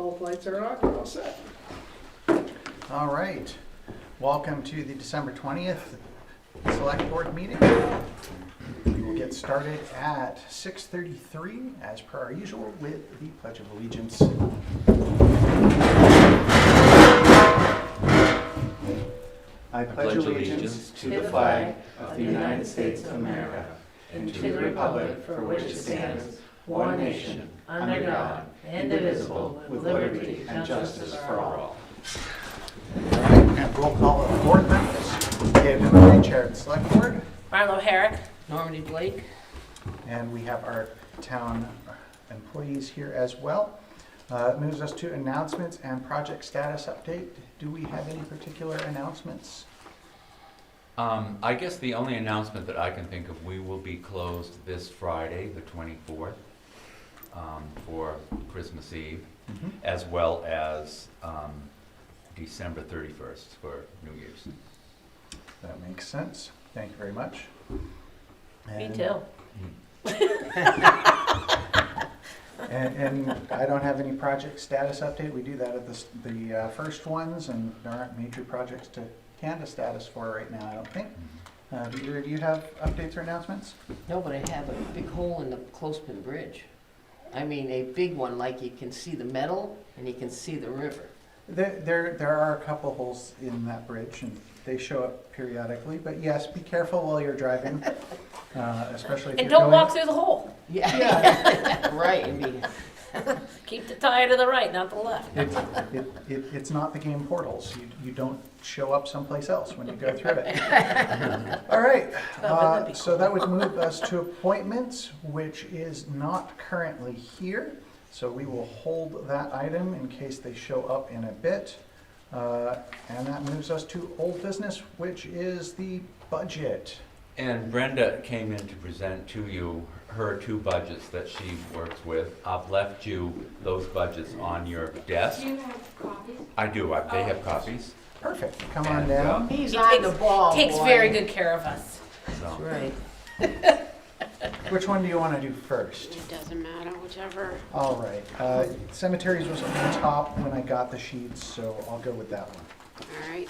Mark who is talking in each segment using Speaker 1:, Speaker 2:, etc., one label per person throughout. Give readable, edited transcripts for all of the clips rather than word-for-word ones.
Speaker 1: Both lights are on, we're all set. All right, welcome to the December 20th Select Board meeting. We will get started at 6:33 as per our usual with the Pledge of Allegiance. I pledge allegiance to the flag of the United States of America and to the republic for which it stands, one nation, under God, indivisible, with liberty and justice for all. All right, and roll call of board members. David Murray, Chair of the Select Board.
Speaker 2: Marlo Herrick.
Speaker 3: Normandy Blake.
Speaker 1: And we have our town employees here as well. Moves us to announcements and project status update. Do we have any particular announcements?
Speaker 4: I guess the only announcement that I can think of, we will be closed this Friday, the 24th, for Christmas Eve, as well as December 31st for New Year's.
Speaker 1: That makes sense. Thank you very much.
Speaker 2: Me too.
Speaker 1: And I don't have any project status update. We do that at the first ones, and there aren't major projects to Canada status for right now, I don't think. Do either of you have updates or announcements?
Speaker 3: No, but I have a big hole in the Clothespin Bridge. I mean, a big one, like you can see the metal and you can see the river.
Speaker 1: There are a couple holes in that bridge, and they show up periodically. But yes, be careful while you're driving, especially if
Speaker 2: And
Speaker 1: you're
Speaker 2: don't walk through the hole.
Speaker 3: Yeah, right. I mean,
Speaker 2: Keep the tire to the right, not the left.
Speaker 1: It's not the game Portals. You don't show up someplace else when you go through it. All right, so that would move us to appointments, which is not currently here. So we will hold that item in case they show up in a bit. And that moves us to old business, which is the budget.
Speaker 4: And Brenda came in to present to you her two budgets that she works with. I've left you those budgets on your desk.
Speaker 5: Do you have copies?
Speaker 4: I do, they have copies.
Speaker 1: Perfect. Come on
Speaker 4: And,
Speaker 1: down.
Speaker 3: he's
Speaker 2: He
Speaker 3: on the ball,
Speaker 2: Takes
Speaker 3: boy.
Speaker 2: very good care of us.
Speaker 4: So.
Speaker 3: That's right.
Speaker 1: Which one do you want to do first?
Speaker 5: It doesn't matter, whichever.
Speaker 1: All right. Cemeteries was on the top when I got the sheets, so I'll go with that one.
Speaker 5: All right.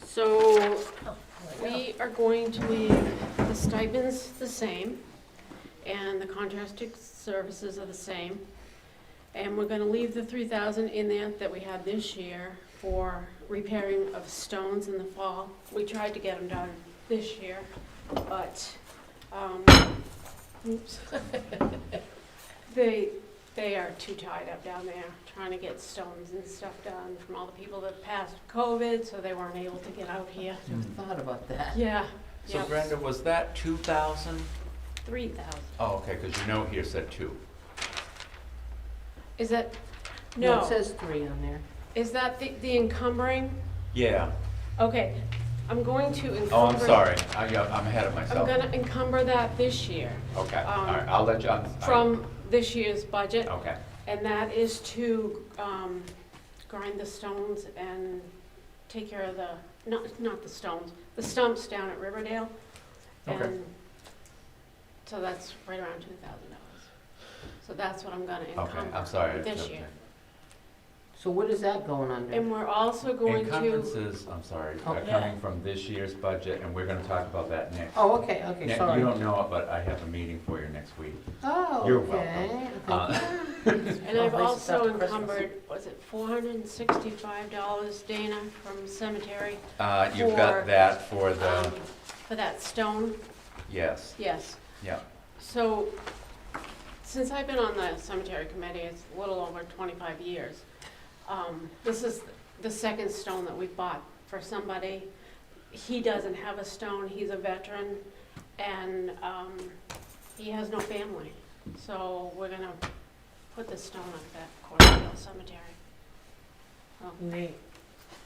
Speaker 5: So we are going to leave the stipends the same, and the contracted services are the same. And we're gonna leave the 3,000 in there that we had this year for repairing of stones in the fall. We tried to get them done this year, but, oops. They are too tied up down there, trying to get stones and stuff done from all the people that passed COVID, so they weren't able to get out here.
Speaker 3: Just thought about that.
Speaker 5: Yeah,
Speaker 4: So
Speaker 5: yeah,
Speaker 4: Brenda, was that 2,000?
Speaker 5: 3,000.
Speaker 4: Oh, okay, because your note here said 2.
Speaker 5: Is that,
Speaker 3: No,
Speaker 5: no,
Speaker 3: it says 3 on there.
Speaker 5: is that the encumbering?
Speaker 4: Yeah.
Speaker 5: Okay, I'm going to encumber.
Speaker 4: Oh, I'm sorry. I'm ahead of
Speaker 5: I'm
Speaker 4: myself.
Speaker 5: gonna encumber that this year,
Speaker 4: Okay, all right, I'll let you,
Speaker 5: from this year's budget.
Speaker 4: okay.
Speaker 5: And that is to grind the stones and take care of the, not the stones, the stumps down at Riverdale.
Speaker 1: Okay.
Speaker 5: And so that's right around $2,000. So that's what I'm gonna
Speaker 4: Okay, I'm
Speaker 5: encumber
Speaker 4: sorry.
Speaker 5: this year.
Speaker 3: So what is that going under?
Speaker 5: And we're also going to,
Speaker 4: Encumbrances, I'm sorry,
Speaker 3: Oh,
Speaker 4: are
Speaker 2: yeah.
Speaker 4: coming from this year's budget, and we're gonna talk about that next.
Speaker 3: Oh, okay, okay,
Speaker 4: You
Speaker 3: sorry.
Speaker 4: don't know it, but I have a meeting for you next week.
Speaker 3: Oh,
Speaker 4: You're
Speaker 3: okay.
Speaker 4: welcome.
Speaker 5: and I've
Speaker 2: Oh, this is after
Speaker 5: also
Speaker 2: Christmas.
Speaker 5: encumbered, was it $465, Dana, from cemetery?
Speaker 4: You've
Speaker 5: For,
Speaker 4: got that for the,
Speaker 5: For that stone,
Speaker 4: yes,
Speaker 5: yes.
Speaker 4: yeah.
Speaker 5: So, since I've been on the cemetery committee, it's a little over 25 years. This is the second stone that we bought for somebody. He doesn't have a stone, he's a veteran, and he has no family. So we're gonna put the stone up at Cordell Cemetery.
Speaker 2: Neat.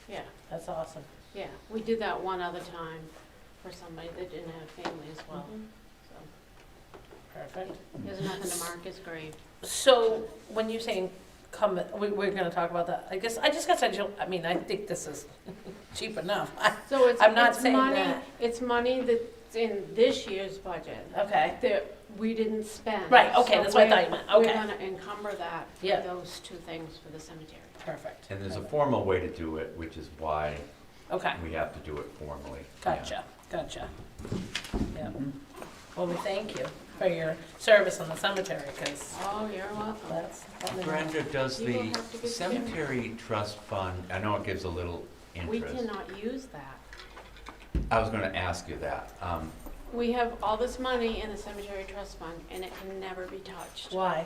Speaker 5: Yeah,
Speaker 2: That's awesome.
Speaker 5: yeah, we did that one other time for somebody that didn't have family as well. So
Speaker 2: Perfect.
Speaker 5: there's nothing to mark his grave.
Speaker 2: So when you're saying come, we're gonna talk about that. I guess, I just guess I mean, I think this is cheap enough.
Speaker 5: So it's,
Speaker 2: I'm not
Speaker 5: it's
Speaker 2: saying
Speaker 5: money,
Speaker 2: that.
Speaker 5: it's money that's in this year's budget.
Speaker 2: Okay.
Speaker 5: we didn't spend.
Speaker 2: Right, okay,
Speaker 5: So
Speaker 2: that's what I thought
Speaker 5: we're-
Speaker 2: you meant, okay.
Speaker 5: We're gonna encumber that,
Speaker 2: Yeah.
Speaker 5: for those two things for the cemetery.
Speaker 2: Perfect.
Speaker 4: And there's a formal way to do it, which is why
Speaker 2: Okay,
Speaker 4: we have to do it formally. Yeah.
Speaker 2: gotcha. Yeah. Well, we thank you for your service on the cemetery, because
Speaker 5: Oh, you're welcome.
Speaker 2: that's.
Speaker 4: Brenda, does
Speaker 5: You will
Speaker 4: the
Speaker 5: have to get
Speaker 4: cemetery trust fund, I know it gives a little
Speaker 5: We
Speaker 4: interest.
Speaker 5: cannot use that.
Speaker 4: I was gonna ask you that.
Speaker 5: We have all this money in the cemetery trust fund, and it can never be touched.
Speaker 2: Why?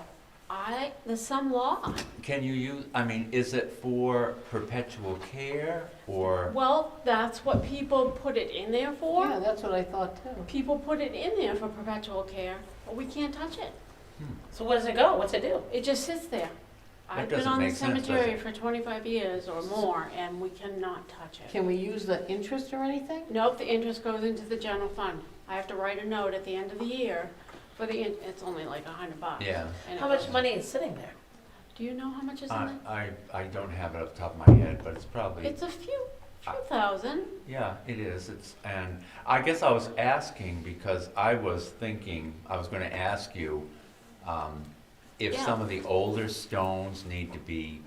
Speaker 5: There's some law.
Speaker 4: Can you use, I mean, is it for perpetual care or?
Speaker 5: Well, that's what people put it in there for.
Speaker 3: Yeah, that's what I thought too.
Speaker 5: People put it in there for perpetual care, but we can't touch it.
Speaker 2: So where does it go? What's it do?
Speaker 5: It just sits there. I've been
Speaker 4: doesn't
Speaker 5: on the
Speaker 4: make sense, does
Speaker 5: cemetery
Speaker 4: it?
Speaker 5: for 25 years or more, and we cannot touch it.
Speaker 3: Can we use the interest or anything?
Speaker 5: Nope, the interest goes into the general fund. I have to write a note at the end of the year for it's only like $100.
Speaker 4: Yeah.
Speaker 5: and it
Speaker 2: How much
Speaker 5: goes-
Speaker 2: money is sitting there?
Speaker 5: Do you know how much is in it?
Speaker 4: I don't have it off the top of my head, but it's probably,
Speaker 5: It's a few thousand.
Speaker 4: yeah, it is. And I guess I was asking because I was thinking, I was gonna ask you, if
Speaker 5: Yeah.
Speaker 4: some of the older stones need to be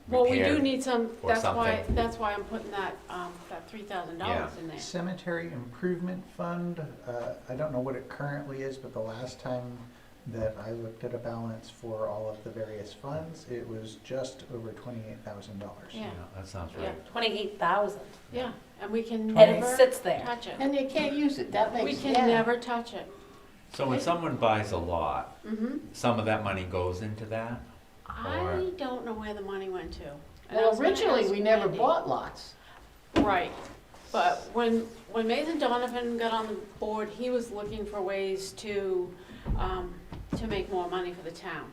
Speaker 5: Well, we do
Speaker 4: repaired.
Speaker 5: need some,
Speaker 4: or
Speaker 5: that's why
Speaker 4: something.
Speaker 5: I'm putting that $3,000
Speaker 4: Yeah.
Speaker 5: in there.
Speaker 1: Cemetery Improvement Fund, I don't know what it currently is, but the last time that I looked at a balance for all of the various funds, it was just over $28,000.
Speaker 5: Yeah.
Speaker 4: Yeah, that sounds
Speaker 5: Yeah.
Speaker 4: right.
Speaker 2: 28,000.
Speaker 5: Yeah, and we can
Speaker 2: And it
Speaker 5: never
Speaker 2: sits there.
Speaker 5: touch it.
Speaker 3: And you can't use it, that makes,
Speaker 5: We
Speaker 3: yeah.
Speaker 5: can never touch it.
Speaker 4: So when someone buys a lot,
Speaker 5: hmm
Speaker 4: some of that money goes into that?
Speaker 5: I don't know where the money went to. And I
Speaker 3: Well,
Speaker 5: was gonna
Speaker 3: originally,
Speaker 5: ask
Speaker 3: we never
Speaker 5: Wendy.
Speaker 3: bought lots.
Speaker 5: Right, but when Nathan Donovan got on the board, he was looking for ways to make more money for the town.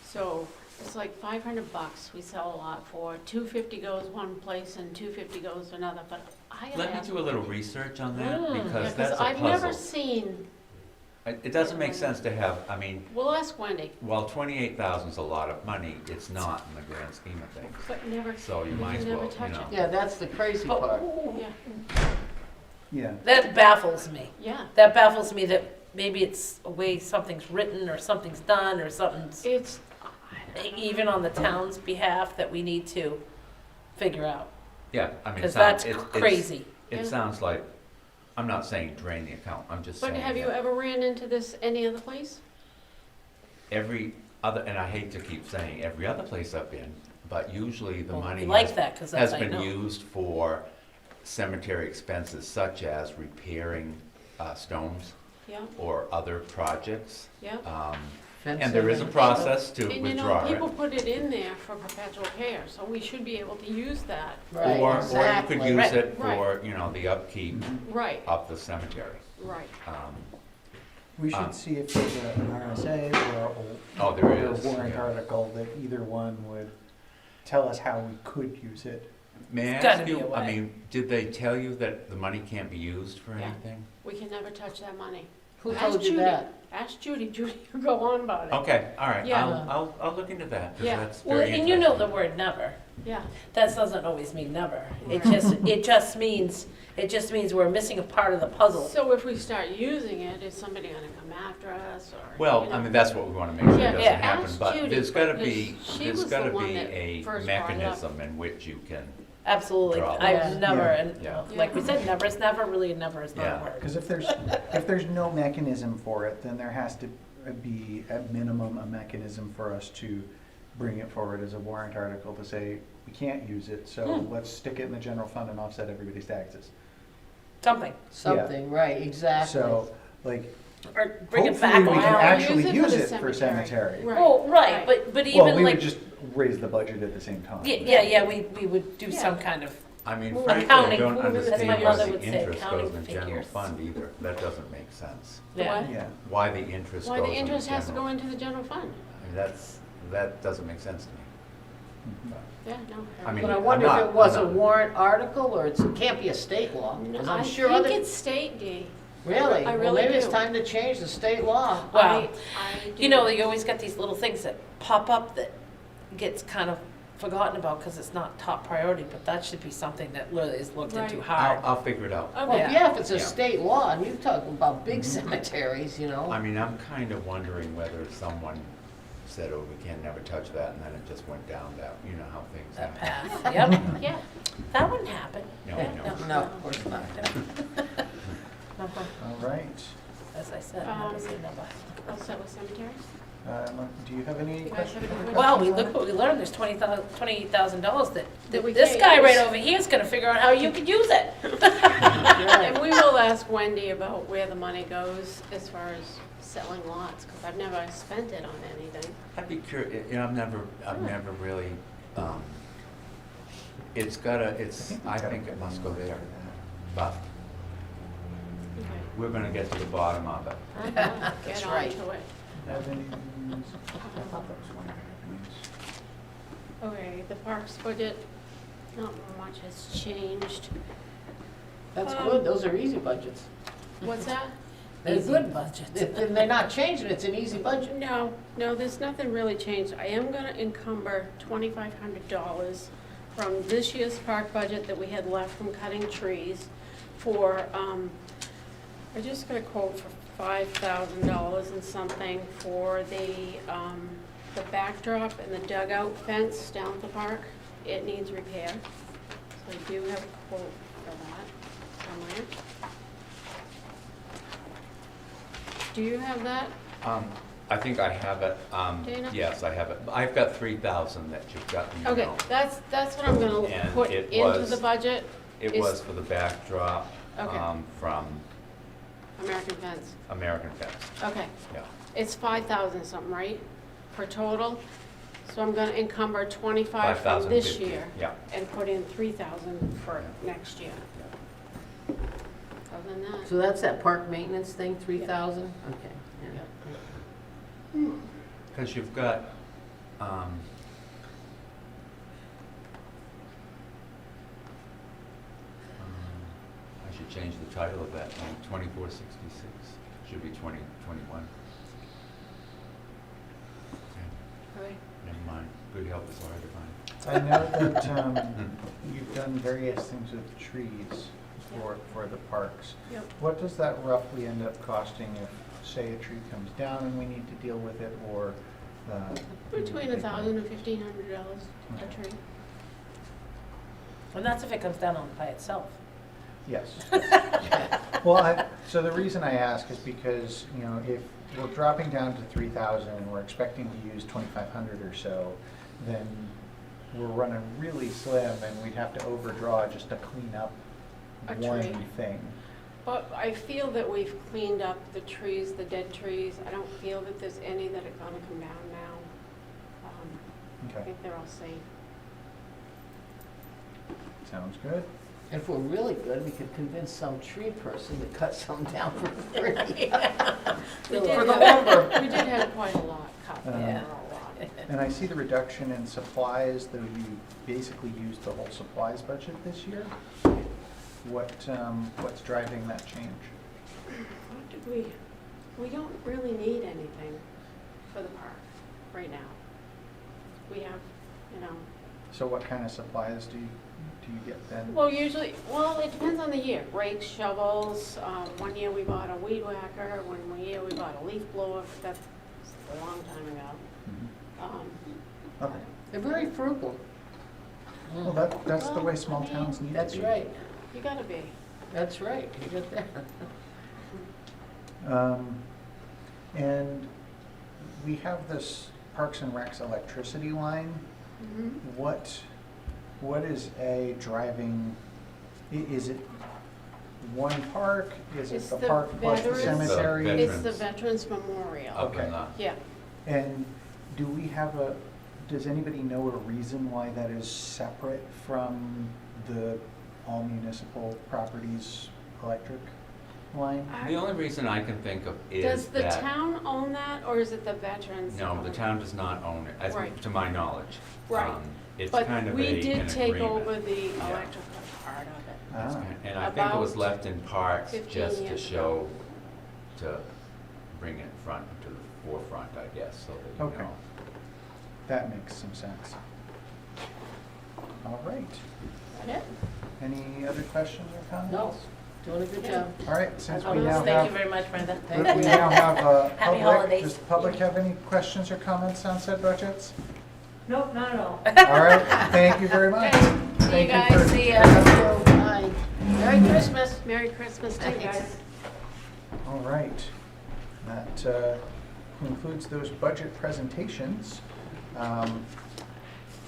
Speaker 5: So it's like $500 we sell a lot for, $250 goes one place and $250 goes another, but I gotta
Speaker 4: Let me
Speaker 5: ask
Speaker 4: do a little
Speaker 5: Wendy.
Speaker 4: research on that,
Speaker 2: Mm.
Speaker 5: Yeah,
Speaker 4: because
Speaker 5: 'cause
Speaker 4: that's a
Speaker 5: I've never
Speaker 4: puzzle.
Speaker 5: seen,
Speaker 4: It doesn't make sense to have, I mean,
Speaker 5: we'll ask Wendy,
Speaker 4: while 28,000 is a lot of money, it's not in the grand scheme of things.
Speaker 5: but never,
Speaker 4: So you
Speaker 5: We
Speaker 4: might as
Speaker 5: can never
Speaker 4: well, you
Speaker 5: touch
Speaker 4: know.
Speaker 5: it.
Speaker 3: Yeah, that's the crazy
Speaker 2: But-
Speaker 3: part.
Speaker 5: yeah,
Speaker 1: Yeah.
Speaker 2: That baffles me.
Speaker 5: yeah.
Speaker 2: That baffles me that maybe it's a way something's written or something's done or something's,
Speaker 5: It's,
Speaker 2: even on the town's behalf, that we need to figure out.
Speaker 4: Yeah, I mean, it
Speaker 2: Because
Speaker 4: sounds,
Speaker 2: that's crazy.
Speaker 4: it
Speaker 5: Yeah.
Speaker 4: sounds like, I'm not saying drain the account, I'm just
Speaker 5: but
Speaker 4: saying
Speaker 5: have you
Speaker 4: that
Speaker 5: ever ran into this any other place?
Speaker 4: every other, and I hate to keep saying every other place I've been, but usually the
Speaker 2: Well,
Speaker 4: money
Speaker 2: we like
Speaker 4: has
Speaker 2: that, because that's
Speaker 4: has
Speaker 2: how you
Speaker 4: been
Speaker 2: know.
Speaker 4: used for cemetery expenses such as repairing stones
Speaker 5: Yeah,
Speaker 4: or other projects.
Speaker 5: yeah.
Speaker 4: And there is a
Speaker 3: Fencing.
Speaker 4: process to
Speaker 5: And you know,
Speaker 4: withdraw
Speaker 5: people
Speaker 4: it.
Speaker 5: put it in there for perpetual care, so we should be able to use that.
Speaker 3: Right,
Speaker 4: Or you
Speaker 3: exactly.
Speaker 4: could use
Speaker 2: Right,
Speaker 4: it
Speaker 5: right.
Speaker 4: for, you know, the upkeep
Speaker 5: Right,
Speaker 4: of the cemetery.
Speaker 5: right.
Speaker 1: We should
Speaker 4: Um,
Speaker 1: see if there's an RSA or
Speaker 4: Oh, there
Speaker 1: or
Speaker 4: is,
Speaker 1: a warrant
Speaker 4: yeah.
Speaker 1: article that either one would tell us how we could use it.
Speaker 4: May I
Speaker 2: It's gotta
Speaker 4: ask
Speaker 2: be a
Speaker 4: you, I
Speaker 2: way.
Speaker 4: mean, did they tell you that the money can't be used for
Speaker 5: Yeah.
Speaker 4: anything?
Speaker 5: We can never touch that money.
Speaker 3: Who
Speaker 5: Ask
Speaker 3: told you
Speaker 5: Judy.
Speaker 3: that?
Speaker 5: Ask Judy, Judy will go on about it.
Speaker 4: Okay, all right,
Speaker 5: Yeah.
Speaker 4: I'll look into that, because
Speaker 5: Yeah.
Speaker 4: that's
Speaker 2: Well,
Speaker 4: very
Speaker 2: and you know the
Speaker 4: interesting.
Speaker 2: word never.
Speaker 5: Yeah,
Speaker 2: That doesn't always mean never. It
Speaker 5: Right.
Speaker 2: just means we're missing a part of the puzzle.
Speaker 5: so if we start using it, is somebody gonna come after us, or?
Speaker 4: Well,
Speaker 5: you know?
Speaker 4: I mean, that's what we wanna make sure
Speaker 5: Yeah,
Speaker 4: doesn't
Speaker 2: yeah,
Speaker 4: happen,
Speaker 5: ask
Speaker 4: but
Speaker 5: Judy,
Speaker 4: there's gotta
Speaker 5: because
Speaker 4: be,
Speaker 5: she
Speaker 4: there's
Speaker 5: was the
Speaker 4: gotta
Speaker 5: one
Speaker 4: be
Speaker 5: that
Speaker 4: a
Speaker 5: first brought it up.
Speaker 4: mechanism in which you can,
Speaker 2: Absolutely.
Speaker 4: Draw.
Speaker 2: I've
Speaker 3: Yeah.
Speaker 2: never,
Speaker 1: Yeah.
Speaker 2: and
Speaker 4: Yeah.
Speaker 2: like we said, never is never, really never is not
Speaker 4: Yeah.
Speaker 2: a word.
Speaker 1: Because if there's no mechanism for it, then there has to be at minimum a mechanism for us to bring it forward as a warrant article to say, we can't use it, so let's stick it in the general fund and offset everybody's taxes.
Speaker 2: Something,
Speaker 3: Something, right, exactly.
Speaker 1: So, like,
Speaker 2: or bring it
Speaker 1: hopefully
Speaker 2: back
Speaker 1: we can
Speaker 2: around.
Speaker 1: actually
Speaker 5: Use it for
Speaker 1: use
Speaker 5: the
Speaker 1: it for cemetery.
Speaker 5: Right.
Speaker 2: Well, right,
Speaker 5: right.
Speaker 2: but
Speaker 1: Well,
Speaker 2: even
Speaker 1: we would
Speaker 2: like,
Speaker 1: just raise the budget at the same time.
Speaker 2: yeah, we would do
Speaker 5: Yeah.
Speaker 2: some kind of,
Speaker 4: I mean,
Speaker 5: Well,
Speaker 4: frankly, I
Speaker 2: accounting,
Speaker 4: don't
Speaker 2: that's my
Speaker 4: understand why
Speaker 2: mother
Speaker 4: the
Speaker 2: would say,
Speaker 4: interest
Speaker 2: accounting
Speaker 4: goes in the general
Speaker 2: figures.
Speaker 4: fund either, that doesn't make sense.
Speaker 2: yeah.
Speaker 5: What?
Speaker 1: Yeah.
Speaker 4: Why the interest
Speaker 5: Why
Speaker 4: goes
Speaker 5: the
Speaker 4: in
Speaker 5: interest has to
Speaker 4: general.
Speaker 5: go into the general fund?
Speaker 4: I mean, that doesn't make sense to me.
Speaker 5: Yeah, no.
Speaker 4: I mean,
Speaker 3: But I
Speaker 4: I'm
Speaker 3: wonder
Speaker 4: not-
Speaker 3: if it was a
Speaker 4: I'm not-
Speaker 3: warrant article, or it can't be a state law, because I'm sure
Speaker 5: I
Speaker 3: other,
Speaker 5: think it's state, Dee.
Speaker 3: really?
Speaker 5: I
Speaker 3: Well,
Speaker 5: really
Speaker 3: maybe it's
Speaker 5: do.
Speaker 3: time to change the state law.
Speaker 2: Wow.
Speaker 5: I
Speaker 2: You know, you always got these little things that pop up that gets kind of forgotten about because it's not top priority, but that should be something that really is looked into
Speaker 5: Right.
Speaker 2: hard.
Speaker 4: I'll figure it out.
Speaker 3: Well,
Speaker 5: Okay,
Speaker 3: yeah, if it's a
Speaker 4: Yeah.
Speaker 3: state law, and you're talking about big
Speaker 1: Mhm.
Speaker 3: cemeteries, you know?
Speaker 4: I mean, I'm kind of wondering whether someone said, oh, we can never touch that, and then it just went down that, you know how things
Speaker 2: That
Speaker 4: happen.
Speaker 2: path, yep,
Speaker 5: yeah.
Speaker 2: that wouldn't happen.
Speaker 4: No,
Speaker 2: Yeah,
Speaker 4: no.
Speaker 3: No, of course not.
Speaker 2: Uh-huh.
Speaker 1: All right.
Speaker 2: As I said, never say never.
Speaker 5: I'll start with cemeteries.
Speaker 1: Do you have any
Speaker 5: You guys
Speaker 1: questions?
Speaker 5: have any
Speaker 2: Well,
Speaker 5: questions?
Speaker 2: look what we learned, there's $28,000 that
Speaker 5: That we
Speaker 2: this
Speaker 5: can't
Speaker 2: guy right
Speaker 5: use.
Speaker 2: over here is gonna figure out how you could use it.
Speaker 5: And we will ask Wendy about where the money goes as far as selling lots, because I've never spent it on anything.
Speaker 4: I'd be curious, you know, I've never really, it's gotta, I think it must go there, but
Speaker 5: Okay.
Speaker 4: we're gonna get to the bottom of it.
Speaker 5: Get
Speaker 3: That's
Speaker 5: on
Speaker 3: right.
Speaker 5: to it.
Speaker 1: Have any- I thought that was one of the things.
Speaker 5: Okay, the parks budget, not much has changed.
Speaker 3: That's good, those are easy budgets.
Speaker 5: What's that?
Speaker 3: They're
Speaker 2: Easy
Speaker 3: good.
Speaker 2: budgets.
Speaker 3: If they're not changing, it's an easy budget.
Speaker 5: No, there's nothing really changed. I am gonna encumber $2,500 from this year's park budget that we had left from cutting trees for, I just got a quote for $5,000 and something for the backdrop and the dugout fence down at the park. It needs repair. So I do have a quote for that somewhere. Do you have that?
Speaker 4: I think I have it,
Speaker 5: Dana?
Speaker 4: yes, I have it. I've got 3,000 that you've got in your
Speaker 5: Okay,
Speaker 4: note.
Speaker 5: that's what I'm gonna
Speaker 4: And
Speaker 5: put
Speaker 4: it
Speaker 5: into
Speaker 4: was-
Speaker 5: the budget,
Speaker 4: It
Speaker 5: is-
Speaker 4: was for the backdrop,
Speaker 5: Okay.
Speaker 4: from
Speaker 5: American Fence.
Speaker 4: American Fence,
Speaker 5: Okay,
Speaker 4: yeah.
Speaker 5: it's 5,000 something, right, for total? So I'm gonna encumber 25 from this
Speaker 4: 5,050,
Speaker 5: year
Speaker 4: yeah.
Speaker 5: and put in 3,000 for next year.
Speaker 4: Yeah.
Speaker 5: Other than that,
Speaker 3: So that's that park maintenance thing, 3,000? Okay. yeah.
Speaker 4: Because you've got, I should change the title of that, 2466, should be 2021.
Speaker 5: okay.
Speaker 4: Never mind, good help is hard to find.
Speaker 1: I know that you've done various things with trees for the parks.
Speaker 5: Yep.
Speaker 1: What does that roughly end up costing if, say, a tree comes down and we need to deal with it, or?
Speaker 5: Between $1,000 and $1,500 a tree.
Speaker 2: And that's if it comes down on by itself.
Speaker 1: Yes. Well, so the reason I ask is because, you know, if we're dropping down to 3,000 and we're expecting to use 2,500 or so, then we're running really slim and we'd have to overdraw just to clean up
Speaker 5: A
Speaker 1: one
Speaker 5: tree.
Speaker 1: thing.
Speaker 5: But I feel that we've cleaned up the trees, the dead trees. I don't feel that there's any that are gonna come down now. I
Speaker 1: Okay,
Speaker 5: think they're all safe.
Speaker 1: sounds good.
Speaker 3: If we're really good, we could convince some tree person to cut some down for free.
Speaker 5: We did
Speaker 3: For the
Speaker 5: have-
Speaker 3: lumber.
Speaker 5: We did have quite a lot cut,
Speaker 1: Yeah.
Speaker 5: a lot.
Speaker 1: And I see the reduction in supplies, though you basically used the whole supplies budget this year. What's driving that change?
Speaker 5: What did we don't really need anything for the park right now. We have, you know,
Speaker 1: So what kind of supplies do you get then?
Speaker 5: well, usually, it depends on the year. Rakes, shovels, one year we bought a weed whacker, one year we bought a leaf blower, that's a long time ago.
Speaker 1: Mhm. Okay,
Speaker 3: They're very frugal.
Speaker 1: well, that's the way small towns need to be.
Speaker 3: That's right,
Speaker 5: You gotta be.
Speaker 3: that's right, you got that.
Speaker 1: And we have this Parks and Recs electricity line.
Speaker 5: Mhm.
Speaker 1: What is driving, is it one park? Is it
Speaker 5: It's
Speaker 1: the
Speaker 5: the
Speaker 1: park plus the
Speaker 5: veterans-
Speaker 1: cemetery?
Speaker 5: It's the
Speaker 4: Veterans.
Speaker 5: Veterans Memorial.
Speaker 4: Up
Speaker 1: Okay.
Speaker 4: in the,
Speaker 5: Yeah.
Speaker 1: And do we have does anybody know a reason why that is separate from the all municipal properties electric line?
Speaker 4: the only reason I can think of is
Speaker 5: Does the
Speaker 4: that.
Speaker 5: town own that, or is it the veterans?
Speaker 4: No,
Speaker 5: own
Speaker 4: the
Speaker 5: it?
Speaker 4: town does not own it, as
Speaker 5: Right.
Speaker 4: to my knowledge.
Speaker 5: Right.
Speaker 4: It's
Speaker 5: But
Speaker 4: kind of
Speaker 5: we did
Speaker 4: an
Speaker 5: take
Speaker 4: agreement.
Speaker 5: over the
Speaker 4: Yeah.
Speaker 5: electrical part of it.
Speaker 4: It's
Speaker 1: Ah,
Speaker 4: kind- And I think it was
Speaker 5: About
Speaker 4: left in parts
Speaker 5: 15
Speaker 4: just to
Speaker 5: years
Speaker 4: show,
Speaker 5: ago.
Speaker 4: to bring it front to the forefront, I guess, so that you
Speaker 1: Okay.
Speaker 4: know.
Speaker 1: that makes some sense. All right.
Speaker 2: Yeah.
Speaker 1: Any other questions or comments?
Speaker 3: No, doing a good job.
Speaker 1: All right, since we
Speaker 2: Thank
Speaker 1: now
Speaker 2: you
Speaker 1: have,
Speaker 2: very much, Brenda.
Speaker 1: we now have
Speaker 2: Happy
Speaker 1: public,
Speaker 2: holidays.
Speaker 1: does the public have any questions or comments on said budgets?
Speaker 6: Nope, not at all.
Speaker 1: All right, thank you very much.
Speaker 2: See you
Speaker 1: Thank
Speaker 2: guys,
Speaker 1: for-
Speaker 2: see ya.
Speaker 3: Bye. Merry Christmas.
Speaker 5: Merry Christmas to you guys.
Speaker 1: All right, that concludes those budget presentations.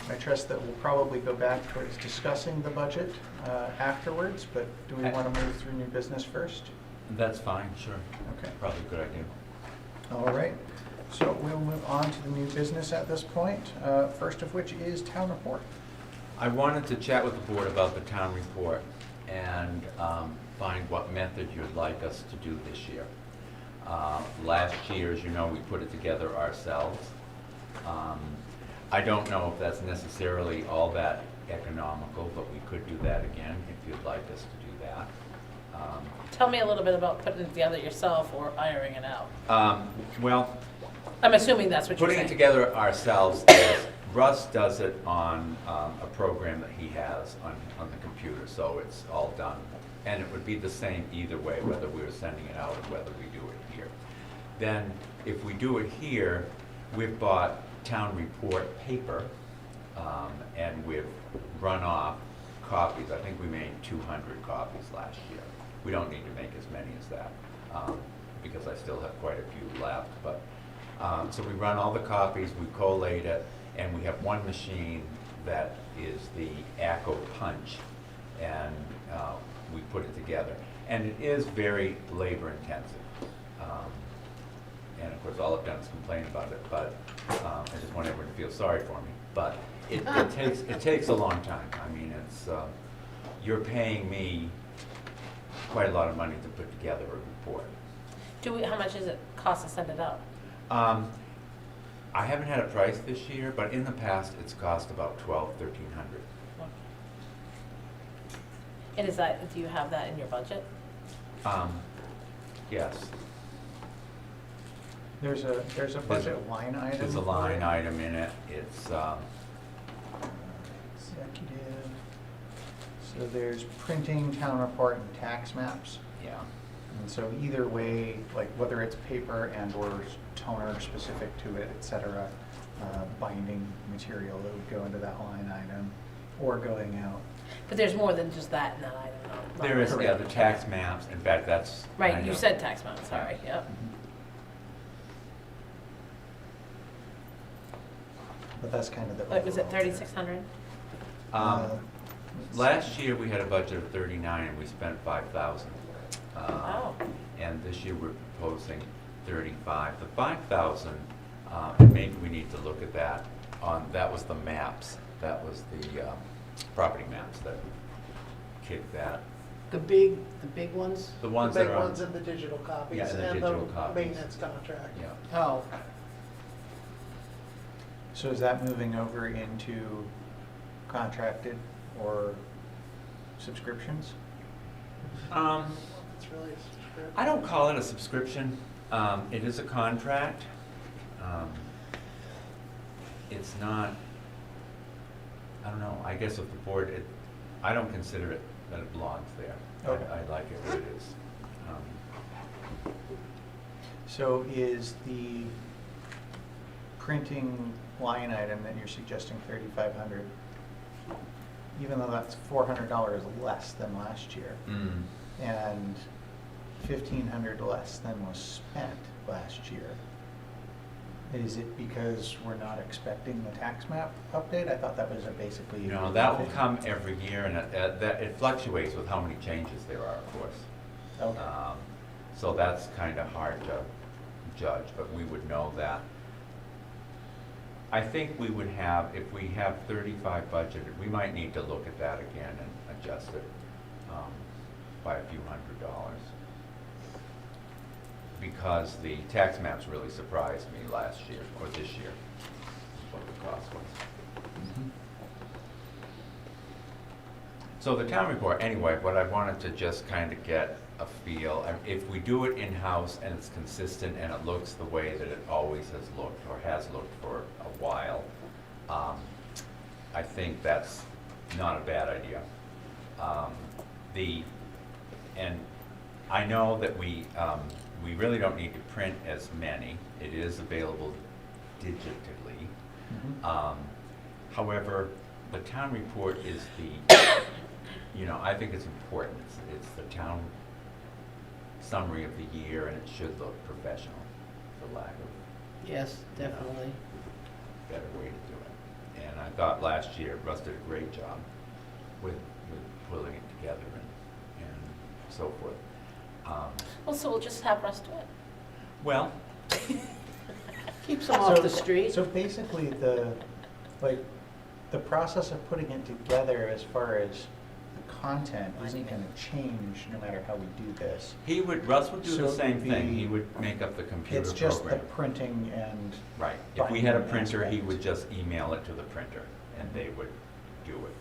Speaker 1: I trust that we'll probably go back towards discussing the budget afterwards, but do we want to move through new business first?
Speaker 4: That's fine, sure.
Speaker 1: Okay.
Speaker 4: Probably a good idea.
Speaker 1: All right, so we'll move on to the new business at this point, first of which is town report.
Speaker 4: I wanted to chat with the board about the town report and find what method you'd like us to do this year. Last year, as you know, we put it together ourselves. I don't know if that's necessarily all that economical, but we could do that again if you'd like us to do that.
Speaker 2: Tell me a little bit about putting it together yourself or hiring it out.
Speaker 4: Well,
Speaker 2: I'm assuming that's what you're
Speaker 4: putting
Speaker 2: saying.
Speaker 4: it together ourselves is, Russ does it on a program that he has on the computer, so it's all done. And it would be the same either way, whether we were sending it out or whether we do it here. Then, if we do it here, we've bought town report paper, and we've run off copies. I think we made 200 copies last year. We don't need to make as many as that, because I still have quite a few left. But so we run all the copies, we collate it, and we have one machine that is the ACO punch, and we put it together. And it is very labor intensive. And of course, all I've done is complain about it, but I just want everyone to feel sorry for me. But it takes a long time. I mean, it's, you're paying me quite a lot of money to put together a report.
Speaker 2: How much does it cost to send it out?
Speaker 4: I haven't had a price this year, but in the past, it's cost about $1,200–1,300.
Speaker 2: And do you have that in your budget?
Speaker 4: Yes,
Speaker 1: There's a budget line item.
Speaker 4: there's a
Speaker 1: for
Speaker 4: line
Speaker 1: it.
Speaker 4: item in it. It's,
Speaker 1: Executive, so there's printing, town report, and tax maps.
Speaker 4: yeah.
Speaker 1: And so either way, like whether it's paper and or toner specific to it, et cetera, binding material that would go into that line item or going out.
Speaker 2: But there's more than just that in that item. though.
Speaker 4: There is, yeah,
Speaker 1: Correct.
Speaker 4: the tax maps. In fact, that's.
Speaker 2: Right,
Speaker 4: kind
Speaker 2: you
Speaker 4: of-
Speaker 2: said tax amount, sorry, yep.
Speaker 1: But that's kind of the.
Speaker 2: What, was it
Speaker 1: overall trend.
Speaker 2: 3,600?
Speaker 4: Um,
Speaker 1: Let's
Speaker 4: Last year, we had a budget of 39 and we spent 5,000.
Speaker 2: Oh.
Speaker 4: And this year, we're proposing 35. The 5,000, maybe we need to look at that that was the maps. That was the property maps that kicked that.
Speaker 3: The big ones?
Speaker 4: The
Speaker 6: The
Speaker 4: ones
Speaker 6: big
Speaker 4: that are on.
Speaker 6: ones and the digital copies
Speaker 4: Yeah, and the
Speaker 6: and
Speaker 4: digital
Speaker 6: the
Speaker 4: copies.
Speaker 6: maintenance contract.
Speaker 4: Yeah.
Speaker 3: Oh,
Speaker 1: So is that moving over into contracted or subscriptions?
Speaker 6: It's really a subscription.
Speaker 4: I don't call it a subscription. It is a contract. It's not, I don't know, I guess with the board, I don't consider it that it belongs there.
Speaker 1: Okay.
Speaker 4: I like it where it is.
Speaker 1: So is the printing line item that you're suggesting 3,500, even though that's $400 less than last year, and 1,500 less than was spent last year, is it because we're not expecting the tax map update? I thought that was basically.
Speaker 4: No, that will come every year, and it fluctuates with how many changes there are, of course.
Speaker 1: Okay.
Speaker 4: So that's kind of hard to judge, but we would know that. I think we would have, if we have 35 budgeted, we might need to look at that again and adjust it by a few $100s. Because the tax maps really surprised me last year, or this year, what the cost was. So the town report, anyway, what I wanted to just kind of get a feel, if we do it in-house and it's consistent and it looks the way that it always has looked or has looked for a while, I think that's not a bad idea. And I know that we really don't need to print as many. It is available digitally. However, the town report is I think it's important. It's the town summary of the year, and it should look professional, for lack of
Speaker 3: Yes, definitely.
Speaker 4: a better way to do it. And I thought last year Russ did a great job with pulling it together and so forth.
Speaker 2: Well, so we'll just have Russ do it.
Speaker 4: Well,
Speaker 3: Keeps them off the street.
Speaker 1: So basically, the process of putting it together as far as the content isn't gonna change no matter how we do this.
Speaker 4: Russ would do
Speaker 1: So
Speaker 4: the same thing.
Speaker 1: the-
Speaker 4: He would make up the computer
Speaker 1: It's just the
Speaker 4: program.
Speaker 1: printing and,
Speaker 4: Right. If we had a
Speaker 1: binding
Speaker 4: printer, he
Speaker 1: aspect.
Speaker 4: would just email it to the printer, and they would do it.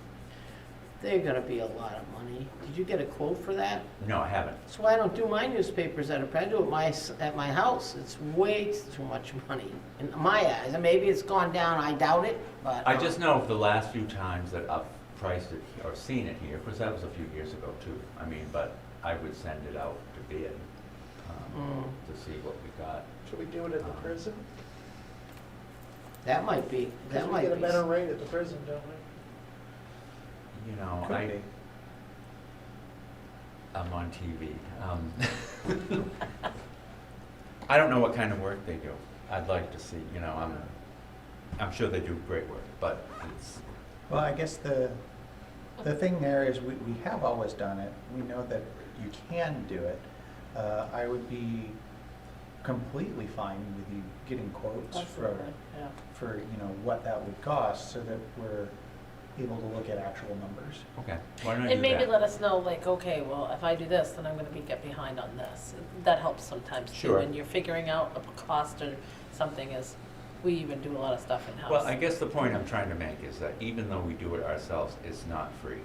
Speaker 3: They're gonna be a lot of money. Did you get a quote for that?
Speaker 4: No, I haven't.
Speaker 3: That's why I don't do my newspapers at a print. I do it at my house. It's way too much money in my eyes. And maybe it's gone down, I doubt it, but.
Speaker 4: I just know the last few times that I've priced it or seen it here, because that was a few years ago too. But I would send it out to bid to see what we got.
Speaker 6: Should we do it at the prison?
Speaker 3: That might be,
Speaker 6: Because
Speaker 3: that
Speaker 6: we
Speaker 3: might
Speaker 6: get a
Speaker 3: be.
Speaker 6: better rate at the prison, don't we?
Speaker 1: could be.
Speaker 4: I'm on TV. I don't know what kind of work they do. I'd like to see, I'm sure they do great work, but it's,
Speaker 1: Well, I guess the thing there is we have always done it. We know that you can do it. I would be completely fine with you getting quotes
Speaker 2: Yeah.
Speaker 1: for what that would cost, so that we're able to look at actual numbers.
Speaker 4: okay. Why don't I do
Speaker 2: And maybe
Speaker 4: that?
Speaker 2: let us know, like, okay, well, if I do this, then I'm gonna get behind on this. That helps sometimes too,
Speaker 4: Sure.
Speaker 2: when you're figuring out a cost or something, is we even do a lot of stuff in-house.
Speaker 4: Well, I guess the point I'm trying to make is that even though we do it ourselves, it's not free,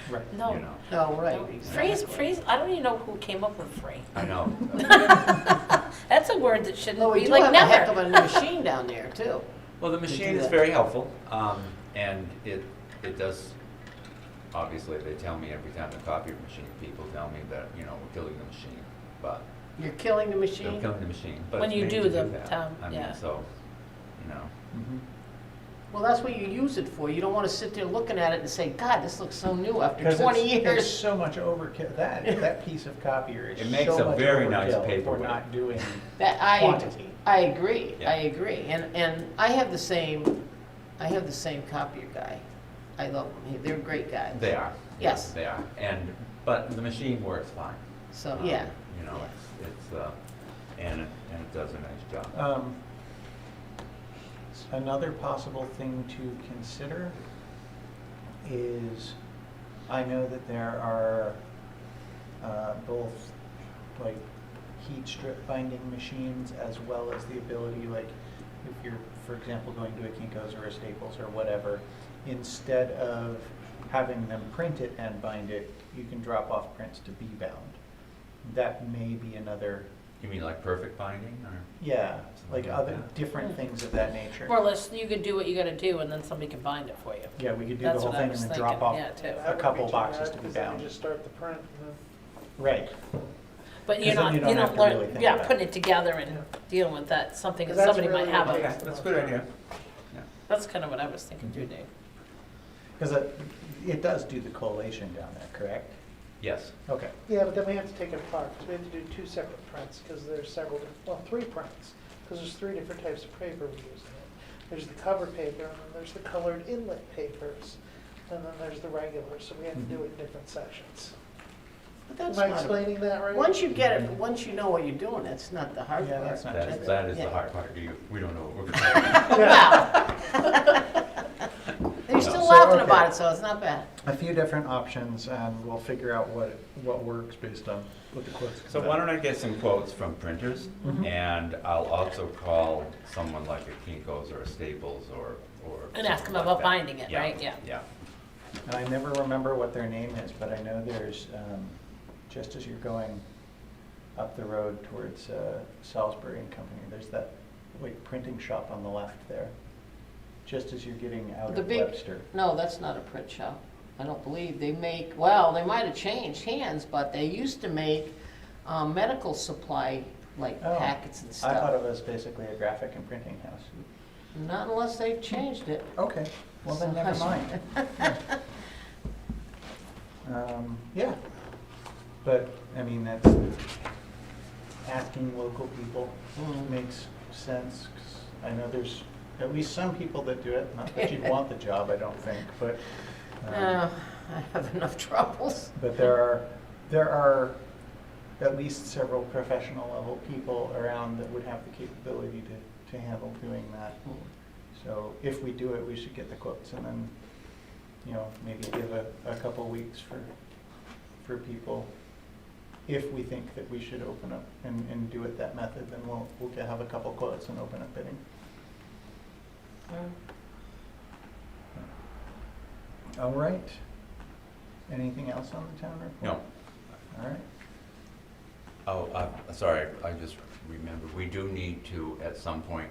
Speaker 1: Right.
Speaker 2: No.
Speaker 4: you know?
Speaker 3: No, right,
Speaker 2: No.
Speaker 3: exactly.
Speaker 2: Freeze, I don't even know who came up with free.
Speaker 4: I know.
Speaker 2: That's a word that
Speaker 3: Well,
Speaker 2: shouldn't
Speaker 3: we
Speaker 2: be
Speaker 3: do
Speaker 2: like
Speaker 3: have a heck of
Speaker 2: never.
Speaker 3: a machine down there too.
Speaker 4: Well, the
Speaker 3: do
Speaker 4: machine is
Speaker 3: that.
Speaker 4: very helpful, and it does, obviously, they tell me every time the copier machine, people tell me that, we're killing the machine, but
Speaker 3: You're killing the
Speaker 4: they're
Speaker 3: machine?
Speaker 4: killing the machine, but
Speaker 2: When
Speaker 4: it's
Speaker 2: you
Speaker 4: made
Speaker 2: do
Speaker 4: to
Speaker 2: the
Speaker 4: that.
Speaker 2: town,
Speaker 4: I mean,
Speaker 2: yeah.
Speaker 4: so,
Speaker 1: Mhm.
Speaker 3: Well, that's what you use it for. You don't want to sit there looking at it and say, God, this looks so new after
Speaker 1: Because
Speaker 3: 20
Speaker 1: it's
Speaker 3: years.
Speaker 1: so much overkill. That piece of copier is
Speaker 4: It makes
Speaker 1: so
Speaker 4: a
Speaker 1: much
Speaker 4: very nice
Speaker 1: overkill
Speaker 4: paper
Speaker 1: for
Speaker 4: with it.
Speaker 1: not doing
Speaker 3: That
Speaker 1: quantity.
Speaker 3: I agree.
Speaker 4: Yeah.
Speaker 3: I agree. And I have the same copier guy. I love them. They're great guys.
Speaker 4: they are.
Speaker 3: Yes.
Speaker 4: They are, but the machine works fine.
Speaker 3: So,
Speaker 4: Um,
Speaker 3: yeah.
Speaker 4: It's and it does a nice job.
Speaker 1: Another possible thing to consider is, I know that there are both like heat strip binding machines, as well as the ability, like if you're, for example, going to a Kinko's or a Staples or whatever, instead of having them print it and bind it, you can drop off prints to be bound. That may be another,
Speaker 4: You mean like perfect binding, or?
Speaker 1: yeah, like
Speaker 4: Something like
Speaker 1: other
Speaker 4: that.
Speaker 1: different things of that nature.
Speaker 2: More or less, you could do what you gotta do, and then somebody can bind it for you.
Speaker 1: Yeah, we could do the
Speaker 2: That's
Speaker 1: whole
Speaker 2: what I
Speaker 1: thing
Speaker 2: was
Speaker 1: and then
Speaker 2: thinking,
Speaker 1: drop off.
Speaker 2: yeah, too.
Speaker 6: That
Speaker 1: A
Speaker 6: wouldn't
Speaker 1: couple
Speaker 6: be too
Speaker 1: boxes
Speaker 6: bad,
Speaker 1: to be
Speaker 6: 'cause then
Speaker 1: bound.
Speaker 6: you just start the print and
Speaker 1: Right.
Speaker 2: But you're
Speaker 1: 'Cause then
Speaker 2: not,
Speaker 1: you
Speaker 2: you
Speaker 1: don't have
Speaker 2: don't
Speaker 1: to really
Speaker 2: learn,
Speaker 1: think
Speaker 2: yeah,
Speaker 1: about
Speaker 2: putting
Speaker 1: it.
Speaker 2: it together and
Speaker 6: Yeah.
Speaker 2: dealing with that, something that
Speaker 6: 'Cause that's
Speaker 2: somebody might
Speaker 6: really
Speaker 2: have
Speaker 6: what
Speaker 2: a,
Speaker 6: takes
Speaker 4: Okay,
Speaker 6: the
Speaker 4: that's a
Speaker 6: most
Speaker 4: good
Speaker 6: time.
Speaker 4: idea. Yeah.
Speaker 2: that's kind of what I was thinking too, Dave.
Speaker 1: Because it does do the collation down there, correct?
Speaker 4: Yes.
Speaker 1: Okay.
Speaker 6: Yeah, but then we have to take it apart, because we have to do two separate prints, because there's three prints, because there's three different types of paper we use in it. There's the cover paper, and then there's the colored inlet papers, and then there's the regular, so we have to do it in different sections.
Speaker 3: But that's
Speaker 6: Am I
Speaker 3: not a-
Speaker 6: explaining that right?
Speaker 3: Once you get it, once you know what you're doing, that's not the hard
Speaker 1: Yeah,
Speaker 3: part.
Speaker 1: that's not
Speaker 4: That is
Speaker 3: Yeah.
Speaker 4: the hard part. We don't know what we're gonna do.
Speaker 3: Well, they're still
Speaker 1: So,
Speaker 3: laughing
Speaker 1: okay.
Speaker 3: about it, so it's not bad.
Speaker 1: A few different options, and we'll figure out what works based on what the quotes.
Speaker 4: So why don't I get some quotes from printers,
Speaker 1: Mhm.
Speaker 4: and I'll also call someone like a Kinko's or a Staples or.
Speaker 2: And ask them
Speaker 4: something like
Speaker 2: about
Speaker 4: that.
Speaker 2: binding it, right?
Speaker 4: Yeah.
Speaker 1: And I never remember what their name is, but I know there's, just as you're going up the road towards Salisbury and Company, there's that printing shop on the left there, just as you're getting out
Speaker 3: The
Speaker 1: of
Speaker 3: big-
Speaker 1: Webster.
Speaker 3: No, that's not a print shop. I don't believe. They make, well, they might have changed hands, but they used to make medical supply, like
Speaker 1: Oh,
Speaker 3: packets and
Speaker 1: I thought
Speaker 3: stuff.
Speaker 1: it was basically a graphic and printing house.
Speaker 3: Not unless they've changed it.
Speaker 1: Okay, well then never mind. Yeah, but, I mean, that's, asking local people
Speaker 3: Mm.
Speaker 1: makes sense, 'cause I know there's at least some people that do it, not that you'd want the job, I don't think, but,
Speaker 3: I have enough troubles.
Speaker 1: but there are at least several professional level people around that would have the capability to handle doing that. So if we do it, we should get the quotes and then, you know, maybe give a couple weeks for people. If we think that we should open up and do it that method, then we'll have a couple quotes and open up bidding. All right. Anything else on the town report?
Speaker 4: No.
Speaker 1: All right.
Speaker 4: Oh, sorry, I just remembered, we do need to, at some point,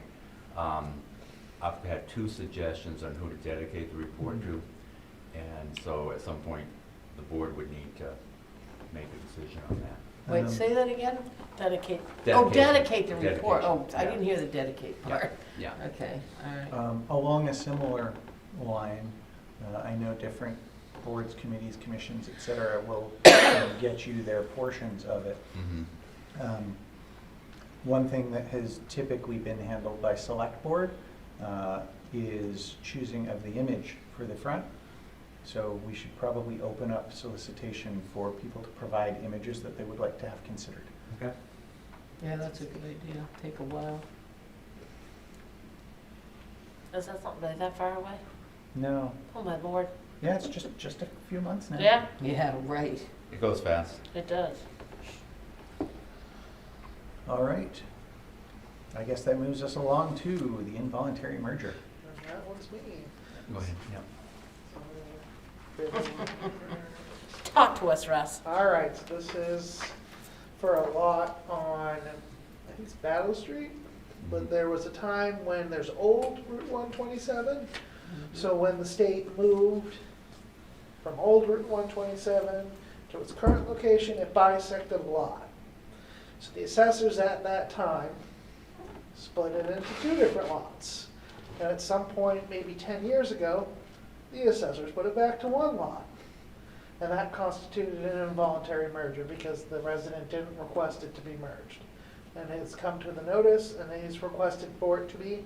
Speaker 4: I've had 2 suggestions on who to dedicate the report to, and so at some point, the board would need to make a decision on that.
Speaker 3: Wait, say that again?
Speaker 2: Dedicate.
Speaker 3: Oh, dedicate the report. Oh,
Speaker 4: Dedication,
Speaker 3: I
Speaker 4: yeah.
Speaker 3: didn't hear the dedicate part.
Speaker 4: Yeah.
Speaker 3: Okay, all right.
Speaker 1: Along a similar line, I know different boards, committees, commissions, et cetera, will get you their portions of it.
Speaker 4: Mhm.
Speaker 1: One thing that has typically been handled by Select Board is choosing of the image for the front. So we should probably open up solicitation for people to provide images that they would like to have considered.
Speaker 4: Okay.
Speaker 3: Yeah, that's a good idea. Take a while.
Speaker 2: Is that something really that far away?
Speaker 1: No,
Speaker 2: Oh, my lord.
Speaker 1: yeah, it's just a few months now.
Speaker 2: Yeah,
Speaker 3: Yeah, right.
Speaker 4: It goes fast.
Speaker 2: it does.
Speaker 1: All right. I guess that moves us along to the involuntary merger.
Speaker 6: And that one's me.
Speaker 4: Go ahead, yeah.
Speaker 2: Talk to us, Russ.
Speaker 6: All right, so this is for a lot on, I think it's Battle Street, but there was a time when there's old Route 127. So when the state moved from old Route 127 to its current location, it bisected a lot. So the assessors at that time split it into 2 different lots. And at some point, maybe 10 years ago, the assessors put it back to 1 lot. And that constituted an involuntary merger because the resident didn't request it to be merged. And it's come to the notice and he's requested for it to be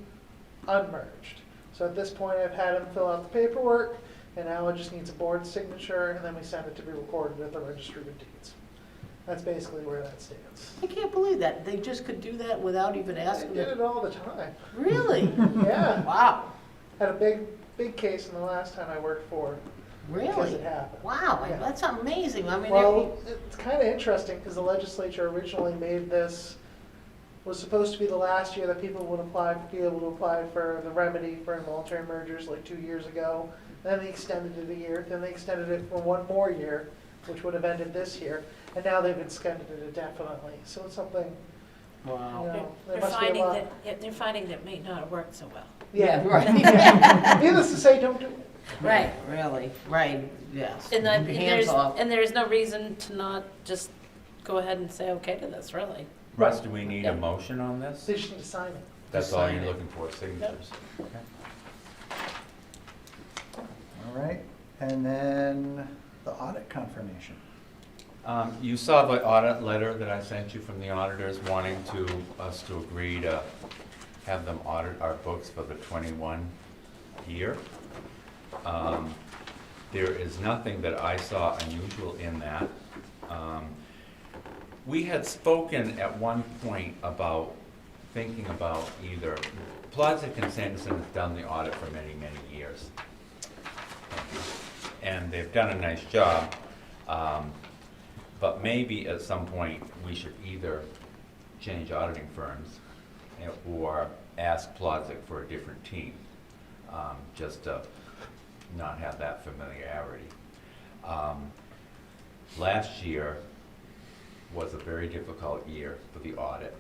Speaker 6: unmerged. So at this point, I've had him fill out the paperwork and now it just needs a board signature and then we send it to be recorded at the registry of deeds. That's basically where that stands.
Speaker 3: I can't believe that. They just could do that without even
Speaker 6: I
Speaker 3: asking.
Speaker 6: did it all the time.
Speaker 3: Really?
Speaker 6: Yeah.
Speaker 3: Wow.
Speaker 6: Had a big case in the last time I worked for because
Speaker 3: Really?
Speaker 6: it happened.
Speaker 3: Wow,
Speaker 6: Yeah.
Speaker 3: that's amazing. I mean,
Speaker 6: Well, it's kind of interesting because the legislature originally made this, was supposed to be the last year that people would be able to apply for the remedy for involuntary mergers like 2 years ago. Then they extended it a year, then they extended it for 1 more year, which would have ended this year. And now they've extended it indefinitely. So it's something, you
Speaker 3: wow.
Speaker 6: know, there
Speaker 2: They're
Speaker 6: must be a
Speaker 2: finding
Speaker 6: lot.
Speaker 2: that, yeah, they're finding that it may not have worked so well.
Speaker 6: Yeah,
Speaker 3: Right.
Speaker 6: Needless to say, don't do it.
Speaker 2: Right.
Speaker 3: Really, right, yes.
Speaker 2: And then,
Speaker 3: Hands off.
Speaker 2: there's no reason to not just go ahead and say okay to this, really.
Speaker 4: Russ, do we need
Speaker 2: Yeah.
Speaker 4: a motion on this?
Speaker 6: They just need to sign it.
Speaker 4: That's
Speaker 3: Just
Speaker 4: all
Speaker 3: sign
Speaker 4: you're
Speaker 3: it.
Speaker 4: looking for, signatures?
Speaker 1: All right. And then the audit confirmation.
Speaker 4: You saw the audit letter that I sent you from the auditors wanting us to agree to have them audit our books for the 21 year. There is nothing that I saw unusual in that. We had spoken at one point about thinking about either, Plodzik and Sanderson has done the audit for many, many years. And they've done a nice job. But maybe at some point, we should either change auditing firms or ask Plodzik for a different team, just to not have that familiarity. Last year was a very difficult year for the audit,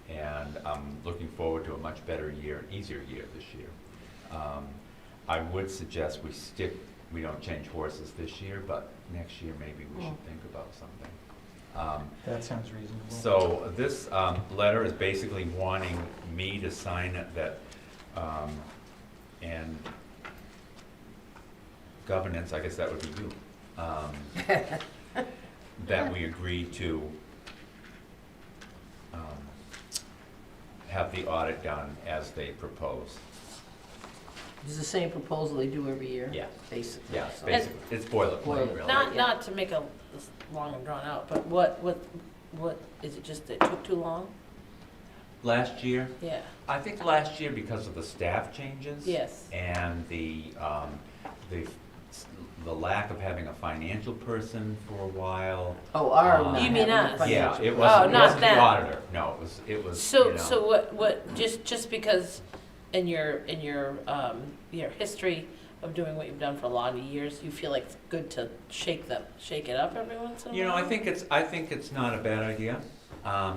Speaker 4: and I'm looking forward to a much better year, easier year this year. I would suggest we stick we don't change horses this year, but next year maybe we should think about something.
Speaker 1: That sounds reasonable.
Speaker 4: So this letter is basically wanting me to sign it that, and governance, I guess that would be you, that we agree to have the audit done as they propose.
Speaker 3: It's the same proposal they do every year?
Speaker 4: Yeah.
Speaker 3: Basically.
Speaker 4: Yeah,
Speaker 3: so.
Speaker 4: basically, it's boilerplate, really.
Speaker 2: Not to make a this long and drawn out, but what, is it just, it took too long?
Speaker 4: Last year,
Speaker 2: Yeah,
Speaker 4: I think last year because of the staff changes.
Speaker 2: yes.
Speaker 4: And the lack of having a financial person for a while.
Speaker 3: Oh, our.
Speaker 4: You
Speaker 3: not
Speaker 2: mean
Speaker 3: having a
Speaker 2: us?
Speaker 4: Yeah,
Speaker 3: financial-
Speaker 4: it
Speaker 2: Oh,
Speaker 4: wasn't, it
Speaker 2: not
Speaker 4: wasn't the
Speaker 2: them.
Speaker 4: auditor, no, it was,
Speaker 2: So,
Speaker 4: you know.
Speaker 2: so what, just because in your history of doing what you've done for a lot of years, you feel like it's good to shake it up every once in a while?
Speaker 4: You know, I think it's not a bad idea,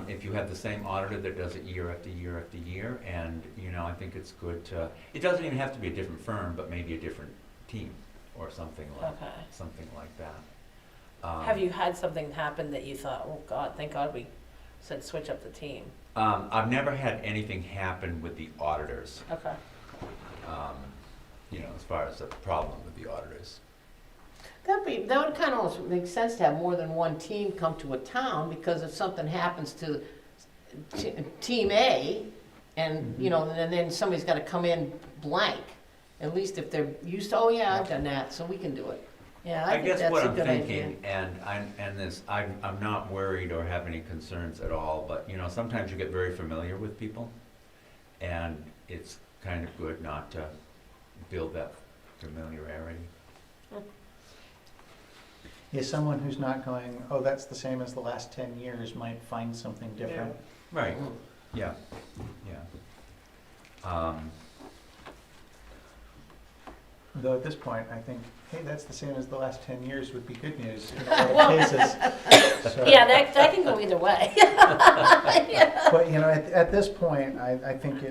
Speaker 4: if you have the same auditor that does it year after year after year, and, you know, I think it's good to, it doesn't even have to be a different firm, but maybe a different team, or something like that.
Speaker 2: Have you had something happen that you thought, oh God, thank God we said switch up the team?
Speaker 4: I've never had anything happen with the auditors,
Speaker 2: Okay.
Speaker 4: you know, as far as a problem with the auditors.
Speaker 3: That would kind of almost make sense to have more than one team come to a town, because if something happens to Team A, and, you know, and then somebody's gotta come in blank, at least if they're used to, oh yeah, I've done that, so we can do it. Yeah, I think
Speaker 4: guess
Speaker 3: that's
Speaker 4: what
Speaker 3: a
Speaker 4: I'm
Speaker 3: good idea.
Speaker 4: thinking, and this, I'm not worried or have any concerns at all, but, you know, sometimes you get very familiar with people, and it's kind of good not to build that familiarity.
Speaker 1: Yeah, someone who's not going, oh, that's the same as the last 10 years might find something different.
Speaker 4: Right,
Speaker 3: Mm.
Speaker 4: yeah, yeah.
Speaker 1: Though at this point, I think, hey, that's the same as the last 10 years would be good news in a lot of cases. So-
Speaker 2: Yeah, that can go either way.
Speaker 1: But, you know, at this point, I think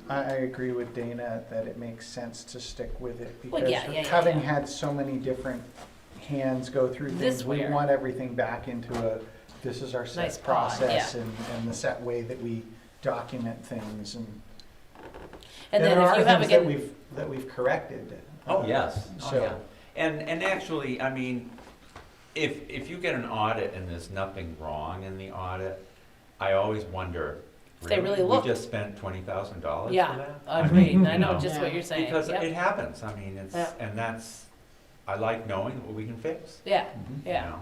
Speaker 1: I agree with Dana that it makes sense to stick with it.
Speaker 2: Well,
Speaker 1: Because
Speaker 2: yeah,
Speaker 1: having
Speaker 2: yeah.
Speaker 1: had so many different hands go through
Speaker 2: This
Speaker 1: things, we
Speaker 2: where-
Speaker 1: want everything back into this is our set
Speaker 2: Nice pod,
Speaker 1: process
Speaker 2: yeah.
Speaker 1: and the set way that we document things.
Speaker 2: And then
Speaker 1: there
Speaker 2: if
Speaker 1: are
Speaker 2: you have
Speaker 1: things
Speaker 2: again,
Speaker 1: that we've corrected.
Speaker 4: Oh, yes, oh,
Speaker 1: So-
Speaker 4: yeah. And actually, I mean, if you get an audit and there's nothing wrong in the audit, I always wonder,
Speaker 2: They really look.
Speaker 4: We just spent $20,000 for
Speaker 2: yeah,
Speaker 4: that?
Speaker 2: agreed, I
Speaker 4: you
Speaker 2: know
Speaker 4: know,
Speaker 2: just what you're saying,
Speaker 4: Because
Speaker 2: yep.
Speaker 4: it happens, I mean, it's,
Speaker 2: Yeah.
Speaker 4: and that's, I like knowing what we can fix.
Speaker 2: Yeah,
Speaker 1: Mhm.
Speaker 2: yeah.
Speaker 4: You know?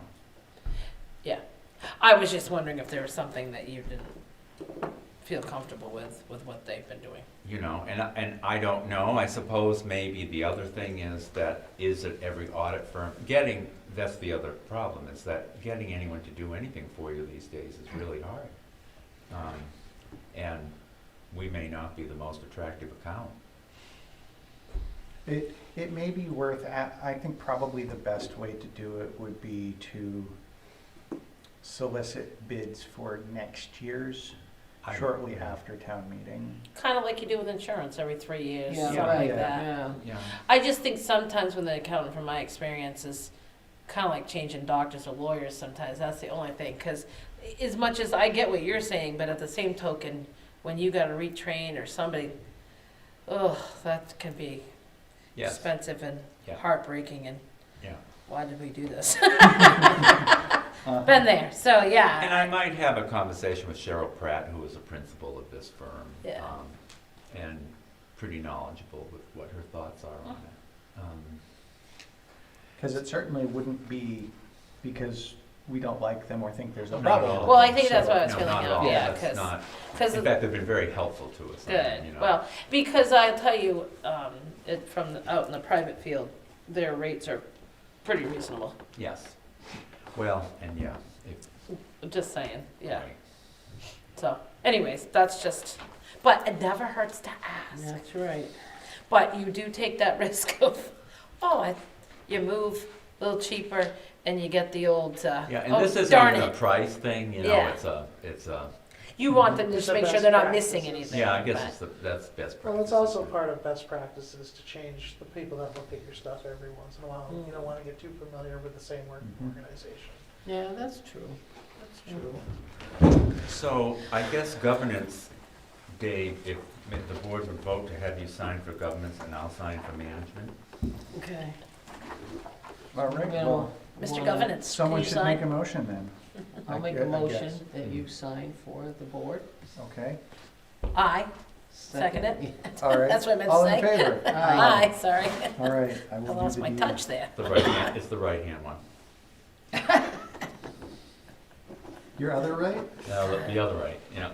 Speaker 2: I was just wondering if there was something that you didn't feel comfortable with what they've been doing.
Speaker 4: You know, and I don't know, I suppose maybe the other thing is that, is it every audit firm, that's the other problem, is that getting anyone to do anything for you these days is really hard. And we may not be the most attractive account.
Speaker 1: It may be worth, I think probably the best way to do it would be to solicit bids for next year's, shortly after town meeting.
Speaker 2: Kind of like you do with insurance every 3 years,
Speaker 3: Yeah,
Speaker 2: something
Speaker 3: right,
Speaker 2: like that.
Speaker 3: yeah.
Speaker 4: Yeah.
Speaker 2: I just think sometimes with an accountant, from my experience, is kind of like changing doctors or lawyers sometimes. That's the only thing. Because as much as I get what you're saying, but at the same token, when you got to retrain or somebody, that can be
Speaker 4: Yes,
Speaker 2: expensive and
Speaker 4: Yeah.
Speaker 2: heartbreaking. And
Speaker 4: yeah.
Speaker 2: why did we do this? Been there. So, yeah.
Speaker 4: And I might have a conversation with Cheryl Pratt, who is a principal of this firm.
Speaker 2: Yeah.
Speaker 4: And pretty knowledgeable with what her thoughts are on it.
Speaker 1: Because it certainly wouldn't be because we don't like them or think there's a
Speaker 4: Not
Speaker 1: problem.
Speaker 4: at all.
Speaker 1: with
Speaker 2: Well, I
Speaker 1: them.
Speaker 2: think that's
Speaker 1: So-
Speaker 2: what I was
Speaker 4: No,
Speaker 2: feeling
Speaker 4: not at
Speaker 2: out.
Speaker 4: all.
Speaker 2: Yeah,
Speaker 4: That's not-
Speaker 2: because
Speaker 4: In fact, they've been very helpful to us. I
Speaker 2: good.
Speaker 4: mean, you know.
Speaker 2: Well, because I'll tell you, out in the private field, their rates are pretty reasonable.
Speaker 4: Yes. Well, and yeah.
Speaker 2: Just saying, yeah.
Speaker 4: Right.
Speaker 2: So, anyways, that's just, but it never hurts to ask.
Speaker 3: That's right.
Speaker 2: But you do take that risk of, you move a little cheaper and you get the old,
Speaker 4: Yeah, and
Speaker 2: oh,
Speaker 4: this isn't
Speaker 2: darn
Speaker 4: even a
Speaker 2: it.
Speaker 4: price thing, you know,
Speaker 2: Yeah.
Speaker 4: it's a
Speaker 2: You want them
Speaker 6: It's
Speaker 2: to
Speaker 6: a
Speaker 2: make sure
Speaker 6: best
Speaker 2: they're not
Speaker 6: practices.
Speaker 2: missing anything.
Speaker 4: Yeah, I guess
Speaker 2: but-
Speaker 4: that's best practice.
Speaker 6: Well, it's also part of best practices to change the people that look at your stuff every once in a while. You don't want to get too familiar with the same working organization.
Speaker 3: Yeah, that's true. That's true.
Speaker 4: So I guess governance, Dave, if the board would vote to have you sign for governance and I'll sign for management.
Speaker 3: Okay.
Speaker 1: All right,
Speaker 3: You know,
Speaker 1: well,
Speaker 2: Mr.
Speaker 3: wanna-
Speaker 2: Governance, can
Speaker 1: someone
Speaker 2: you
Speaker 1: should make a
Speaker 2: sign?
Speaker 1: motion then.
Speaker 3: I'll make
Speaker 1: I
Speaker 3: a
Speaker 1: guess.
Speaker 3: motion that you sign for the board.
Speaker 1: Okay,
Speaker 2: Aye. Second it?
Speaker 1: all right.
Speaker 2: That's what I meant to
Speaker 1: All
Speaker 2: say.
Speaker 1: in favor?
Speaker 2: Aye, sorry.
Speaker 1: All right. I
Speaker 2: I
Speaker 1: will
Speaker 2: lost
Speaker 1: do
Speaker 2: my
Speaker 1: the-
Speaker 2: touch there.
Speaker 4: The right hand, it's the right hand one.
Speaker 1: Your other right?
Speaker 4: No, the other right, yeah.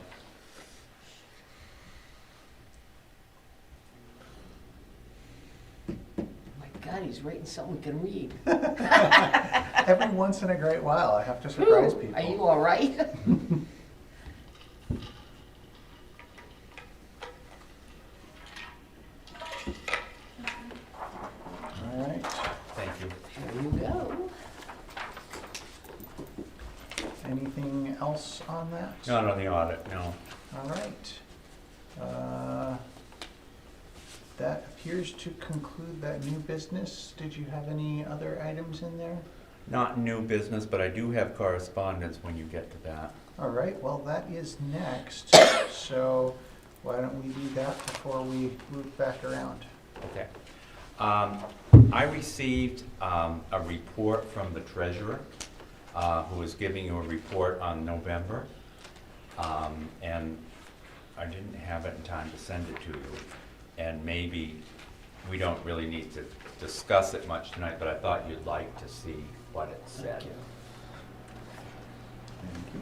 Speaker 3: My God, he's writing something we can read.
Speaker 1: Every once in a great while, I have to surprise
Speaker 3: Whew,
Speaker 1: people.
Speaker 3: Are you all right?
Speaker 1: All right.
Speaker 4: Thank you.
Speaker 3: There you go.
Speaker 1: Anything else on that?
Speaker 4: Not on the audit, no.
Speaker 1: All right. That appears to conclude that new business. Did you have any other items in there?
Speaker 4: Not new business, but I do have correspondence when you get to that.
Speaker 1: All right, well, that is next. So why don't we do that before we loop back around?
Speaker 4: Okay. I received a report from the treasurer, who is giving you a report on November. And I didn't have it in time to send it to you. And maybe we don't really need to discuss it much tonight, but I thought you'd like to see what it said.
Speaker 1: Thank you.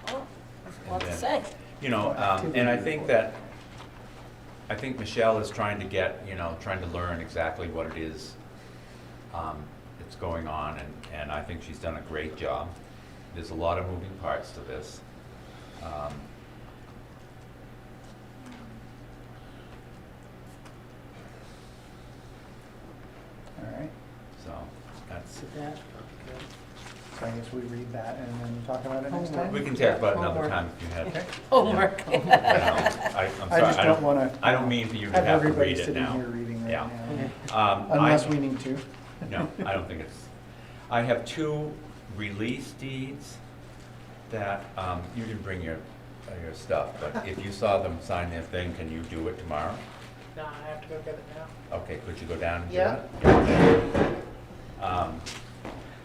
Speaker 2: Oh,
Speaker 4: And
Speaker 2: what to
Speaker 4: then-
Speaker 2: say?
Speaker 4: You know, and I think Michelle is trying to get, trying to learn exactly what it is that's going on, and I think she's done a great job. There's a lot of moving parts to this.
Speaker 1: All right,
Speaker 4: So that's,
Speaker 3: To that.
Speaker 1: so I guess we read that and then talk about it next
Speaker 3: Homework.
Speaker 1: time?
Speaker 4: we can talk about it another
Speaker 3: Homework.
Speaker 4: time if you had.
Speaker 1: Okay.
Speaker 2: Homework.
Speaker 4: I'm sorry,
Speaker 1: I just don't want to
Speaker 4: I don't mean for you to
Speaker 1: have
Speaker 4: have to
Speaker 1: everybody
Speaker 4: read it
Speaker 1: sitting
Speaker 4: now.
Speaker 1: here reading right
Speaker 4: Yeah.
Speaker 1: now. Unless
Speaker 4: I-
Speaker 1: we need to.
Speaker 4: No, I don't think it's, I have two release deeds that, you didn't bring your stuff, but if you saw them sign their thing, can you do it tomorrow?
Speaker 6: No, I have to go get it now.
Speaker 4: Okay, could you go down and do
Speaker 6: Yeah.
Speaker 4: it?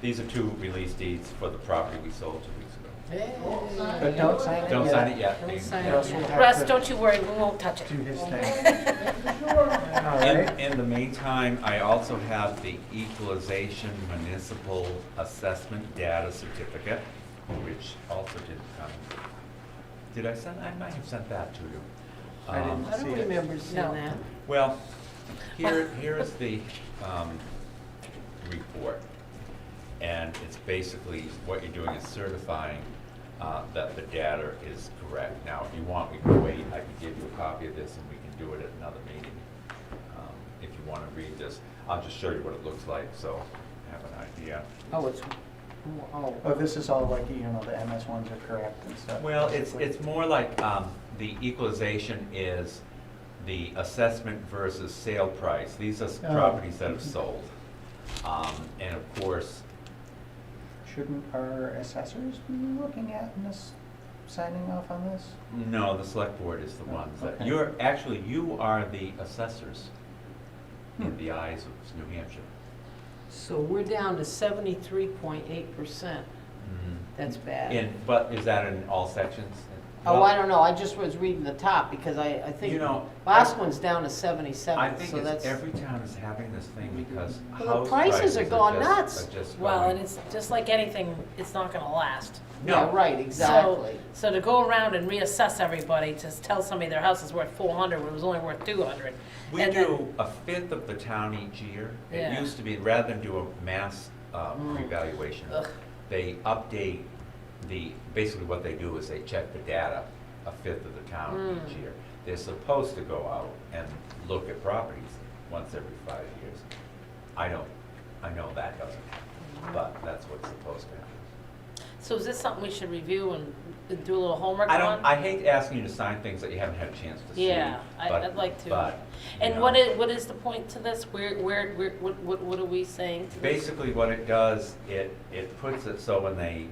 Speaker 4: These are two release deeds for the property we sold 2 weeks ago.
Speaker 3: Hey.
Speaker 1: But don't sign it
Speaker 4: Don't
Speaker 1: yet.
Speaker 4: sign it yet.
Speaker 3: Don't
Speaker 4: Dave.
Speaker 3: sign
Speaker 1: Russ
Speaker 3: it
Speaker 1: will
Speaker 3: yet.
Speaker 1: have
Speaker 2: Russ,
Speaker 1: to
Speaker 2: don't you worry, we won't touch it.
Speaker 1: do his thing. All right.
Speaker 4: In the meantime, I also have the Equalization Municipal Assessment Data Certificate, which also didn't come. Did I send, I might have sent that to you.
Speaker 1: I didn't.
Speaker 3: I don't
Speaker 1: See it.
Speaker 3: remember seeing
Speaker 2: No.
Speaker 3: that.
Speaker 4: Well, here is the report. And it's basically, what you're doing is certifying that the data is correct. Now, if you want, we can wait, I can give you a copy of this and we can do it at another meeting. If you want to read this, I'll just show you what it looks like, so you have an idea.
Speaker 3: Oh, it's, oh.
Speaker 1: Oh, this is all like, the MS ones are correct and stuff.
Speaker 4: Well, it's
Speaker 1: basically.
Speaker 4: more like the equalization is the assessment versus sale price. These are
Speaker 1: Oh.
Speaker 4: properties that have sold. And of course,
Speaker 1: Shouldn't our assessors be looking at this, signing off on this?
Speaker 4: no, the select board is the ones that,
Speaker 1: Okay.
Speaker 4: you are the assessors in the eyes of New Hampshire.
Speaker 3: So we're down to 73.8%. That's bad.
Speaker 4: But is that in all sections?
Speaker 3: Oh,
Speaker 4: Well,
Speaker 3: I don't know, I just was reading the top, because I think
Speaker 4: You know,
Speaker 3: last one's down to
Speaker 4: I
Speaker 3: 77,
Speaker 4: think
Speaker 3: so that's.
Speaker 4: every town is having this thing because
Speaker 3: Well, the
Speaker 4: house
Speaker 3: prices are going nuts.
Speaker 4: are just
Speaker 2: Well,
Speaker 4: going-
Speaker 2: and it's just like anything, it's not gonna last.
Speaker 3: Yeah,
Speaker 4: No.
Speaker 3: right, exactly.
Speaker 2: So to go around and reassess everybody to tell somebody their house is worth 400 when it was only worth 200.
Speaker 4: We
Speaker 2: and then-
Speaker 4: do a fifth of the town each year. It
Speaker 2: Yeah.
Speaker 4: used to be, rather than do a mass revaluation,
Speaker 2: Ugh.
Speaker 4: they update basically what they do is they check the data a fifth of the town each year. They're supposed to go out and look at properties once every 5 years. I know that doesn't happen, but that's what's supposed to happen.
Speaker 2: So is this something we should review and do a little homework on?
Speaker 4: I hate asking you to sign things that you haven't had a chance to see.
Speaker 2: Yeah,
Speaker 4: but-
Speaker 2: I'd like to.
Speaker 4: But, you
Speaker 2: And
Speaker 4: know,
Speaker 2: what is the point to this? What are we saying to this?
Speaker 4: basically what it does, it puts it so when they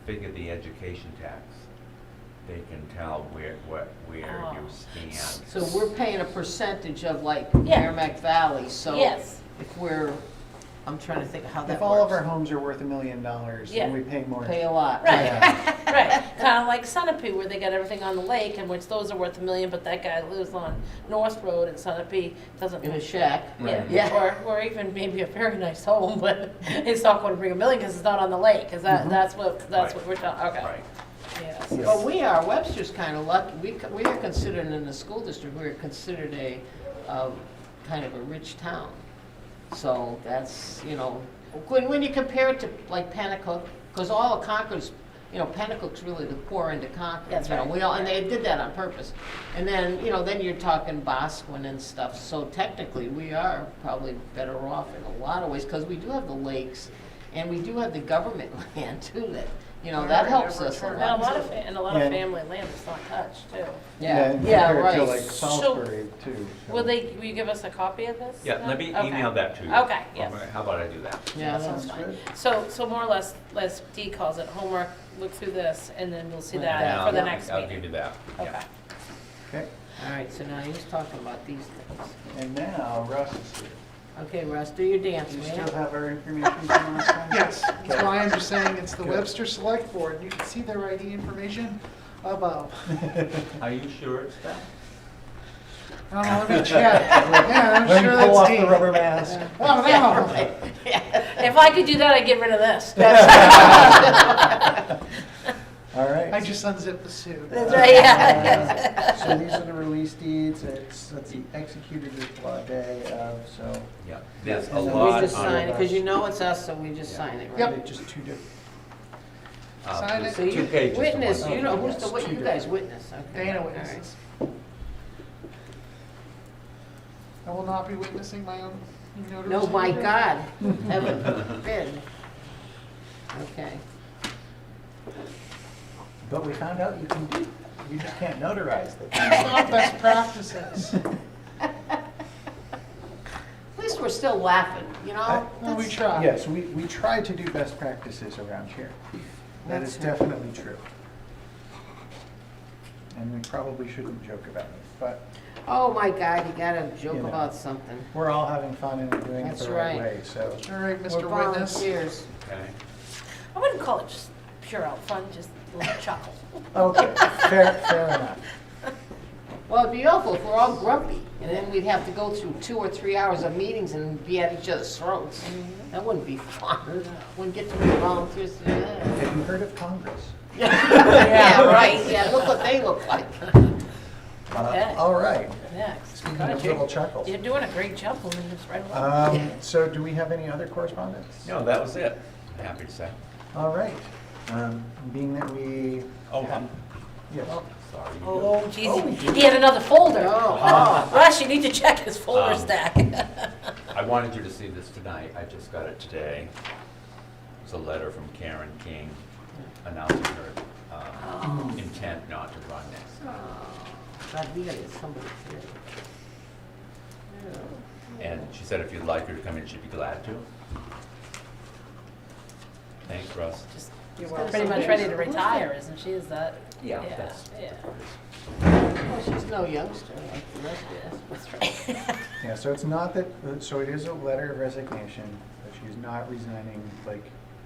Speaker 4: figure the education tax, they can tell where
Speaker 2: Oh.
Speaker 4: you stand.
Speaker 3: So we're paying a percentage of like
Speaker 2: Yeah.
Speaker 3: Merrimack Valley, so
Speaker 2: Yes,
Speaker 3: if we're, I'm trying to think of how that
Speaker 1: If all of our
Speaker 3: works.
Speaker 1: homes are worth $1 million,
Speaker 2: Yeah.
Speaker 1: then we pay more.
Speaker 3: Pay a lot.
Speaker 2: right,
Speaker 1: Yeah.
Speaker 2: right. Kind of like Sunapee, where they got everything on the lake, and which those are worth $1 million, but that guy lives on North Road, and Sunapee doesn't.
Speaker 3: In a shack.
Speaker 2: Yeah,
Speaker 3: Yeah.
Speaker 2: or even maybe a very nice home, but it's not going to bring $1 million because it's not on the lake. Is that that's what we're talking? Okay.
Speaker 4: Right.
Speaker 2: Yeah.
Speaker 1: Yes.
Speaker 3: But we are, Webster's kind of lucky, we are considered in the school district, we're considered a, kind of a rich town. So that's, you know, when you compare it to like Pennacook, because all of Concord's, you know, Pennacook's really the poor end of Concord.
Speaker 2: That's
Speaker 3: you know,
Speaker 2: right.
Speaker 3: and they did that on purpose. And then, you know, then you're talking Bosquen and stuff, so technically we are probably better off in a lot of ways, because we do have the lakes, and we do have the government land too, that, you know, that helps us a
Speaker 2: And a
Speaker 3: lot.
Speaker 2: lot of
Speaker 1: Yeah.
Speaker 2: family land is not touched too.
Speaker 3: Yeah,
Speaker 1: and
Speaker 3: yeah,
Speaker 1: compared to
Speaker 3: right.
Speaker 1: like Salisbury too. so-
Speaker 2: Will you give us a copy of this?
Speaker 4: Yeah,
Speaker 2: then?
Speaker 4: let me
Speaker 2: Okay.
Speaker 4: email that to you.
Speaker 2: Okay, yes.
Speaker 4: How about I do that?
Speaker 3: Yeah,
Speaker 1: That
Speaker 3: that's
Speaker 1: sounds
Speaker 2: fine.
Speaker 1: good.
Speaker 2: So more or less, as Dee calls it, homework, look through this, and then we'll see
Speaker 3: Yeah,
Speaker 2: that for the
Speaker 3: yeah.
Speaker 2: next
Speaker 4: I'll
Speaker 2: meeting.
Speaker 4: give you that. Yeah.
Speaker 2: Okay.
Speaker 1: Okay,
Speaker 3: All right, so now he's talking about these things.
Speaker 1: and now Russ is here.
Speaker 3: Okay, Russ, do your dance,
Speaker 1: Do you
Speaker 3: man.
Speaker 1: still have our information from last time?
Speaker 6: Yes,
Speaker 1: Okay.
Speaker 6: so I am just saying it's the
Speaker 1: Good.
Speaker 6: Webster Select Board. You can see their ID information above.
Speaker 4: Are you sure it's that?
Speaker 6: Let me check. Yeah, I'm
Speaker 1: Let me
Speaker 6: sure
Speaker 1: pull
Speaker 6: that's
Speaker 1: off
Speaker 6: Dee.
Speaker 1: the rubber mask.
Speaker 6: Oh, no.
Speaker 2: If I could do that, I'd get rid of this.
Speaker 1: All right.
Speaker 6: I just unzipped the suit.
Speaker 2: That's right, yeah.
Speaker 1: So these are the release deeds, let's see, executed the law day of, so.
Speaker 4: Yeah. There's a
Speaker 1: And then
Speaker 4: lot
Speaker 3: We just
Speaker 4: on
Speaker 3: sign it,
Speaker 4: it.
Speaker 3: because you know it's us, so we just
Speaker 4: Yeah.
Speaker 3: sign it,
Speaker 6: Yep.
Speaker 3: right?
Speaker 1: Just two different.
Speaker 6: Sign
Speaker 4: there's
Speaker 6: it.
Speaker 3: So you,
Speaker 4: two pages to
Speaker 3: witness,
Speaker 4: one.
Speaker 3: you know,
Speaker 1: Okay,
Speaker 3: who's
Speaker 1: yes,
Speaker 3: the,
Speaker 1: two
Speaker 3: you guys
Speaker 1: different.
Speaker 3: witness, okay.
Speaker 6: Dana
Speaker 3: all right.
Speaker 6: witnesses. I will not be witnessing my own notary.
Speaker 3: No, my
Speaker 6: signature.
Speaker 3: God, heaven forbid. Okay.
Speaker 1: But we found out you can do, you just can't notarize
Speaker 6: It's
Speaker 1: them.
Speaker 6: not best practices.
Speaker 3: At least we're still laughing, you know?
Speaker 6: Well, we
Speaker 3: That's-
Speaker 6: try.
Speaker 1: Yes, we try to do best practices around here. That is
Speaker 3: That's right.
Speaker 1: definitely true. And we probably shouldn't joke about it, but
Speaker 3: Oh, my God, you gotta joke
Speaker 1: You know.
Speaker 3: about something.
Speaker 1: we're all having fun and we're doing it
Speaker 3: That's
Speaker 1: the right
Speaker 3: right.
Speaker 1: way, so.
Speaker 6: All right,
Speaker 3: We're
Speaker 6: Mr. Witness.
Speaker 3: volunteers.
Speaker 4: Okay.
Speaker 2: I wouldn't call it just pure out fun, just a little chuckle.
Speaker 1: Okay, fair enough.
Speaker 3: Well, it'd be awful if we're all grumpy, and then we'd have to go through 2 or 3 hours of meetings and be at each other's throats. That wouldn't be fun. Wouldn't get too many volunteers to do that.
Speaker 1: Have you heard of Congress?
Speaker 3: Yeah, right, yeah, look what they look like.
Speaker 2: Okay.
Speaker 1: All right,
Speaker 2: Next.
Speaker 1: speaking of little chuckles.
Speaker 2: You're doing a great job moving this right along.
Speaker 1: So do we have any other correspondence?
Speaker 4: No, that was it. I'm happy to say.
Speaker 1: All right, being that we.
Speaker 4: Oh,
Speaker 1: Yes.
Speaker 4: sorry. you
Speaker 2: Oh,
Speaker 1: Oh,
Speaker 2: geez, he had another folder.
Speaker 3: Oh.
Speaker 2: Russ, you need to check his folder
Speaker 4: Um,
Speaker 2: stack.
Speaker 4: I wanted you to see this tonight. I just got it today. It's a letter from Karen King announcing her intent not to run next time.
Speaker 3: God, we gotta get somebody here.
Speaker 4: And she said if you'd like her to come in, she'd be glad to. Thanks, Russ.
Speaker 2: Just
Speaker 6: You're
Speaker 2: pretty
Speaker 6: welcome.
Speaker 2: much ready to retire, isn't she? Is that?
Speaker 4: Yeah,
Speaker 2: Yeah,
Speaker 4: that's-
Speaker 2: yeah.
Speaker 3: Well, she's no youngster like the rest of us.
Speaker 2: That's right.
Speaker 1: Yeah, so it's not that, so it is a letter of resignation, but she's not resigning like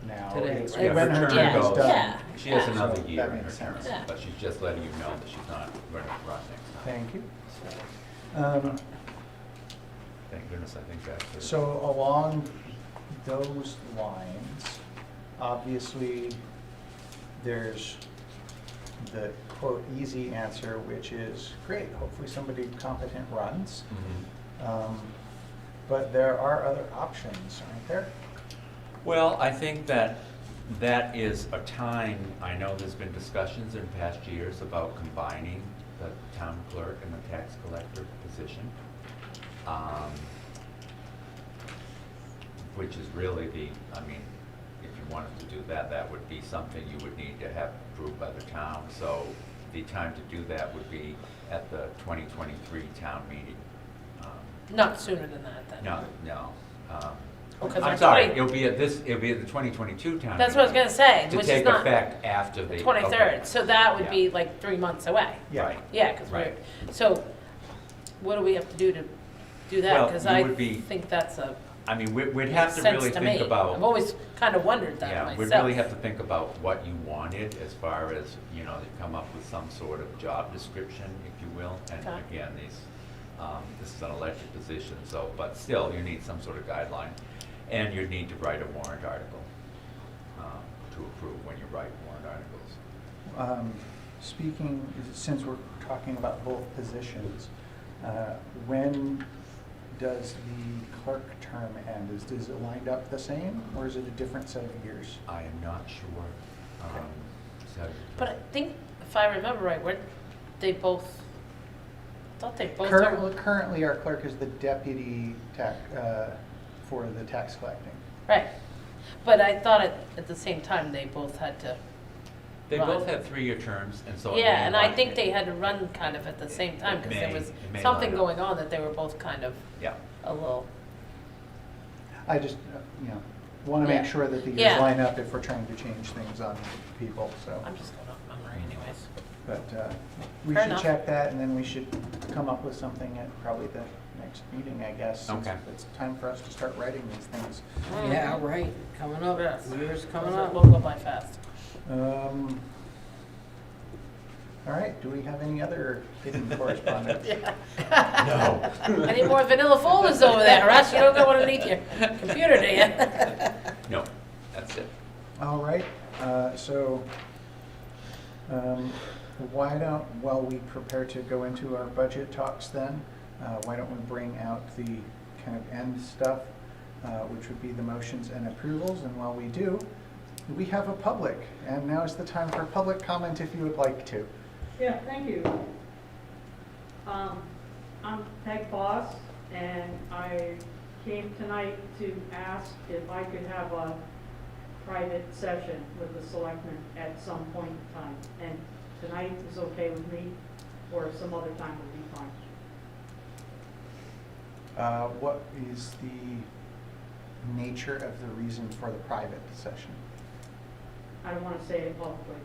Speaker 1: now.
Speaker 3: Today,
Speaker 1: It's
Speaker 3: right?
Speaker 1: when
Speaker 4: Yeah,
Speaker 1: her
Speaker 4: her
Speaker 1: term
Speaker 2: term
Speaker 1: is
Speaker 2: goes.
Speaker 1: done.
Speaker 2: Yeah.
Speaker 4: She has
Speaker 2: Yeah.
Speaker 4: another
Speaker 1: So
Speaker 4: year
Speaker 1: that
Speaker 4: in her
Speaker 1: makes
Speaker 4: term,
Speaker 1: sense.
Speaker 2: Yeah.
Speaker 4: but she's just letting you know that she's not going to run next time.
Speaker 1: Thank you.
Speaker 4: Thank goodness, I think that's it.
Speaker 1: So along those lines, obviously, there's the quote, easy answer, which is great, hopefully somebody competent runs.
Speaker 4: Mhm.
Speaker 1: But there are other options, aren't there?
Speaker 4: Well, I think that that is a time, I know there's been discussions in past years about combining the town clerk and the tax collector position. Which is really the, I mean, if you you wanted to do that, that would be something you would need to have approved by the town. So the time to do that would be at the 2023 town meeting.
Speaker 2: Not sooner than that, then.
Speaker 4: No.
Speaker 2: Oh, 'cause
Speaker 4: I'm
Speaker 2: our
Speaker 4: sorry,
Speaker 2: 20
Speaker 4: it'll be at the 2022 town meeting.
Speaker 2: That's what I was gonna say,
Speaker 4: To
Speaker 2: which is
Speaker 4: take
Speaker 2: not
Speaker 4: effect after the.
Speaker 2: 23rd,
Speaker 4: okay.
Speaker 2: so that would
Speaker 4: Yeah.
Speaker 2: be like 3 months away.
Speaker 4: Right.
Speaker 2: Yeah, because
Speaker 4: Right.
Speaker 2: so what do we have to do to do that?
Speaker 4: Well,
Speaker 2: Because
Speaker 4: you
Speaker 2: I
Speaker 4: would be-
Speaker 2: think that's a
Speaker 4: I mean, we'd have to
Speaker 2: sense
Speaker 4: really
Speaker 2: to
Speaker 4: think
Speaker 2: me.
Speaker 4: about.
Speaker 2: I've always kind of wondered that
Speaker 4: Yeah,
Speaker 2: myself.
Speaker 4: we'd really have to think about what you wanted as far as, you know, to come up with some sort of job description, if you will. And
Speaker 2: Okay.
Speaker 4: again, this is an elected position, so, but still, you need some sort of guideline. And you'd need to write a warrant article to approve when you write warrant articles.
Speaker 1: Speaking, since we're talking about both positions, when does the clerk term end? Is it lined up the same, or is it a different set of years?
Speaker 4: I am not sure. So-
Speaker 2: But I think, if I remember right, weren't they both, I thought they both
Speaker 1: Currently, our clerk is the deputy for the tax collecting.
Speaker 2: right. But I thought at the same time, they both had to,
Speaker 4: They
Speaker 2: Right.
Speaker 4: both have 3-year terms, and so. it
Speaker 2: yeah,
Speaker 4: may
Speaker 2: and I
Speaker 4: line-
Speaker 2: think they had to run kind of at the same time, because there
Speaker 4: may-
Speaker 2: was
Speaker 4: it may
Speaker 2: something
Speaker 4: line up.
Speaker 2: going on that they were both kind of
Speaker 4: Yeah.
Speaker 2: a little,
Speaker 1: I just, want to make
Speaker 2: Yeah.
Speaker 1: sure that the
Speaker 2: Yeah.
Speaker 1: years line up if we're trying to change things on people, so.
Speaker 2: I'm just going off memory anyways.
Speaker 1: But we
Speaker 2: Fair
Speaker 1: should
Speaker 2: enough.
Speaker 1: check that, and then we should come up with something at probably the next meeting, I guess. since
Speaker 4: Okay.
Speaker 1: It's time for us to start writing these things.
Speaker 3: Yeah, right, coming up,
Speaker 2: Yes.
Speaker 3: years coming
Speaker 2: We'll
Speaker 3: up.
Speaker 2: go by fast.
Speaker 1: All right, do we have any other hidden correspondence?
Speaker 4: No.
Speaker 2: Any more vanilla folders over there, Russ? You don't go underneath your computer, do you?
Speaker 4: No, that's it.
Speaker 1: All right, so why don't, while we prepare to go into our budget talks then, why don't we bring out the kind of end stuff, which would be the motions and approvals, and while we do, we have a public, and now is the time for public comment if you would like to.
Speaker 7: Yeah, thank you. I'm Peg Boss, and I came tonight to ask if I could have a private session with the selectmen at some point in time. And tonight is okay with me, or some other time would be fine.
Speaker 1: What is the nature of the reason for the private session?
Speaker 7: I don't want to say it publicly.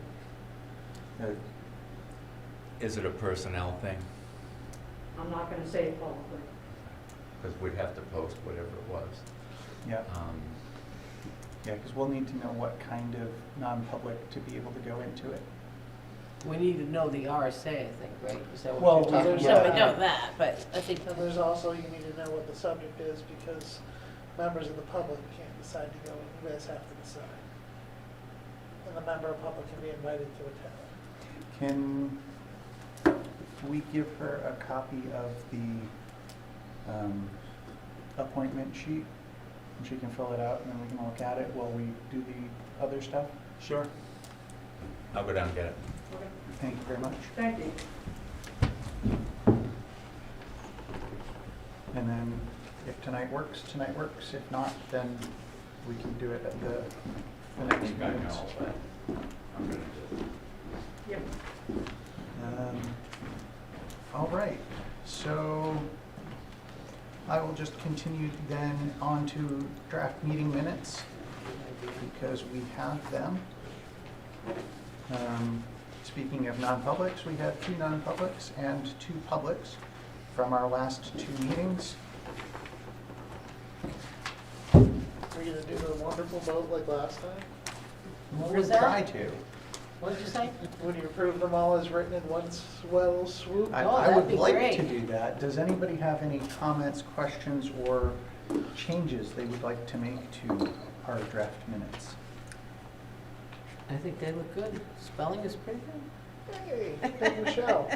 Speaker 4: Is it a personnel thing?
Speaker 7: I'm not going to say it publicly.
Speaker 4: Because we'd have to post whatever it was.
Speaker 1: Yeah, yeah, because we'll need to know what kind of non-public to be able to go into it.
Speaker 3: We need to know the RSA, I think, right? Is that
Speaker 1: Well,
Speaker 3: what you're talking
Speaker 6: there's
Speaker 2: So
Speaker 3: about?
Speaker 2: we know that, but I think,
Speaker 6: And there's also, you need to know what the subject is, because members of the public can't decide to go, you guys have to decide. And the member of public can be invited to attend.
Speaker 1: Can we give her a copy of the appointment sheet? And she can fill it out, and then we can look at it while we do the other stuff?
Speaker 4: Sure. I'll go down and get it.
Speaker 7: Okay,
Speaker 1: Thank you very much.
Speaker 7: thank you.
Speaker 1: And then if tonight works, tonight works. If not, then we can do it at the
Speaker 4: I
Speaker 1: next
Speaker 4: think I
Speaker 1: meeting.
Speaker 4: know, but I'm gonna do it.
Speaker 7: Yep.
Speaker 1: All right, so I will just continue then on to draft meeting minutes because we have them. Speaking of non-publics, we have 2 non-publics and 2 publics from our last 2 meetings.
Speaker 6: We're gonna do the wonderful vote like last time?
Speaker 3: What
Speaker 1: We'll
Speaker 3: was that?
Speaker 1: try to.
Speaker 3: What did you say?
Speaker 6: Would you approve them all as written in one swell swoop?
Speaker 1: I
Speaker 3: Oh,
Speaker 1: I
Speaker 3: that'd
Speaker 1: would
Speaker 3: be
Speaker 1: like
Speaker 3: great.
Speaker 1: to do that. Does anybody have any comments, questions, or changes they would like to make to our draft minutes?
Speaker 3: I think they look good. Spelling is pretty good.
Speaker 6: Hey, thank Michelle.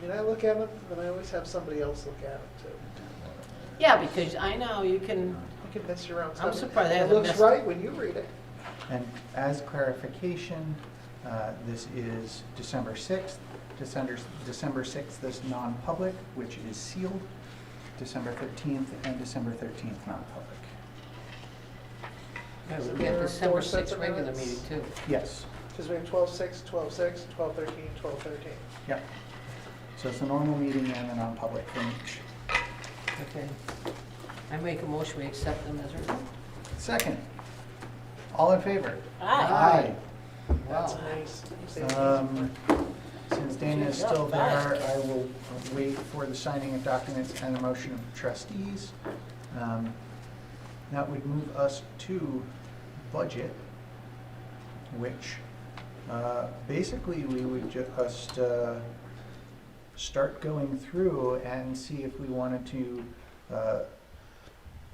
Speaker 6: When I look at them, then I always have somebody else look at them too.
Speaker 3: Yeah, because I know you can,
Speaker 6: You can miss your own
Speaker 3: I'm
Speaker 6: stuff.
Speaker 3: surprised they
Speaker 6: It
Speaker 3: haven't
Speaker 6: looks
Speaker 3: missed
Speaker 6: right when you read it.
Speaker 1: And as clarification, this is December 6th. December 6th is non-public, which is sealed. December 13th and December 13th non-public.
Speaker 3: Yeah,
Speaker 6: So
Speaker 3: we
Speaker 6: there
Speaker 3: get
Speaker 6: are
Speaker 3: December
Speaker 6: 4 sets
Speaker 3: 6th
Speaker 6: of
Speaker 3: regular
Speaker 6: minutes.
Speaker 3: meeting too.
Speaker 1: Yes,
Speaker 6: Because we have 12/6, 12/6, 12/13, 12/13.
Speaker 1: yep. So it's the normal meeting and the non-public from each.
Speaker 3: Okay. I make a motion, we accept them as written.
Speaker 1: Second, all in favor?
Speaker 2: Aye.
Speaker 6: That's
Speaker 3: Wow.
Speaker 6: nice.
Speaker 1: Since Dana is still there, I will wait for the signing of documents and the motion of trustees. That would move us to budget, which basically we would just start going through and see if we wanted to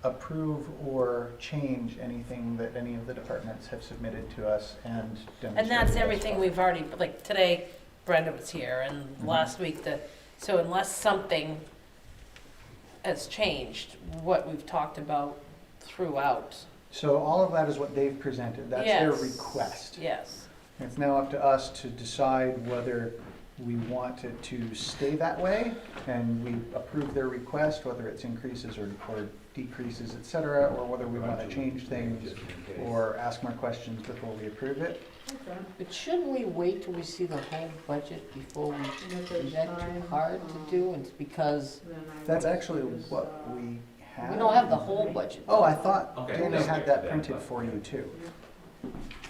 Speaker 1: approve or change anything that any of the departments have submitted to us and demonstrate.
Speaker 2: And that's
Speaker 1: thus
Speaker 2: everything
Speaker 1: far.
Speaker 2: we've already, like today Brenda was here and
Speaker 1: Mhm.
Speaker 2: last week so unless something has changed, what we've talked about throughout.
Speaker 1: So all of that is what they've presented. That's their
Speaker 2: Yes.
Speaker 1: request.
Speaker 2: Yes.
Speaker 1: It's now up to us to decide whether we want it to stay that way and we approve their request, whether it's increases or decreases, et cetera, or whether we want to change things or ask more questions before we approve it.
Speaker 7: Okay.
Speaker 3: But shouldn't we wait till we see the whole budget before we,
Speaker 7: And if
Speaker 3: is
Speaker 7: there's
Speaker 3: that too
Speaker 7: time,
Speaker 3: hard to do? And it's because
Speaker 7: then I
Speaker 1: That's
Speaker 7: would
Speaker 1: actually
Speaker 7: just,
Speaker 1: what we have.
Speaker 3: we don't have the whole budget.
Speaker 1: Oh, I thought
Speaker 4: Okay.
Speaker 1: Dana had that printed for you too.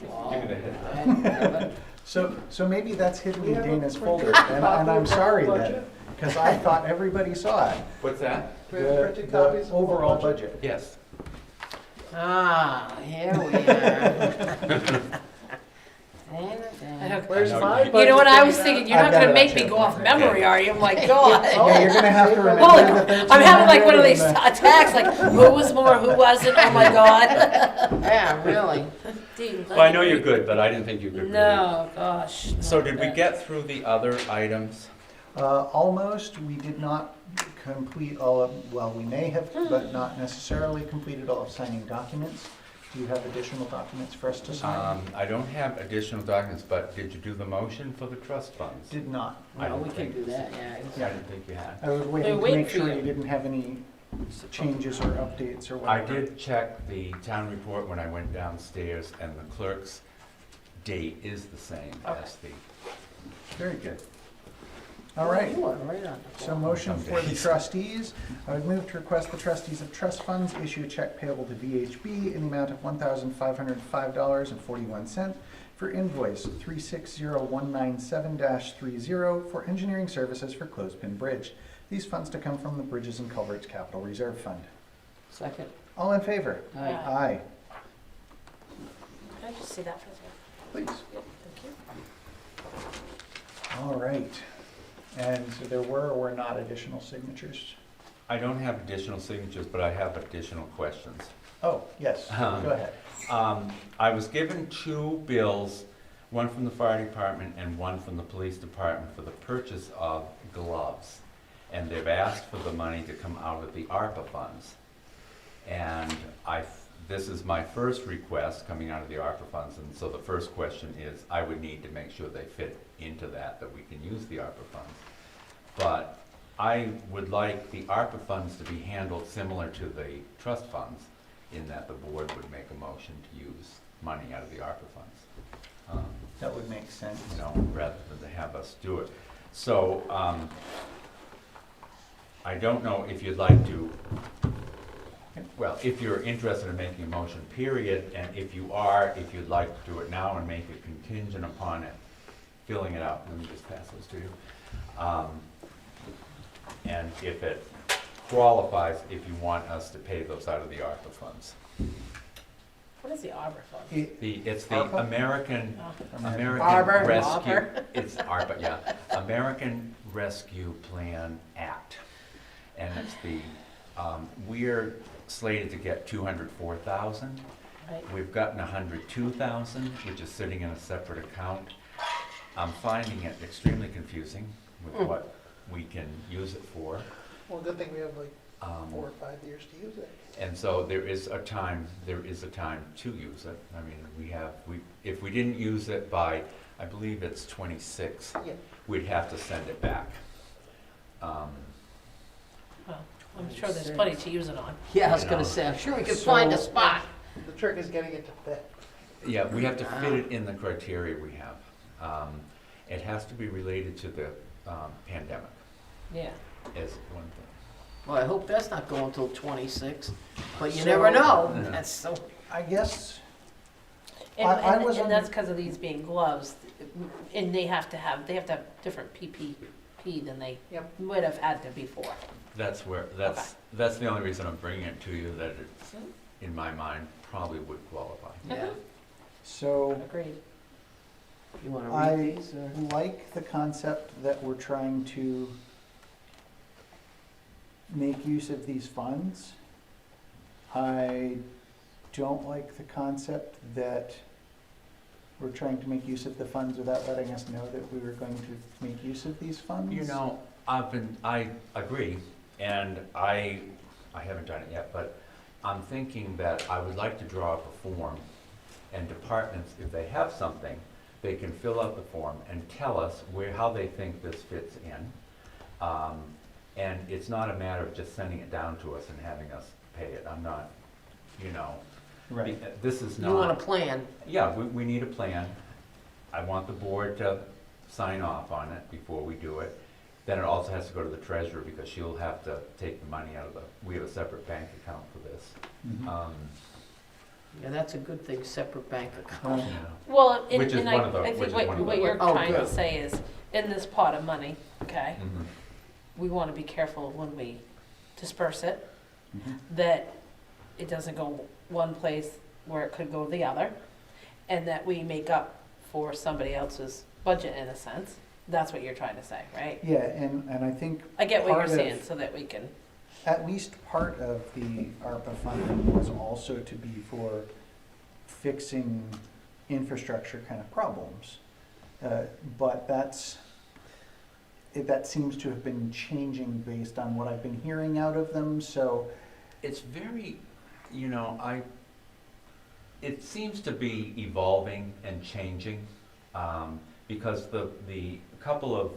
Speaker 3: Well,
Speaker 4: Give it a hit.
Speaker 3: I didn't have it.
Speaker 1: So maybe that's hidden
Speaker 6: We
Speaker 1: in
Speaker 6: have a
Speaker 1: Dana's
Speaker 6: printed
Speaker 1: folder, and
Speaker 6: copy
Speaker 1: I'm
Speaker 6: of the
Speaker 1: sorry
Speaker 6: whole
Speaker 1: then,
Speaker 6: budget?
Speaker 1: because I thought everybody saw it.
Speaker 4: What's that?
Speaker 6: Do we have printed
Speaker 1: The
Speaker 6: copies of the whole
Speaker 1: overall budget.
Speaker 4: Yes.
Speaker 3: Ah, here we are.
Speaker 6: Where's
Speaker 4: I know
Speaker 6: my
Speaker 4: you-
Speaker 6: budget?
Speaker 2: You know what I was
Speaker 6: Dana?
Speaker 2: thinking? You're
Speaker 1: I've
Speaker 2: not
Speaker 1: got
Speaker 2: gonna
Speaker 1: it
Speaker 2: make
Speaker 1: up
Speaker 2: me
Speaker 1: here.
Speaker 2: go off memory, are you? My God.
Speaker 1: Yeah, you're gonna have to remember
Speaker 2: Holy,
Speaker 1: the
Speaker 2: I'm having like one of
Speaker 1: 1300
Speaker 2: these
Speaker 1: and the-
Speaker 2: attacks, like who was more, who wasn't? Oh my God.
Speaker 3: Yeah, really.
Speaker 2: Dude,
Speaker 4: Well, I know you're good, but I didn't think you could really.
Speaker 2: No, gosh.
Speaker 4: So
Speaker 2: no,
Speaker 4: did we
Speaker 2: that-
Speaker 4: get through the other items?
Speaker 1: Almost, we did not complete all of, well, we may have, but not necessarily completed all of signing documents. Do you have additional documents for us to sign?
Speaker 4: I don't have additional documents, but did you do the motion for the trust funds?
Speaker 1: Did not.
Speaker 4: I
Speaker 3: Well,
Speaker 4: don't
Speaker 3: we can
Speaker 4: think-
Speaker 3: do that, yeah.
Speaker 4: I didn't think you had.
Speaker 1: I was waiting to
Speaker 2: waiting
Speaker 1: make
Speaker 2: for
Speaker 1: sure
Speaker 2: you.
Speaker 1: you didn't have any changes or updates or
Speaker 4: I
Speaker 1: whatever.
Speaker 4: did check the town report when I went downstairs, and the clerk's date is the same as the,
Speaker 1: Very good. All right.
Speaker 3: You are right on the
Speaker 1: So
Speaker 3: ball.
Speaker 1: motion
Speaker 4: Some
Speaker 1: for the
Speaker 4: days.
Speaker 1: trustees. I would move to request the trustees of trust funds issue a check payable to VHB in the amount of $1,505.41 for invoice 360197-30 for engineering services for Clothespin Bridge. These funds to come from the Bridges and Culverts Capital Reserve Fund.
Speaker 3: Second.
Speaker 1: All in favor?
Speaker 3: Aye.
Speaker 1: Aye.
Speaker 2: Can I just see that for a second?
Speaker 1: Please.
Speaker 2: Yep, thank you.
Speaker 1: All right. And so there were or were not additional signatures?
Speaker 4: I don't have additional signatures, but I have additional questions.
Speaker 1: Oh, yes. Go ahead.
Speaker 4: I was given two bills, one from the fire department and one from the police department for the purchase of gloves. And they've asked for the money to come out of the ARPA funds. And this is my first request coming out of the ARPA funds, and so the first question is, I would need to make sure they fit into that we can use the ARPA funds. But I would like the ARPA funds to be handled similar to the trust funds, in that the board would make a motion to use money out of the ARPA funds.
Speaker 1: That would make sense.
Speaker 4: You know, rather than to have us do it. So, I don't know if you'd like to, well, if you're interested in making a motion, period, and if you are, if you'd like to do it now and make it contingent upon it, filling it out, let me just pass those to you. And if it qualifies, if you want us to pay those out of the ARPA funds.
Speaker 2: What is the Arbor Fund?
Speaker 4: It's the
Speaker 1: ARPA?
Speaker 4: American
Speaker 2: Arbor,
Speaker 4: Rescue,
Speaker 2: Arbor.
Speaker 4: it's ARPA, yeah, American Rescue Plan Act. And it's we're slated to get 204,000.
Speaker 2: Right.
Speaker 4: We've gotten 102,000, which is sitting in a separate account. I'm finding it extremely confusing with what we can use it for.
Speaker 6: Well, good thing we have like
Speaker 4: Um,
Speaker 6: 4 or 5 years to use it.
Speaker 4: And so there is a time to use it. I mean, if we didn't use it by, I believe it's 26,
Speaker 6: Yeah.
Speaker 4: we'd have to send it back.
Speaker 2: Well, I'm sure there's plenty to use it on.
Speaker 3: Yeah, I was
Speaker 4: You
Speaker 3: gonna
Speaker 4: know.
Speaker 3: say, I'm sure we could find a spot.
Speaker 6: The trick is getting it to fit.
Speaker 4: Yeah, we have to fit it in the criteria we have. It has to be related to the pandemic,
Speaker 2: Yeah.
Speaker 4: is one thing.
Speaker 3: Well, I hope that's not going till 26, but you
Speaker 1: So-
Speaker 3: never know.
Speaker 4: Yeah.
Speaker 3: That's so,
Speaker 1: I guess,
Speaker 2: And,
Speaker 1: I was
Speaker 2: and
Speaker 1: under-
Speaker 2: that's because of these being gloves, and they have to have different PPP than they
Speaker 6: Yep.
Speaker 2: would have had to before.
Speaker 4: That's that's the only reason I'm bringing it to you, that it's, in my mind, probably would qualify.
Speaker 3: yeah.
Speaker 1: so
Speaker 2: Agreed.
Speaker 3: You wanna
Speaker 1: I
Speaker 3: read these, or?
Speaker 1: like the concept that we're trying to make use of these funds. I don't like the concept that we're trying to make use of the funds without letting us know that we were going to make use of these funds.
Speaker 4: You know, I agree, and I haven't done it yet, but I'm thinking that I would like to draw up a form, and departments, if they have something, they can fill out the form and tell us how they think this fits in. And it's not a matter of just sending it down to us and having us pay it. I'm not,
Speaker 1: Right.
Speaker 4: this is not.
Speaker 3: You want a plan?
Speaker 4: Yeah, we need a plan. I want the board to sign off on it before we do it. Then it also has to go to the treasurer, because she'll have to take the money out of we have a separate bank account for this.
Speaker 1: Mhm.
Speaker 3: Yeah, that's a good thing, separate bank account.
Speaker 4: You know.
Speaker 2: Well, and,
Speaker 4: Which is
Speaker 2: and
Speaker 4: one of the-
Speaker 2: I
Speaker 4: which
Speaker 2: think
Speaker 4: is
Speaker 2: what,
Speaker 4: one of
Speaker 2: what
Speaker 4: the-
Speaker 2: you're
Speaker 3: Oh,
Speaker 2: trying to
Speaker 3: good.
Speaker 2: say is, in this pot of money, okay,
Speaker 4: Mhm.
Speaker 2: we want to be careful when we disperse it,
Speaker 1: Mhm.
Speaker 2: that it doesn't go one place where it could go the other, and that we make up for somebody else's budget in a sense. That's what you're trying to say, right?
Speaker 1: Yeah, and I think
Speaker 2: I get what you're
Speaker 1: Part of-
Speaker 2: saying, so that we can,
Speaker 1: at least part of the ARPA funding was also to be for fixing infrastructure kind of problems. But that seems to have been changing based on what I've been hearing out of them, so,
Speaker 4: It's very, it seems to be evolving and changing, because the couple of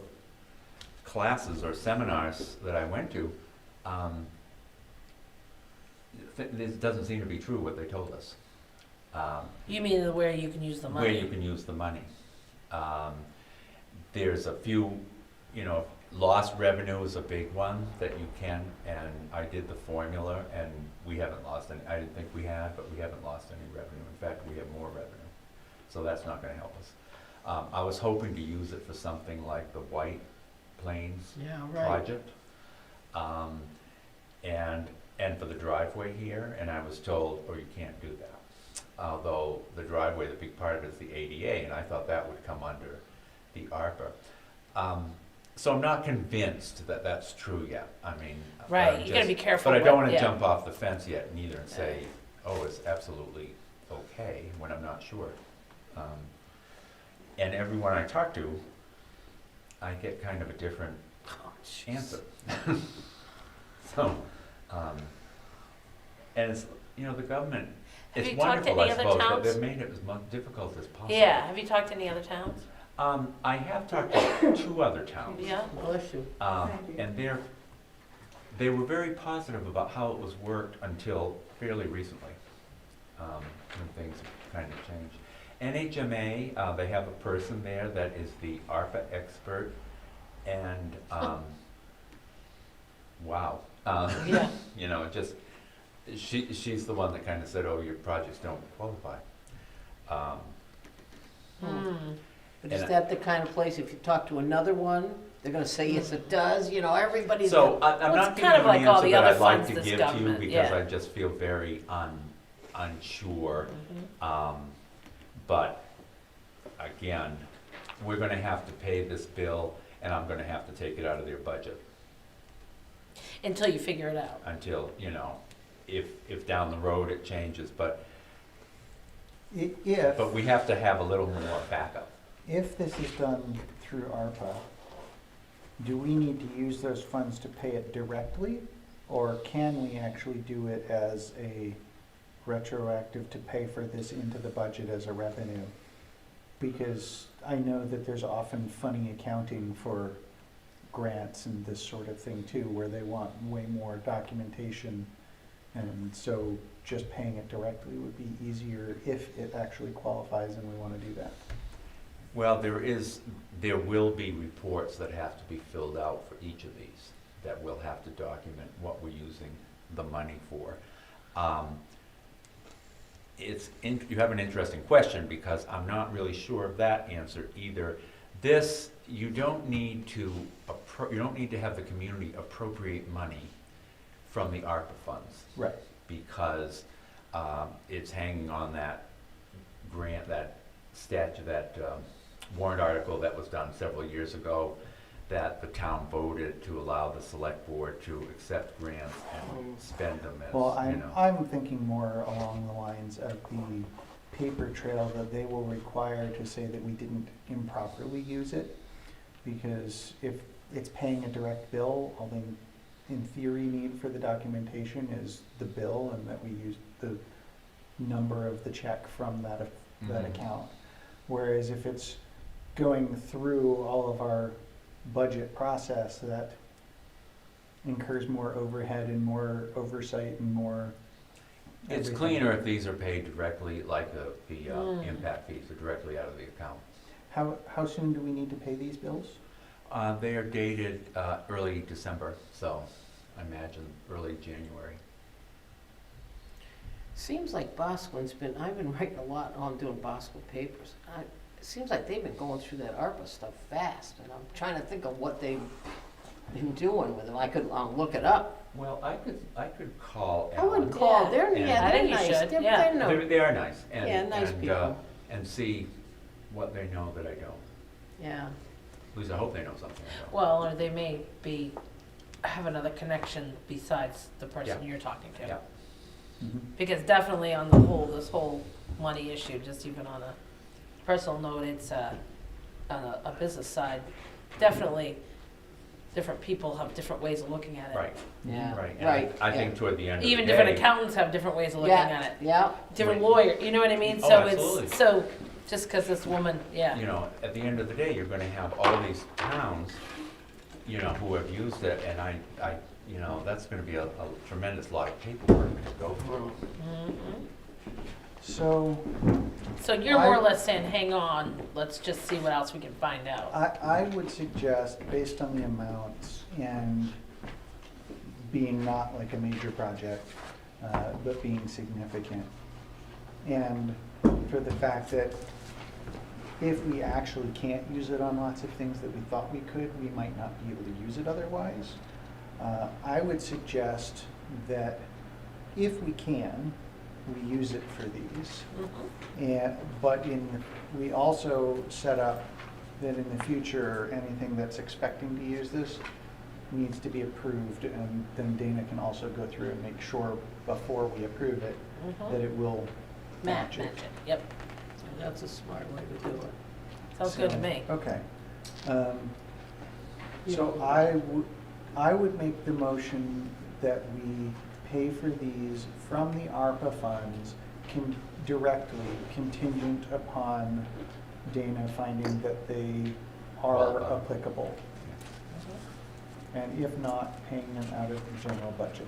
Speaker 4: classes or seminars that I went to, this doesn't seem to be true what they told us.
Speaker 2: you mean where you can use the
Speaker 4: Where you
Speaker 2: money?
Speaker 4: can use the money. There's a few, lost revenue is a big one that you can, and I did the formula, and we haven't lost any. I didn't think we had, but we haven't lost any revenue. In fact, we have more revenue, so that's not gonna help us. I was hoping to use it for something like the White Plains
Speaker 3: Yeah, right.
Speaker 4: project, and for the driveway here, and I was told, oh, you can't do that. Although the driveway, the big part of it is the ADA, and I thought that would come under the ARPA. So I'm not convinced that that's true yet. I mean, but
Speaker 2: Right,
Speaker 4: I'm
Speaker 2: you gotta
Speaker 4: just-
Speaker 2: be careful.
Speaker 4: But I don't
Speaker 2: what-
Speaker 4: wanna
Speaker 2: yeah.
Speaker 4: jump off the fence yet neither and say, oh, it's absolutely okay, when I'm not sure. And everyone I talk to, I get kind of a different
Speaker 3: Oh, jeez.
Speaker 4: answer. So, and it's, the government,
Speaker 2: Have
Speaker 4: it's
Speaker 2: you talked to
Speaker 4: wonderful, I
Speaker 2: any other
Speaker 4: suppose, but
Speaker 2: towns?
Speaker 4: they've made it as difficult as possible.
Speaker 2: Yeah, have you talked to any other towns?
Speaker 4: I have talked to 2 other towns.
Speaker 2: Yeah?
Speaker 3: Bless you.
Speaker 7: Thank you.
Speaker 4: And they were very positive about how it was worked until fairly recently, when things kind of changed. NHMA, they have a person there that is the ARPA expert, and, wow.
Speaker 2: Yeah.
Speaker 4: She's the one that kind of said, oh, your projects don't qualify.
Speaker 2: Hmm.
Speaker 3: But is
Speaker 4: And
Speaker 3: that the kind of place, if you talk to another one, they're gonna say, yes, it does, everybody's.
Speaker 4: So I'm
Speaker 2: Well,
Speaker 4: not
Speaker 2: it's
Speaker 4: giving
Speaker 2: kind
Speaker 4: you
Speaker 2: of
Speaker 4: an
Speaker 2: like all
Speaker 4: answer
Speaker 2: the
Speaker 4: that
Speaker 2: other
Speaker 4: I'd like
Speaker 2: funds
Speaker 4: to
Speaker 2: this
Speaker 4: give to you,
Speaker 2: government-
Speaker 4: because
Speaker 2: yeah.
Speaker 4: I just feel very unsure.
Speaker 2: Mhm.
Speaker 4: But again, we're gonna have to pay this bill, and I'm gonna have to take it out of their budget
Speaker 2: Until you figure it out.
Speaker 4: until, if down the road it changes, but
Speaker 1: if
Speaker 4: we have to have a little more backup.
Speaker 1: If this is done through ARPA, do we need to use those funds to pay it directly? Or can we actually do it as a retroactive to pay for this into the budget as a revenue? Because I know that there's often funny accounting for grants and this sort of thing too, where they want way more documentation And so just paying it directly would be easier if it actually qualifies and we want to do that.
Speaker 4: Well, there will be reports that have to be filled out for each of these, that will have to document what we're using the money for. You have an interesting question, because I'm not really sure of that answer either. This, you don't need to have the community appropriate money from the ARPA funds.
Speaker 1: Right.
Speaker 4: Because it's hanging on that grant, that statute, that warrant article that was done several years ago, that the town voted to allow the select board to accept grants and spend them as,
Speaker 1: Well,
Speaker 4: you know.
Speaker 1: I'm thinking more along the lines of the paper trail that they will require to say that we didn't improperly use it. Because if it's paying a direct bill, all they in theory need for the documentation is the bill, and that we used the number of the check from that
Speaker 4: Mhm.
Speaker 1: account. Whereas if it's going through all of our budget process, that incurs more overhead and more oversight and more
Speaker 4: It's
Speaker 1: everything.
Speaker 4: cleaner if these are paid directly, like the impact fees are directly out of the account.
Speaker 1: How soon do we need to pay these bills?
Speaker 4: They are dated early December, so I imagine early January.
Speaker 3: Seems like Bosco's I've been writing a lot on doing Bosco papers. It seems like they've been going through that ARPA stuff fast, and I'm trying to think of what they've been doing with them. I'll look it up.
Speaker 4: Well, I could call
Speaker 3: I would
Speaker 4: Alan.
Speaker 3: call,
Speaker 2: Yeah.
Speaker 3: they're,
Speaker 4: Yeah.
Speaker 3: yeah,
Speaker 2: I
Speaker 3: they're
Speaker 2: think you
Speaker 3: nice.
Speaker 2: should,
Speaker 3: They're,
Speaker 2: yeah.
Speaker 3: they're
Speaker 4: They are nice,
Speaker 3: Yeah, nice people.
Speaker 4: and see what they know that I don't.
Speaker 3: yeah.
Speaker 4: At least I hope they know something I don't.
Speaker 2: Well, or they may have another connection besides the person
Speaker 4: Yeah.
Speaker 2: you're talking to.
Speaker 4: Yeah.
Speaker 2: Because definitely on the whole, this whole money issue, just even on a personal note, it's on a business side, definitely different people have different ways of looking at it.
Speaker 4: Right,
Speaker 3: Yeah.
Speaker 4: right. And
Speaker 3: Right.
Speaker 4: I think toward the end of the day.
Speaker 2: Even different accountants have different ways of looking at it.
Speaker 3: Yeah.
Speaker 2: Different
Speaker 4: Right.
Speaker 2: lawyer, you know what I mean?
Speaker 4: Oh,
Speaker 2: So
Speaker 4: absolutely.
Speaker 2: it's, so just because this woman, yeah.
Speaker 4: You know, at the end of the day, you're gonna have all these towns, you know, who have used it, and I, you know, that's gonna be a tremendous lot of paperwork to go through.
Speaker 2: Mhm.
Speaker 1: So
Speaker 2: So you're more or less saying, hang on, let's just see what else we can find out.
Speaker 1: I would suggest, based on the amounts and being not like a major project, but being significant, and for the fact that if we actually can't use it on lots of things that we thought we could, we might not be able to use it otherwise. I would suggest that if we can, we use it for these.
Speaker 2: Mhm.
Speaker 1: But we also set up that in the future, anything that's expecting to use this needs to be approved, and then Dana can also go through and make sure before we approve it
Speaker 2: Mhm.
Speaker 1: that it will match
Speaker 2: Match
Speaker 1: it.
Speaker 2: it, yep.
Speaker 3: That's a smart way to do it.
Speaker 2: Sounds good to
Speaker 1: So,
Speaker 2: me.
Speaker 1: Okay. So I would make the motion that we pay for these from the ARPA funds directly, contingent upon Dana finding that they are
Speaker 4: Well done.
Speaker 1: applicable. And if not, paying them out of the general budget.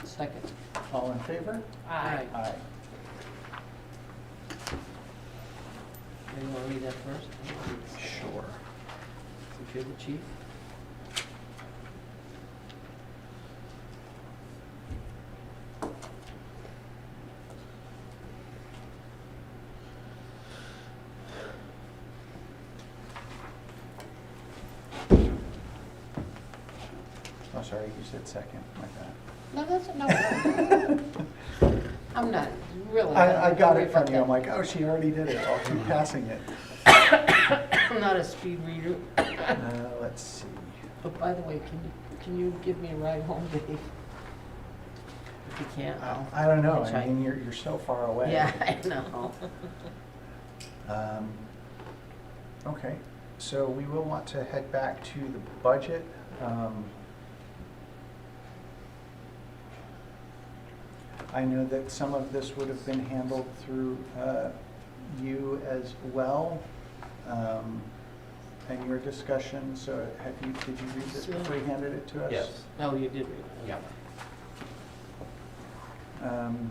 Speaker 3: Second.
Speaker 1: All in favor?
Speaker 2: Aye.
Speaker 1: Aye.
Speaker 3: You want to read that first?
Speaker 1: Sure.
Speaker 3: If you're the chief.
Speaker 1: Oh, sorry, you said second, my bad.
Speaker 3: No, no. I'm not really.
Speaker 1: I got
Speaker 3: worry
Speaker 1: it from
Speaker 3: about
Speaker 1: you, I'm
Speaker 3: that.
Speaker 1: like, oh, she already did it, I'll keep passing it.
Speaker 3: I'm not a speed reader.
Speaker 1: Let's see.
Speaker 3: But by the way, can you give me a ride home, Dave? If you can't,
Speaker 1: I don't know,
Speaker 3: I'll
Speaker 1: I
Speaker 3: try.
Speaker 1: mean, you're so far away.
Speaker 3: Yeah, I know.
Speaker 1: Okay, so we will want to head back to the budget. I know that some of this would have been handled through you as well, and your discussion, so did you read this before you handed it to us?
Speaker 4: Yes,
Speaker 3: No, you did read it.
Speaker 4: yeah.
Speaker 1: Do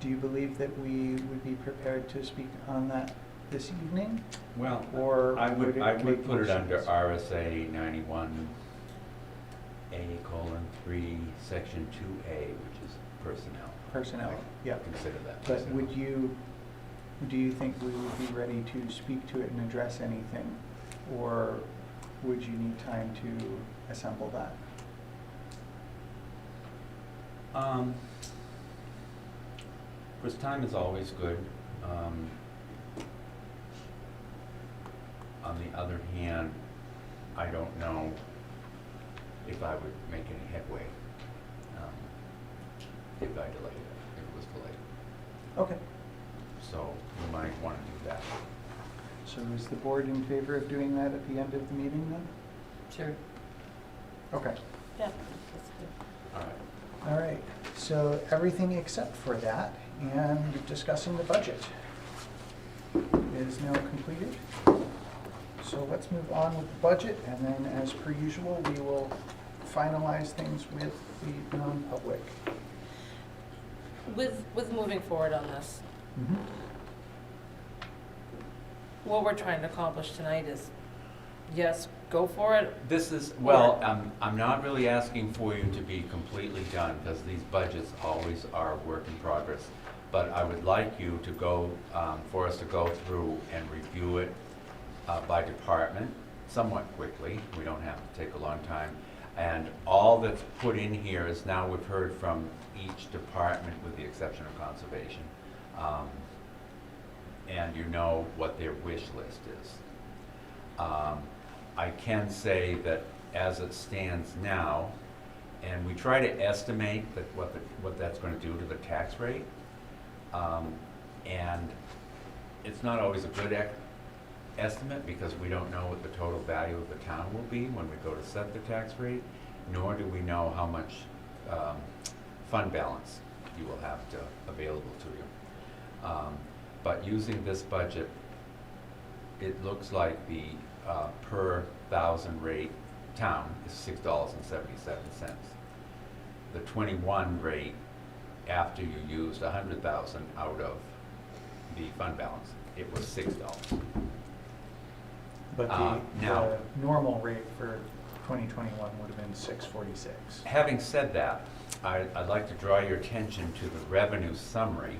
Speaker 1: you believe that we would be prepared to speak on that this evening?
Speaker 4: Well,
Speaker 1: Or
Speaker 4: I would
Speaker 1: make
Speaker 4: put it
Speaker 1: more
Speaker 4: under
Speaker 1: sense?
Speaker 4: RSA 91A:3, Section 2A, which is personnel.
Speaker 1: Personnel, yeah.
Speaker 4: Consider that
Speaker 1: But
Speaker 4: personnel.
Speaker 1: do you think we would be ready to speak to it and address anything? Or would you need time to assemble that?
Speaker 4: First time is always good. On the other hand, I don't know if I would make any headway if I delayed it, if it was delayed.
Speaker 1: Okay.
Speaker 4: So we might want to do that.
Speaker 1: So is the board in favor of doing that at the end of the meeting then?
Speaker 3: Sure.
Speaker 1: Okay.
Speaker 2: Yeah, that's good.
Speaker 4: All right.
Speaker 1: All right. So everything except for that and discussing the budget is now completed. So let's move on with the budget, and then as per usual, we will finalize things with the non-public.
Speaker 2: With moving forward on this,
Speaker 1: Mhm.
Speaker 2: what we're trying to accomplish tonight is, yes, go for it.
Speaker 4: This is, well, I'm not really asking for you to be completely done, because these budgets always are a work in progress. But I would like you to go, for us to go through and review it by department somewhat quickly. We don't have to take a long time. And all that's put in here is now we've heard from each department with the exception of conservation. And you know what their wish list is. I can say that as it stands now, and we try to estimate that what that's going to do to the tax rate, and it's not always a good estimate because we don't know what the total value of the town will be when we go to set the tax rate, nor do we know how much fund balance you will have available to you. But using this budget, it looks like the per thousand rate town is $6.77. The 21 rate, after you used 100,000 out of the fund balance, it was $6.
Speaker 1: But
Speaker 4: now-
Speaker 1: the normal rate for 2021 would have been $6.46.
Speaker 4: Having said that, I'd like to draw your attention to the revenue summary.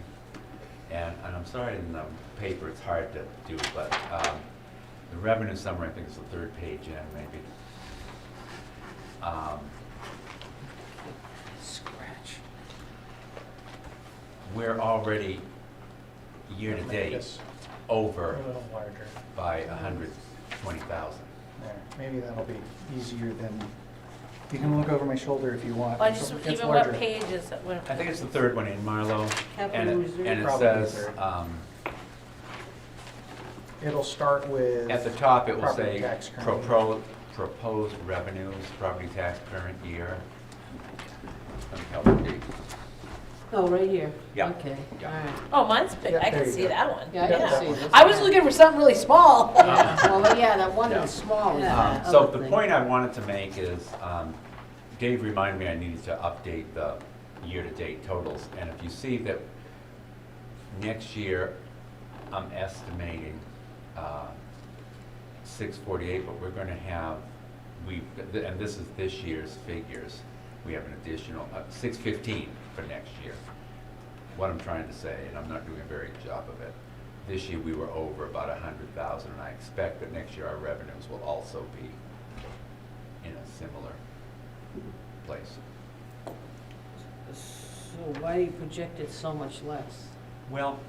Speaker 4: And I'm sorry in the paper it's hard to do, but the revenue summary, I think is the third page in, maybe.
Speaker 3: Scratch.
Speaker 4: We're already year-to-date
Speaker 1: Yes,
Speaker 4: over
Speaker 1: a little larger.
Speaker 4: by 120,000.
Speaker 1: There, maybe that'll be easier than, you can look over my shoulder if you want.
Speaker 2: I just,
Speaker 1: It's
Speaker 2: even
Speaker 1: larger.
Speaker 2: what page is it?
Speaker 4: I think it's the third one in, Marlo.
Speaker 3: Capital
Speaker 4: And
Speaker 3: reserve.
Speaker 4: it
Speaker 1: Probably
Speaker 4: says,
Speaker 1: third. It'll start with.
Speaker 4: at the top, it will
Speaker 1: property
Speaker 4: say
Speaker 1: tax current year.
Speaker 4: proposed revenues, property tax current year. Let me help you, Dave.
Speaker 3: Oh, right here.
Speaker 4: Yeah.
Speaker 3: Okay,
Speaker 4: Yeah.
Speaker 3: all right.
Speaker 2: Oh, mine's big,
Speaker 1: Yeah,
Speaker 2: I
Speaker 1: there
Speaker 2: can
Speaker 1: you
Speaker 2: see
Speaker 1: go.
Speaker 2: that one.
Speaker 3: Yeah, I
Speaker 1: Yeah,
Speaker 3: can
Speaker 1: that
Speaker 3: see
Speaker 1: one.
Speaker 3: this.
Speaker 2: I was looking for something really small.
Speaker 3: Yeah, well, yeah, that one
Speaker 4: Yeah.
Speaker 3: is small. is
Speaker 2: Yeah.
Speaker 3: that
Speaker 4: So
Speaker 3: other
Speaker 4: the
Speaker 3: thing.
Speaker 4: point I wanted to make is, Dave reminded me I needed to update the year-to-date totals. And if you see that next year, I'm estimating 648, but we're going to have, and this is this year's figures, we have an additional 615 for next year. What I'm trying to say, and I'm not doing a very good job of it, this year we were over about 100,000, and I expect that next year our revenues will also be in a similar place.
Speaker 3: So why do you project it so much less?
Speaker 4: Well,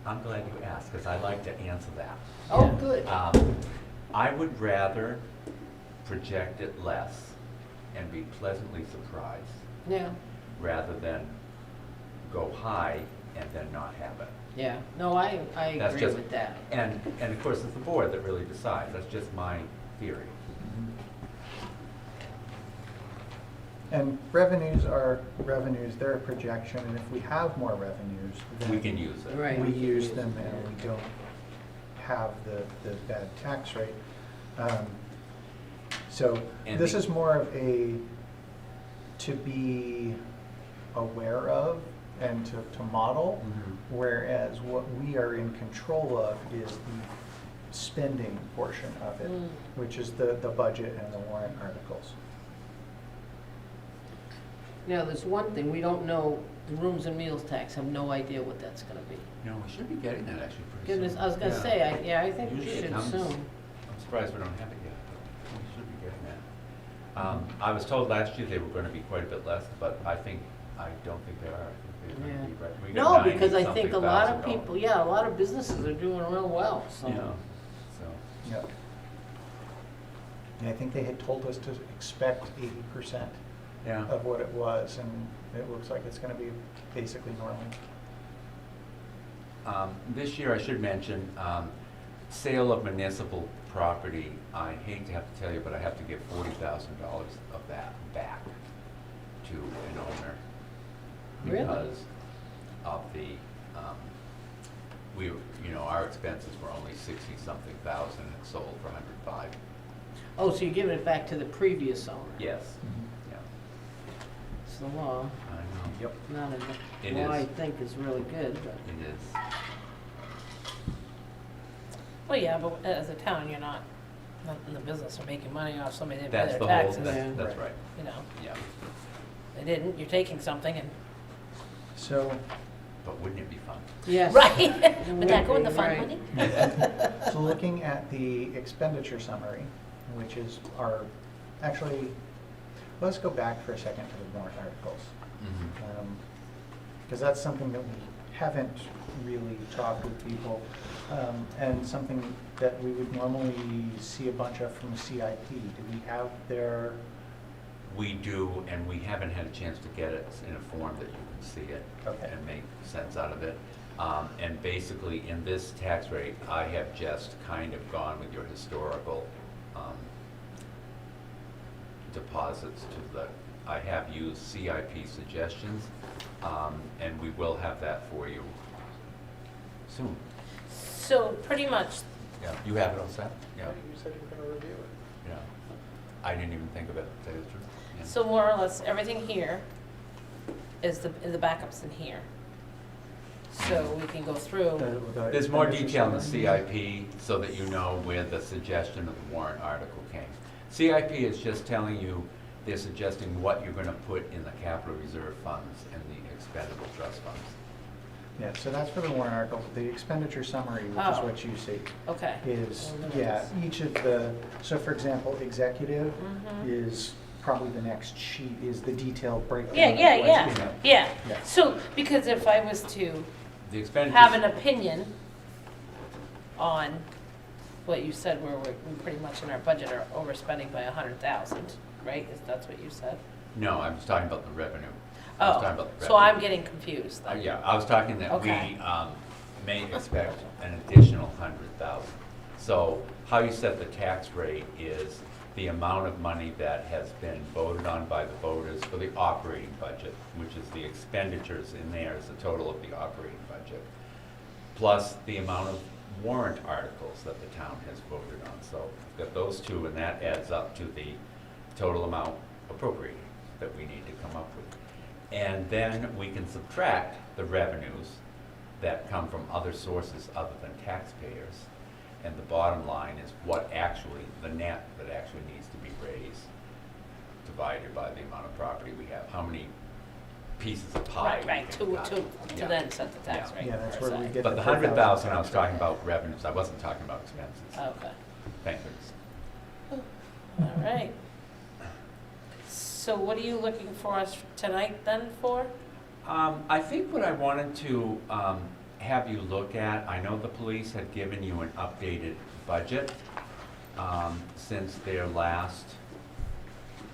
Speaker 4: I'm glad you asked, because I like to answer that.
Speaker 3: Oh,
Speaker 2: Yeah.
Speaker 3: good.
Speaker 4: I would rather project it less and be pleasantly surprised,
Speaker 3: Yeah,
Speaker 4: rather than go high and then not have it.
Speaker 3: yeah. No, I
Speaker 4: That's
Speaker 3: agree
Speaker 4: just-
Speaker 3: with that.
Speaker 4: And of course, it's the board that really decides. That's just my theory.
Speaker 1: And revenues are revenues, they're a projection, and if we have more revenues, then.
Speaker 4: We can use it.
Speaker 3: Right.
Speaker 1: We use them and we don't have the bad tax rate. So
Speaker 4: And
Speaker 1: this
Speaker 4: the-
Speaker 1: is more of a to be aware of and to model, whereas what we are in control of is the spending portion of it, which is the budget and the warrant articles.
Speaker 3: Now, there's one thing, we don't know, the rooms and meals tax, have no idea what that's gonna be.
Speaker 4: No, we should be getting that actually pretty
Speaker 3: Goodness,
Speaker 4: soon.
Speaker 3: I was gonna
Speaker 4: Yeah.
Speaker 3: say, I think we
Speaker 4: Usually it
Speaker 3: should
Speaker 4: comes-
Speaker 3: soon.
Speaker 4: I'm surprised we don't have it yet, but we should be getting that. I was told last year they were gonna be quite a bit less, but I don't think they are. I think they're gonna be right. We got
Speaker 3: No, because I think a lot of
Speaker 4: $90,000.
Speaker 3: people, yeah, a lot of businesses are doing real well, so.
Speaker 4: Yeah, so,
Speaker 1: Yeah. And I think they had told us to expect 80%
Speaker 4: yeah.
Speaker 1: of what it was, and it looks like it's gonna be basically normal.
Speaker 4: This year, I should mention, sale of municipal property, I hate to have to tell you, but I have to give $40,000 of that back to an owner.
Speaker 3: Really?
Speaker 4: Because of the, our expenses were only 60-something thousand and it sold for 105.
Speaker 3: Oh, so you're giving it back to the previous owner?
Speaker 4: Yes,
Speaker 1: Mm-hmm.
Speaker 4: yeah,
Speaker 3: It's the law,
Speaker 4: I know. Yep.
Speaker 3: not
Speaker 4: It
Speaker 3: a law I
Speaker 4: is.
Speaker 3: think is really good, but.
Speaker 4: It is.
Speaker 2: Well, yeah, but as a town, you're not in the business of making money off somebody that didn't
Speaker 4: That's
Speaker 2: pay
Speaker 4: the
Speaker 2: their
Speaker 4: whole,
Speaker 2: taxes.
Speaker 4: that's right,
Speaker 2: You know,
Speaker 4: yeah.
Speaker 2: they didn't, you're taking something and,
Speaker 1: So,
Speaker 4: But wouldn't it be fun?
Speaker 3: Yes.
Speaker 2: right? Would that go in the fund
Speaker 3: Right.
Speaker 2: money?
Speaker 1: so looking at the expenditure summary, which is our, actually, let's go back for a second to the warrant articles. Because that's something that we haven't really talked with people, and something that we would normally see a bunch of from CIP. Do we have their,
Speaker 4: We do, and we haven't had a chance to get it in a form that you can see it
Speaker 1: Okay.
Speaker 4: and make sense out of it. And basically, in this tax rate, I have just kind of gone with your historical deposits to the, I have used CIP suggestions, and we will have that for you soon.
Speaker 2: So pretty much,
Speaker 4: Yeah, you have it all set? Yeah,
Speaker 6: You said you were gonna review it.
Speaker 4: yeah. I didn't even think of it, to tell you the truth. Yeah.
Speaker 2: so more or less, everything here is the backups in here. So we can go through.
Speaker 4: There's more detail in the
Speaker 1: CIP.
Speaker 4: CIP so that you know where the suggestion of the warrant article came. CIP is just telling you, they're suggesting what you're gonna put in the capital reserve funds and the expendable trust funds.
Speaker 1: Yeah, so that's for the warrant article. The expenditure summary, which is
Speaker 2: Oh.
Speaker 1: what you see,
Speaker 2: Okay.
Speaker 1: is,
Speaker 2: Ordinance.
Speaker 1: yeah, each of the, so for example, executive
Speaker 2: Mhm.
Speaker 1: is probably the next sheet, is the detailed breakdown.
Speaker 2: Yeah,
Speaker 1: of
Speaker 2: yeah,
Speaker 1: what's
Speaker 2: yeah,
Speaker 1: in it.
Speaker 2: yeah.
Speaker 1: Yeah.
Speaker 2: So, because if I was to
Speaker 4: The expenditure.
Speaker 2: have an opinion on what you said, where we pretty much in our budget are overspending by 100,000, right? That's what you said?
Speaker 4: No, I was talking about the revenue. I was talking
Speaker 2: Oh,
Speaker 4: about the
Speaker 2: so I'm
Speaker 4: revenue.
Speaker 2: getting confused then.
Speaker 4: Yeah, I was talking that we
Speaker 2: Okay.
Speaker 4: may expect an additional 100,000. So how you set the tax rate is the amount of money that has been voted on by the voters for the operating budget, which is the expenditures in there is the total of the operating budget, plus the amount of warrant articles that the town has voted on. So we've got those two, and that adds up to the total amount appropriated that we need to come up with. And then we can subtract the revenues that come from other sources other than taxpayers. And the bottom line is what actually, the net that actually needs to be raised, divided by the amount of property we have, how many pieces of pie.
Speaker 2: Right, right,
Speaker 4: we can cut.
Speaker 2: to
Speaker 4: Yeah.
Speaker 2: then set the tax
Speaker 4: Yeah.
Speaker 2: rate.
Speaker 1: Yeah, that's
Speaker 2: per
Speaker 1: where we
Speaker 2: se.
Speaker 1: get.
Speaker 4: But the 100,000, I was talking about revenues, I wasn't talking about expenses.
Speaker 2: Okay,
Speaker 4: Thank goodness.
Speaker 2: all right. So what are you looking for us tonight then for?
Speaker 4: I think what I wanted to have you look at, I know the police had given you an updated budget since their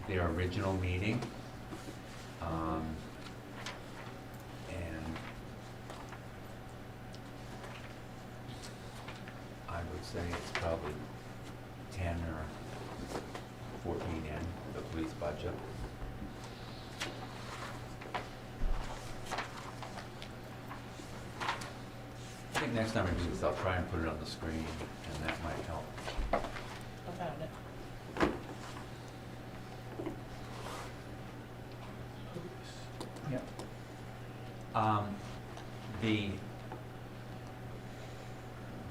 Speaker 4: original meeting. And I would say it's probably 10 or 14 in the police budget. I think next time I do this, I'll try and put it on the screen, and that might help.
Speaker 2: About it.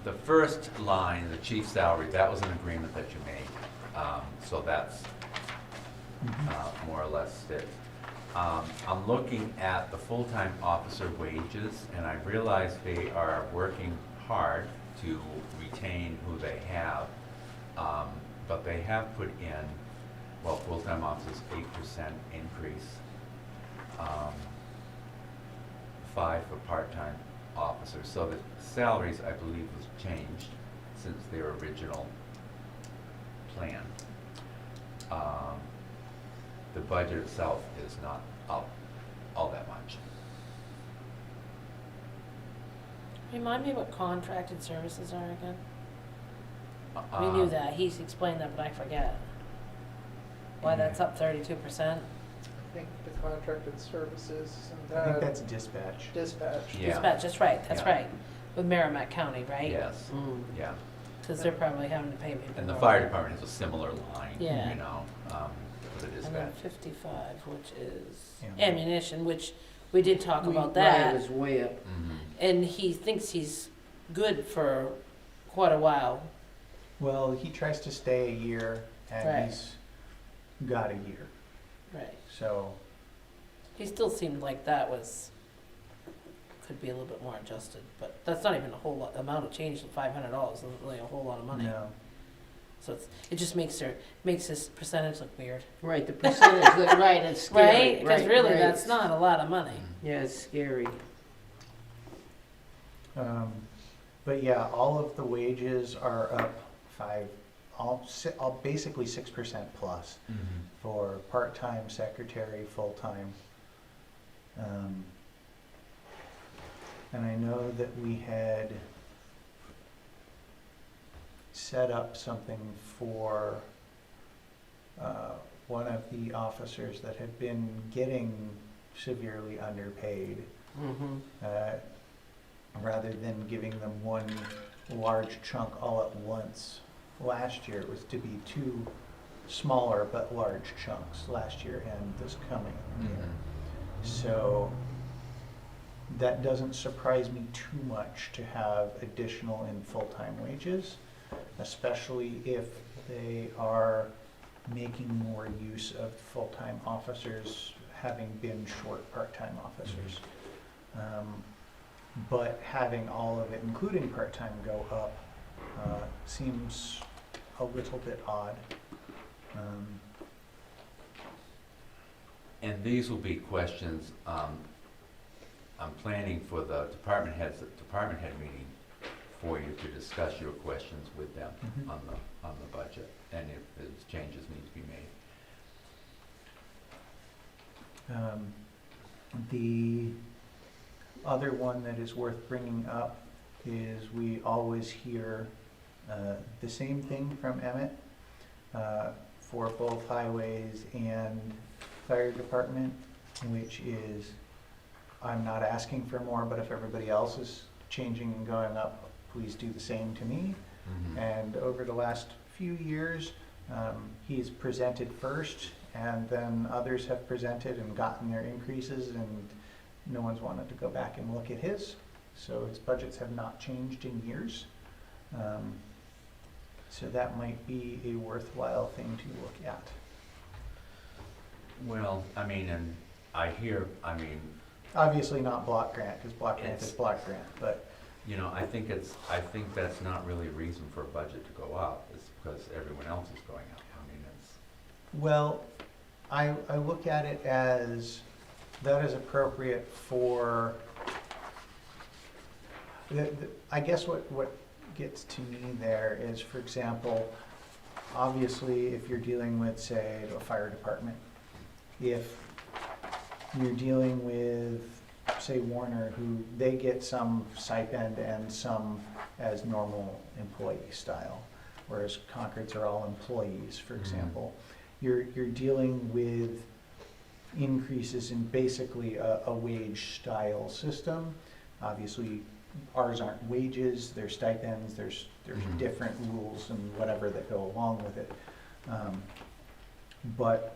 Speaker 4: The first line, the chief's salary, that was an agreement that you made, so that's more or less it. I'm looking at the full-time officer wages, and I realize they are working hard to retain who they have, but they have put in, well, full-time officers, 8% increase, 5 for part-time officers. So the salaries, I believe, was changed since their original plan. The budget itself is not up all that much.
Speaker 2: Remind me what contracted services are again? We knew that, he's explained that, but I forget. Why that's up 32%?
Speaker 6: I think the contracted services and
Speaker 1: I think that's dispatch.
Speaker 6: dispatch.
Speaker 4: Yeah.
Speaker 2: Dispatch, that's right, that's
Speaker 4: Yeah.
Speaker 2: right. With Merrimack County, right?
Speaker 4: Yes,
Speaker 3: Mm.
Speaker 4: yeah.
Speaker 2: Because they're probably having to pay people.
Speaker 4: And the
Speaker 2: more.
Speaker 4: fire department has a similar line,
Speaker 2: Yeah.
Speaker 4: you know, for the
Speaker 2: And then
Speaker 4: dispatch.
Speaker 2: 55, which is
Speaker 1: Yeah.
Speaker 2: ammunition, which we did talk about
Speaker 3: Right,
Speaker 2: that.
Speaker 3: it was way up.
Speaker 4: Mhm.
Speaker 2: And he thinks he's good for quite a while.
Speaker 1: Well, he tries to stay a year, and
Speaker 2: Right.
Speaker 1: he's got a year,
Speaker 2: Right.
Speaker 1: so.
Speaker 2: He still seemed like that was, could be a little bit more adjusted, but that's not even a whole lot, amount of change, $500 isn't really a whole lot of money.
Speaker 1: No.
Speaker 2: So it just makes his percentage look weird.
Speaker 3: Right, the percentage, right, it's scary.
Speaker 2: Right? Because really,
Speaker 3: right.
Speaker 2: that's not a lot of money.
Speaker 3: Yeah, it's scary.
Speaker 1: But yeah, all of the wages are up all basically 6% plus
Speaker 4: Mhm.
Speaker 1: for part-time secretary, full-time. And I know that we had set up something for one of the officers that had been getting severely underpaid.
Speaker 3: Mm-hmm.
Speaker 1: Rather than giving them one large chunk all at once. Last year, it was to be 2 smaller but large chunks last year and this coming year.
Speaker 4: Mhm.
Speaker 1: So that doesn't surprise me too much to have additional in full-time wages, especially if they are making more use of full-time officers having been short part-time officers. But having all of it, including part-time, go up seems a little bit odd.
Speaker 4: And these will be questions, I'm planning for the department head meeting for you to discuss your questions with them
Speaker 1: Mhm.
Speaker 4: on the budget, and if there's changes need to be made.
Speaker 1: The other one that is worth bringing up is we always hear the same thing from Emmett for both highways and fire department, which is, I'm not asking for more, but if everybody else is changing and going up, please do the same to me.
Speaker 4: Mhm.
Speaker 1: And over the last few years, he's presented first, and then others have presented and gotten their increases, and no one's wanted to go back and look at his. So his budgets have not changed in years. So that might be a worthwhile thing to look at.
Speaker 4: Well, I mean, and I hear, I mean,
Speaker 1: Obviously not block grant, because block grant
Speaker 4: It's-
Speaker 1: is block grant, but
Speaker 4: you know, I think that's not really a reason for a budget to go up, it's because everyone else is going up. I mean, it's,
Speaker 1: well, I look at it as that is appropriate for, I guess what gets to me there is, for example, obviously if you're dealing with, say, a fire department, if you're dealing with, say, Warner, who they get some stipend and some as normal employee style, whereas Concords are all employees, for example. You're dealing with increases in basically a wage style system. Obviously, ours aren't wages, they're stipends, there's
Speaker 4: Mhm.
Speaker 1: different rules and whatever that go along with it. But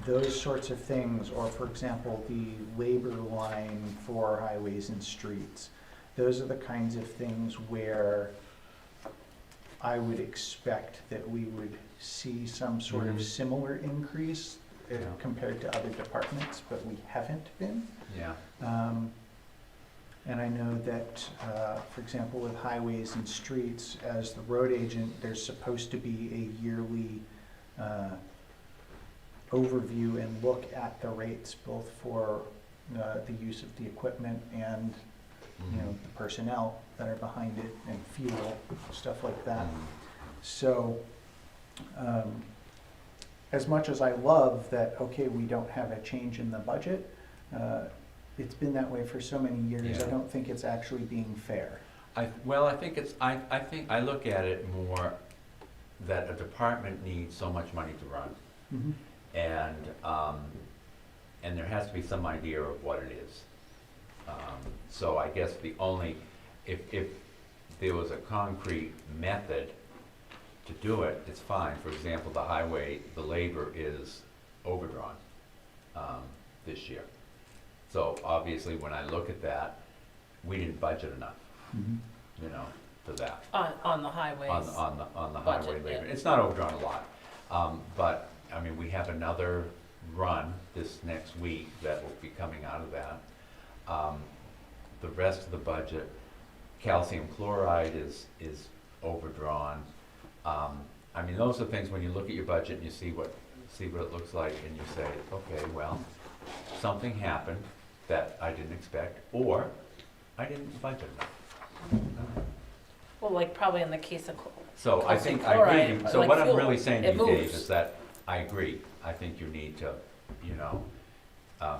Speaker 1: those sorts of things, or for example, the labor line for highways and streets, those are the kinds of things where I would expect that we would see some sort of similar increase compared to other departments, but we haven't been.
Speaker 4: Yeah.
Speaker 1: And I know that, for example, with highways and streets, as the road agent, there's supposed to be a yearly overview and look at the rates, both for the use of the equipment and, you know, the personnel that are behind it, and fuel, stuff like that. So, as much as I love that, okay, we don't have a change in the budget, it's been that way for so many years.
Speaker 4: Yeah.
Speaker 1: I don't think it's actually being fair.
Speaker 4: I think it's, I think, I look at it more that a department needs so much money to run. And there has to be some idea of what it is. So I guess the only, if there was a concrete method to do it, it's fine. For example, the highway, the labor is overdrawn this year. So obviously, when I look at that, we didn't budget enough, you know, for that.
Speaker 2: On the highways.
Speaker 4: On the
Speaker 2: budget,
Speaker 4: highway labor.
Speaker 2: yeah.
Speaker 4: It's not overdrawn a lot, but, I mean, we have another run this next week that will be coming out of that. The rest of the budget, calcium chloride is overdrawn. I mean, those are things when you look at your budget and you see what it looks like, and you say, okay, well, something happened that I didn't expect, or I didn't budget enough.
Speaker 2: Well, like probably in the case of.
Speaker 4: So I
Speaker 2: calcium
Speaker 4: think, I agree.
Speaker 2: chloride,
Speaker 4: So
Speaker 2: like
Speaker 4: what I'm
Speaker 2: fuel,
Speaker 4: really saying to
Speaker 2: it
Speaker 4: you, Dave,
Speaker 2: moves.
Speaker 4: is that I agree. I think you need to, you know,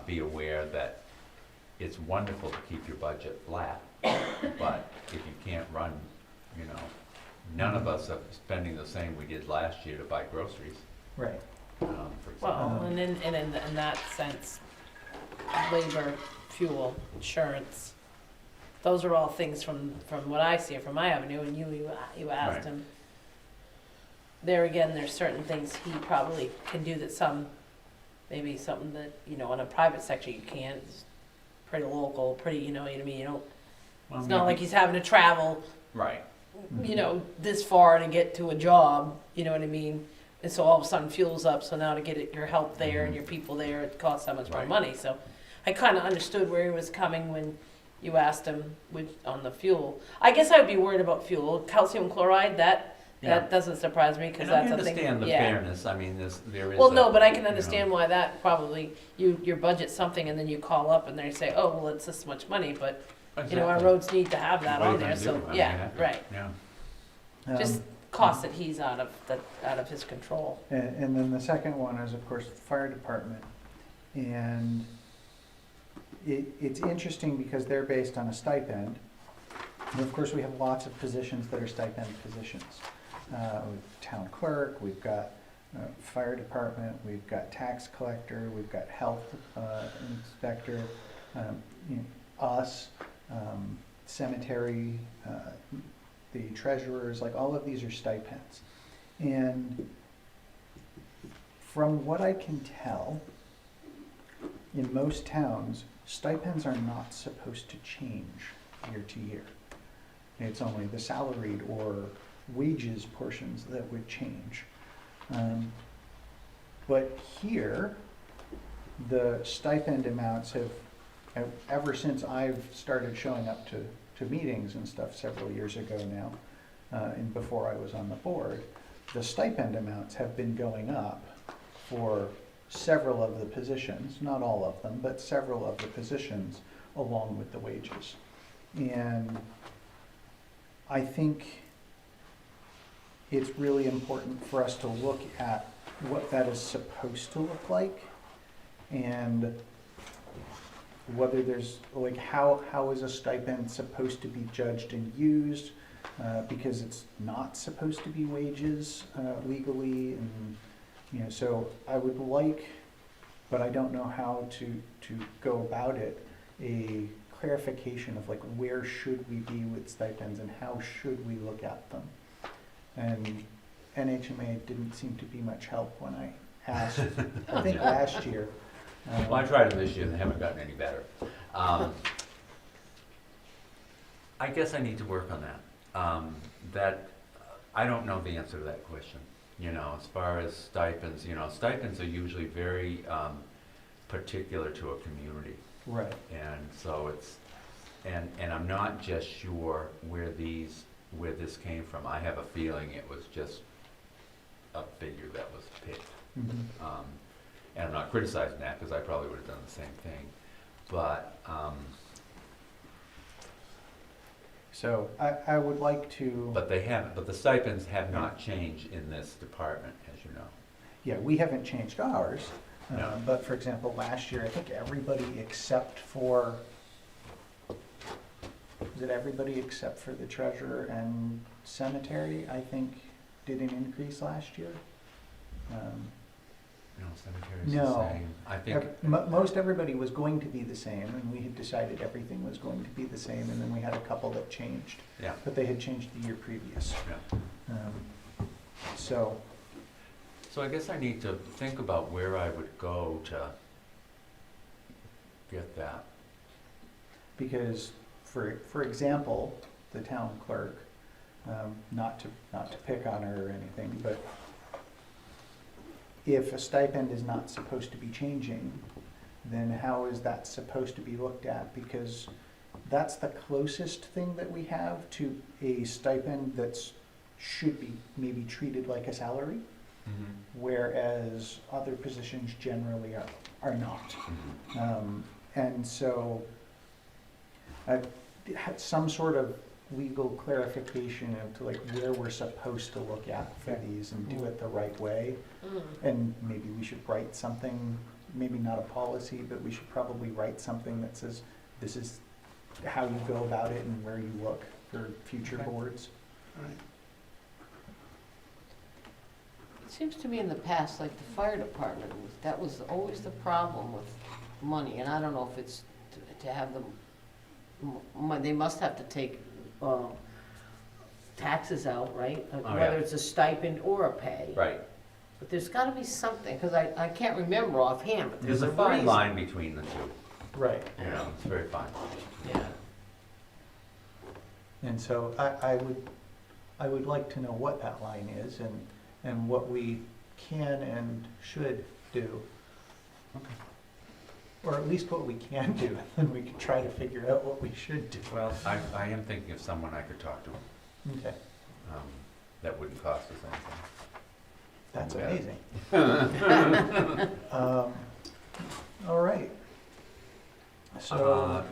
Speaker 4: be aware that it's wonderful to keep your budget flat, but if you can't run, you know, none of us are spending the same we did last year to buy groceries,
Speaker 1: Right.
Speaker 4: for example.
Speaker 2: Well, and in that sense, labor, fuel, insurance, those are all things from what I see from my avenue, and you asked
Speaker 4: Right.
Speaker 2: him. There again, there's certain things he probably can do that maybe something that, you know, in a private sector you can't. It's pretty local, pretty, you know what I mean? You don't,
Speaker 4: Well,
Speaker 2: it's not like
Speaker 4: maybe-
Speaker 2: he's having to travel,
Speaker 4: Right,
Speaker 2: you know, this far to get to a job, you know what I mean? And so all of a sudden fuel's up, so now to get your help there and your people there, it costs that much more
Speaker 4: Right.
Speaker 2: money. So I kind of understood where he was coming when you asked him on the fuel. I guess I would be worried about fuel. Calcium chloride, that doesn't surprise me, because
Speaker 4: and I
Speaker 2: that's a thing.
Speaker 4: understand the
Speaker 2: yeah.
Speaker 4: fairness, I mean, there is.
Speaker 2: Well,
Speaker 4: a,
Speaker 2: no, but I can
Speaker 4: you know,
Speaker 2: understand why that probably, your budget something and then you call up and they say, oh, well, it's this much money, but, you know, our
Speaker 4: exactly.
Speaker 2: roads need to have that
Speaker 4: What are
Speaker 2: on
Speaker 4: you
Speaker 2: there,
Speaker 4: gonna
Speaker 2: so,
Speaker 4: do? I mean,
Speaker 2: yeah,
Speaker 4: you have to-
Speaker 2: right.
Speaker 4: Yeah.
Speaker 2: Just costs that he's out of his control.
Speaker 1: And then the second one is, of course, the fire department. And it's interesting because they're based on a stipend. And of course, we have lots of positions that are stipend positions. With town clerk, we've got fire department, we've got tax collector, we've got health inspector, you know, us, cemetery, the treasurers, like all of these are stipends. And from what I can tell, in most towns, stipends are not supposed to change year to year. It's only the salaried or wages portions that would change. But here, the stipend amounts have, ever since I've started showing up to meetings and stuff several years ago now, and before I was on the board, the stipend amounts have been going up for several of the positions, not all of them, but several of the positions along with the wages. And I think it's really important for us to look at what that is supposed to look like, and whether there's, like, how is a stipend supposed to be judged and used, because it's not supposed to be wages legally, and, you know, so I would like, but I don't know how to go about it, a clarification of, like, where should we be with stipends and how should we look at them. And NHMA didn't seem to be much help when I asked, I think last year.
Speaker 4: Well, I tried them this year and they haven't gotten any better. I guess I need to work on that. I don't know the answer to that question. As far as stipends, stipends are usually very particular to a community.
Speaker 1: Right.
Speaker 4: And so and I'm not just sure where this came from. I have a feeling it was just a figure that was picked.
Speaker 1: Mhm.
Speaker 4: And I'm not criticizing that, because I probably would have done the same thing. But,
Speaker 1: So I would like to,
Speaker 4: but the stipends have not changed in this department, as you know.
Speaker 1: yeah, we haven't changed ours.
Speaker 4: No.
Speaker 1: But for example, last year, I think everybody except for, was it everybody except for the treasurer and cemetery, I think, did an increase last year?
Speaker 4: No, cemetery's
Speaker 1: No.
Speaker 4: the same. I think,
Speaker 1: Most everybody was going to be the same, and we had decided everything was going to be the same, and then we had a couple that changed,
Speaker 4: yeah,
Speaker 1: but they had changed the year previous.
Speaker 4: yeah.
Speaker 1: So,
Speaker 4: So I guess I need to think about where I would go to get that.
Speaker 1: because, for example, the town clerk, not to pick on her or anything, but if a stipend is not supposed to be changing, then how is that supposed to be looked at? Because that's the closest thing that we have to a stipend that's, should be maybe treated like a salary, whereas other positions generally are not. And so, some sort of legal clarification into like where we're supposed to look at for these and do it the right way. And maybe we should write something, maybe not a policy, but we should probably write something that says, this is how you go about it and where you look for future
Speaker 6: Okay.
Speaker 1: boards.
Speaker 3: It seems to me in the past, like the fire department, that was always the problem with money, and I don't know if it's to have them, they must have to take taxes out, right?
Speaker 4: Oh, yeah.
Speaker 3: Whether it's a stipend or a pay.
Speaker 4: Right.
Speaker 3: But there's gotta be something, because I can't remember offhand, but
Speaker 4: There's a
Speaker 3: reason.
Speaker 4: fine line between the two.
Speaker 1: Right.
Speaker 4: It's very fine.
Speaker 3: Yeah.
Speaker 1: And so I would like to know what that line is and what we can and should do.
Speaker 4: Okay.
Speaker 1: Or at least what we can do, and we can try to figure out what we should do.
Speaker 4: Well, I am thinking of someone I could talk to.
Speaker 1: Okay,
Speaker 4: That wouldn't cost us anything.
Speaker 1: that's
Speaker 4: Yeah.
Speaker 1: amazing. All right. So,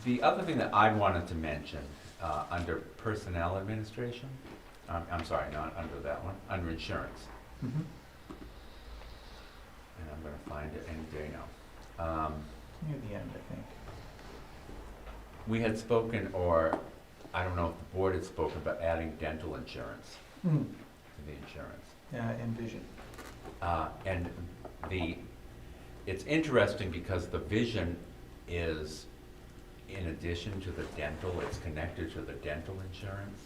Speaker 4: The other thing that I wanted to mention, under personnel administration, I'm sorry, not under that one, under insurance,
Speaker 1: mhm,
Speaker 4: and I'm gonna find it any day now.
Speaker 1: near the end, I think.
Speaker 4: We had spoken, or I don't know if the board had spoken about adding dental insurance
Speaker 1: Mm,
Speaker 4: to the insurance.
Speaker 1: envision.
Speaker 4: And it's interesting because the vision is, in addition to the dental, it's connected to the dental insurance.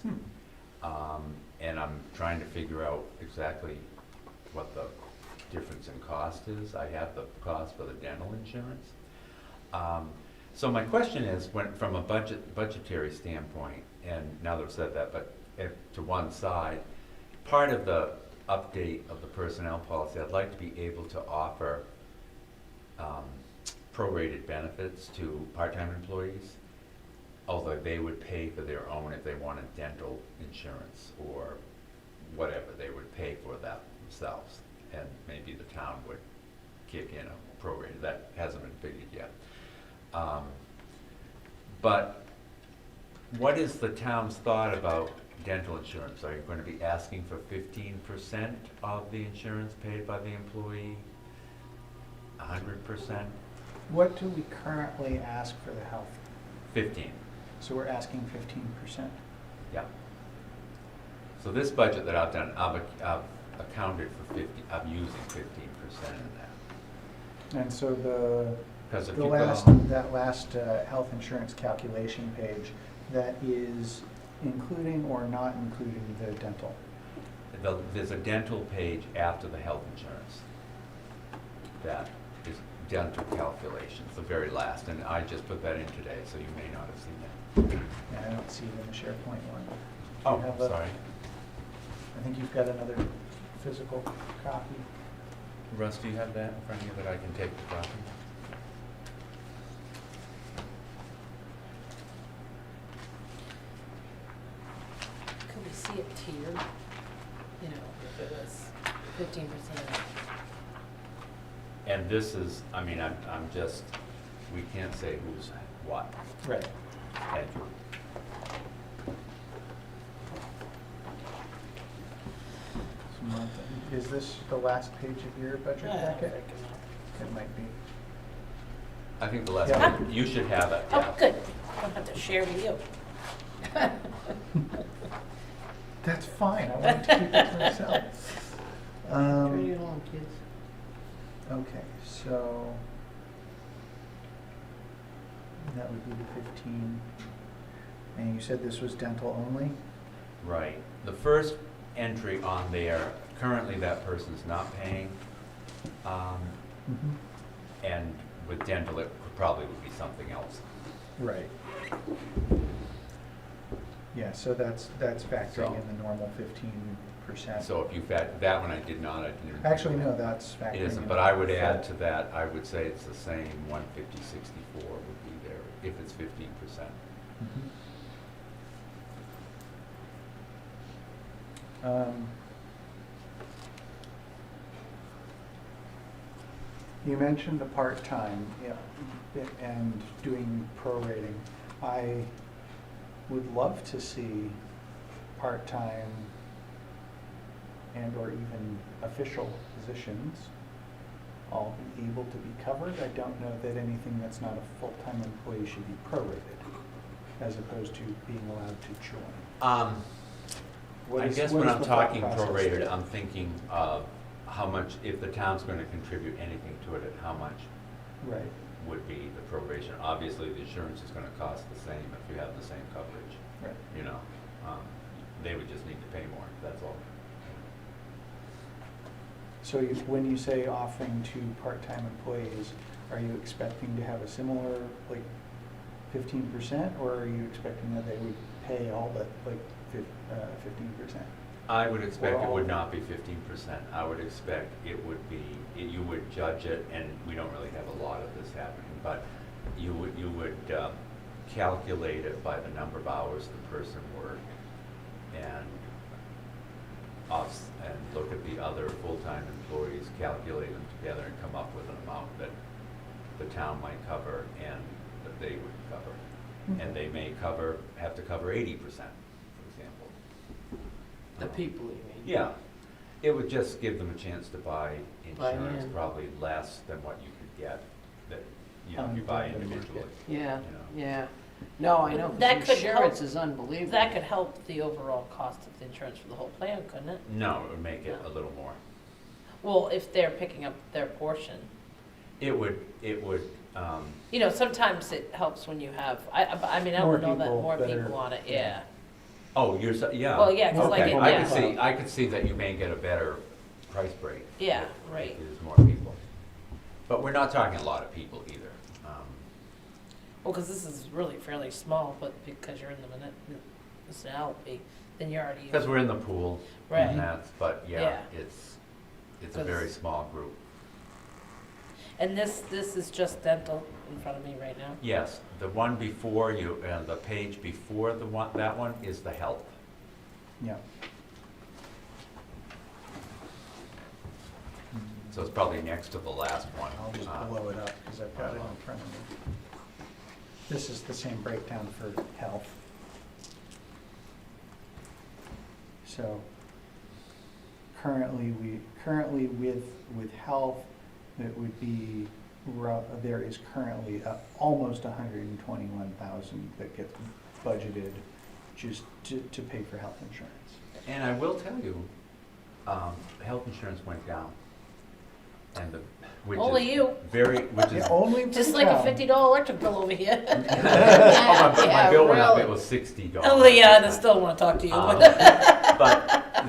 Speaker 4: And I'm trying to figure out exactly what the difference in cost is. I have the cost for the dental insurance. So my question is, from a budgetary standpoint, and now that I've said that, but to one side, part of the update of the personnel policy, I'd like to be able to offer prorated benefits to part-time employees, although they would pay for their own if they wanted dental insurance or whatever, they would pay for that themselves. And maybe the town would kick in a prorated. That hasn't been figured yet. But what is the town's thought about dental insurance? Are you going to be asking for 15% of the insurance paid by the employee? 100%?
Speaker 1: What do we currently ask for the health?
Speaker 4: 15,
Speaker 1: So we're asking 15%.
Speaker 4: yeah. So this budget that I've done, I've accounted for 50, I'm using 15% in that.
Speaker 1: And so the
Speaker 4: Because if
Speaker 1: The
Speaker 4: you
Speaker 1: last,
Speaker 4: go,
Speaker 1: that last health insurance calculation page, that is including or not including the dental?
Speaker 4: there's a dental page after the health insurance. that is dental calculations, the very last, and I just put that in today, so you may not have seen it.
Speaker 1: Yeah, I don't see it in the SharePoint one.
Speaker 4: Oh,
Speaker 1: have a-
Speaker 4: sorry.
Speaker 1: I think you've got another physical copy.
Speaker 4: Russ, do you have that in front of you that I can take the copy?
Speaker 2: Could we see it tiered? You know, if it was 15%.
Speaker 4: And this is, I mean, I'm just, we can't say who's what.
Speaker 1: Right.
Speaker 4: And
Speaker 1: Is this the last page of your budget
Speaker 2: I don't
Speaker 1: packet?
Speaker 2: think so.
Speaker 1: It might be.
Speaker 4: I think the last
Speaker 1: Yeah.
Speaker 4: one, you should have it,
Speaker 2: Oh,
Speaker 4: yeah.
Speaker 2: good. I don't have to share with you.
Speaker 1: That's fine, I want to keep it to myself.
Speaker 3: Turn it on, kids.
Speaker 1: Okay, so that would be the 15. And you said this was dental only?
Speaker 4: Right. The first entry on there, currently that person's not paying.
Speaker 1: Mm-hmm.
Speaker 4: And with dental, it probably would be something else.
Speaker 1: Right. Yeah, so that's factoring
Speaker 4: So-
Speaker 1: in the normal 15%.
Speaker 4: So if you fact, that one I didn't.
Speaker 1: Actually, no, that's factoring
Speaker 4: It
Speaker 1: in.
Speaker 4: isn't, but I would add to that, I would say it's the same 150.64 would be there, if it's 15%.
Speaker 1: Mhm. You mentioned the part-time, yeah, and doing prorating. I would love to see part-time and or even official positions all be able to be covered. I don't know that anything that's not a full-time employee should be prorated, as opposed to being allowed to join. What
Speaker 4: I
Speaker 1: is-
Speaker 4: guess
Speaker 1: what
Speaker 4: when
Speaker 1: is
Speaker 4: I'm
Speaker 1: the thought
Speaker 4: talking
Speaker 1: process
Speaker 4: prorated,
Speaker 1: there?
Speaker 4: I'm thinking of how much, if the town's gonna contribute anything to it, and how much
Speaker 1: Right,
Speaker 4: would be the proration. Obviously, the insurance is gonna cost the same if you have the same coverage,
Speaker 1: right.
Speaker 4: you know? They would just need to pay more, that's all.
Speaker 1: So when you say offering to part-time employees, are you expecting to have a similar, like, 15%? Or are you expecting that they would pay all but, like, 15%?
Speaker 4: I would expect it
Speaker 1: all-
Speaker 4: would not be 15%. I would expect it would be, you would judge it, and we don't really have a lot of this happening, but you would calculate it by the number of hours the person worked, and and look at the other full-time employees, calculate them together, and come up with an amount that the town might cover and that they would cover. And they may have to cover 80%, for example.
Speaker 3: The people, you mean?
Speaker 4: Yeah, it would just give them a chance to buy
Speaker 3: Buy
Speaker 4: insurance,
Speaker 3: in.
Speaker 4: probably less than what you could get, that, you know, if you buy individually.
Speaker 3: Yeah,
Speaker 4: You know.
Speaker 3: yeah. No, I know, 'cause
Speaker 2: That could
Speaker 3: insurance
Speaker 2: help-
Speaker 3: is unbelievable.
Speaker 2: That could help the overall cost of the insurance for the whole plan, couldn't it?
Speaker 4: No, it would make it
Speaker 2: No.
Speaker 4: a little more.
Speaker 2: Well, if they're picking up their portion.
Speaker 4: It would,
Speaker 2: You know, sometimes it helps when you have, I mean, I
Speaker 1: More
Speaker 2: don't know that
Speaker 1: people
Speaker 2: more
Speaker 1: that are-
Speaker 2: people on it, yeah.
Speaker 4: oh, yeah.
Speaker 2: Well, yeah, 'cause like
Speaker 4: Okay,
Speaker 2: it-
Speaker 4: I
Speaker 2: yeah.
Speaker 4: could see, I could see that you may get a better price break.
Speaker 2: Yeah,
Speaker 4: if
Speaker 2: right.
Speaker 4: There's more people. But we're not talking a lot of people either.
Speaker 2: Well, because this is really fairly small, but because you're in the municipality, then you're already.
Speaker 4: Because we're in the pool,
Speaker 2: Right.
Speaker 4: and that's, but yeah,
Speaker 2: Yeah.
Speaker 4: it's a very small group.
Speaker 2: And this is just dental in front of me right now.
Speaker 4: Yes, the one before you, the page before the one, that one is the health.
Speaker 1: Yeah.
Speaker 4: So it's probably next to the last one.
Speaker 1: I'll just blow it up because I've got it in front of me. This is the same breakdown for health. So currently with health, it would be, there is currently almost 121,000 that gets budgeted just to pay for health insurance.
Speaker 4: And I will tell you, health insurance went down. And which
Speaker 2: Only
Speaker 4: is
Speaker 2: you.
Speaker 4: which is,
Speaker 1: Yeah, only
Speaker 2: Just
Speaker 1: for
Speaker 2: like a
Speaker 1: town.
Speaker 2: $50 electric bill over here.
Speaker 4: oh, my
Speaker 3: Yeah,
Speaker 4: bill went up,
Speaker 3: really.
Speaker 4: it was $60.
Speaker 2: Oh, yeah, and I still want to talk to you.
Speaker 4: But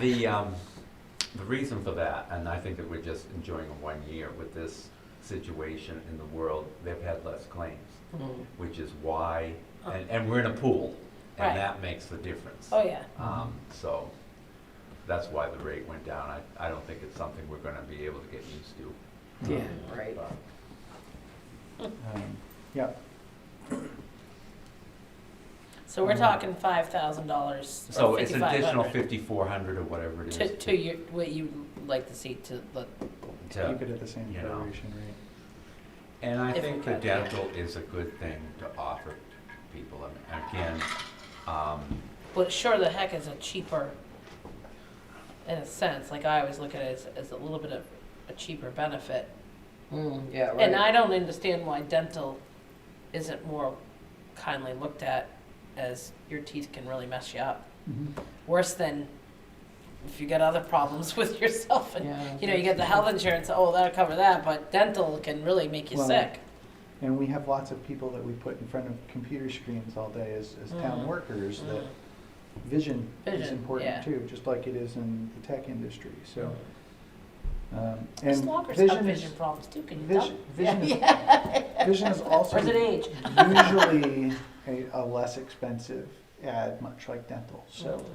Speaker 4: the reason for that, and I think that we're just enjoying a 1 year with this, situation in the world, they've had less claims,
Speaker 3: Mm.
Speaker 4: which is why, and we're in a pool,
Speaker 2: Right.
Speaker 4: and that makes the difference.
Speaker 2: Oh, yeah.
Speaker 4: So that's why the rate went down. I don't think it's something we're gonna be able to get used to.
Speaker 3: Yeah, right.
Speaker 4: But
Speaker 1: Yeah,
Speaker 2: So we're talking $5,000
Speaker 4: So
Speaker 2: or
Speaker 4: it's an additional
Speaker 2: 5,500
Speaker 4: 5,400 or whatever it is.
Speaker 2: to your, what you like to see to the,
Speaker 4: to-
Speaker 1: keep it at the same
Speaker 4: you know.
Speaker 1: proration rate.
Speaker 4: And I
Speaker 2: If we
Speaker 4: think the
Speaker 2: could, yeah.
Speaker 4: dental is a good thing to offer to people. I mean, again,
Speaker 2: well, sure the heck is a cheaper, in a sense, like I always look at it as a little bit of a cheaper benefit.
Speaker 3: Yeah, right.
Speaker 2: And I don't understand why dental isn't more kindly looked at, as your teeth can really mess you up. Worse than if you got other problems with yourself and,
Speaker 3: Yeah.
Speaker 2: you know, you get the health insurance, oh, that'll cover that, but dental can really make you
Speaker 1: Well,
Speaker 2: sick.
Speaker 1: And we have lots of people that we put in front of computer screens all day as town
Speaker 2: Mhm.
Speaker 1: workers, that
Speaker 2: Mm.
Speaker 1: vision is
Speaker 2: Vision,
Speaker 1: important
Speaker 2: yeah.
Speaker 1: too, just like it is in the tech industry, so.
Speaker 2: There's
Speaker 1: And
Speaker 2: loggers
Speaker 1: vision
Speaker 2: have
Speaker 1: is,
Speaker 2: vision problems too, can you
Speaker 1: vision,
Speaker 2: tell?
Speaker 1: vision is, vision is also
Speaker 2: Or is it age?
Speaker 1: usually a less expensive ad, much like dental, so.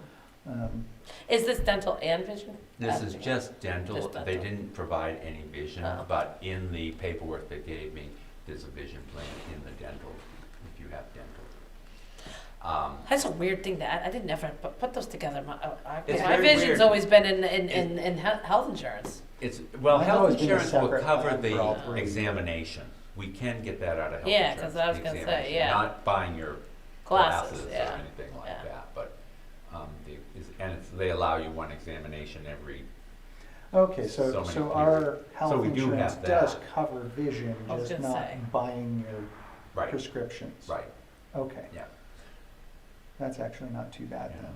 Speaker 2: Is this dental and vision?
Speaker 4: this is just dental.
Speaker 2: Just
Speaker 4: They
Speaker 2: dental.
Speaker 4: didn't provide any vision,
Speaker 2: Oh.
Speaker 4: but in the paperwork they gave me, there's a vision plan in the dental, if you have dental.
Speaker 2: That's a weird thing to add. I didn't ever put those together.
Speaker 4: It's
Speaker 2: My
Speaker 4: very
Speaker 2: vision's
Speaker 4: weird.
Speaker 2: always been in health insurance.
Speaker 4: Well,
Speaker 1: Mine
Speaker 4: health
Speaker 1: always been a
Speaker 4: insurance will
Speaker 1: separate
Speaker 4: cover
Speaker 1: ad for all
Speaker 4: the
Speaker 1: three.
Speaker 4: examination. We can get that out of health
Speaker 2: Yeah,
Speaker 4: insurance.
Speaker 2: 'cause I was
Speaker 4: the
Speaker 2: gonna say,
Speaker 4: examination,
Speaker 2: yeah.
Speaker 4: Not buying your
Speaker 2: Glasses,
Speaker 4: or
Speaker 2: yeah.
Speaker 4: anything like
Speaker 2: Yeah.
Speaker 4: that, but, they allow you one examination every,
Speaker 1: Okay,
Speaker 4: So
Speaker 1: so,
Speaker 4: many
Speaker 1: so
Speaker 4: people.
Speaker 1: our health
Speaker 4: we do
Speaker 1: insurance
Speaker 4: have
Speaker 1: does
Speaker 4: that.
Speaker 1: cover vision,
Speaker 2: I was
Speaker 1: just
Speaker 2: gonna
Speaker 1: not
Speaker 2: say.
Speaker 1: buying your
Speaker 4: right,
Speaker 1: prescriptions.
Speaker 4: right,
Speaker 1: Okay.
Speaker 4: Yeah.
Speaker 1: That's actually not too bad
Speaker 4: Yeah.
Speaker 1: then.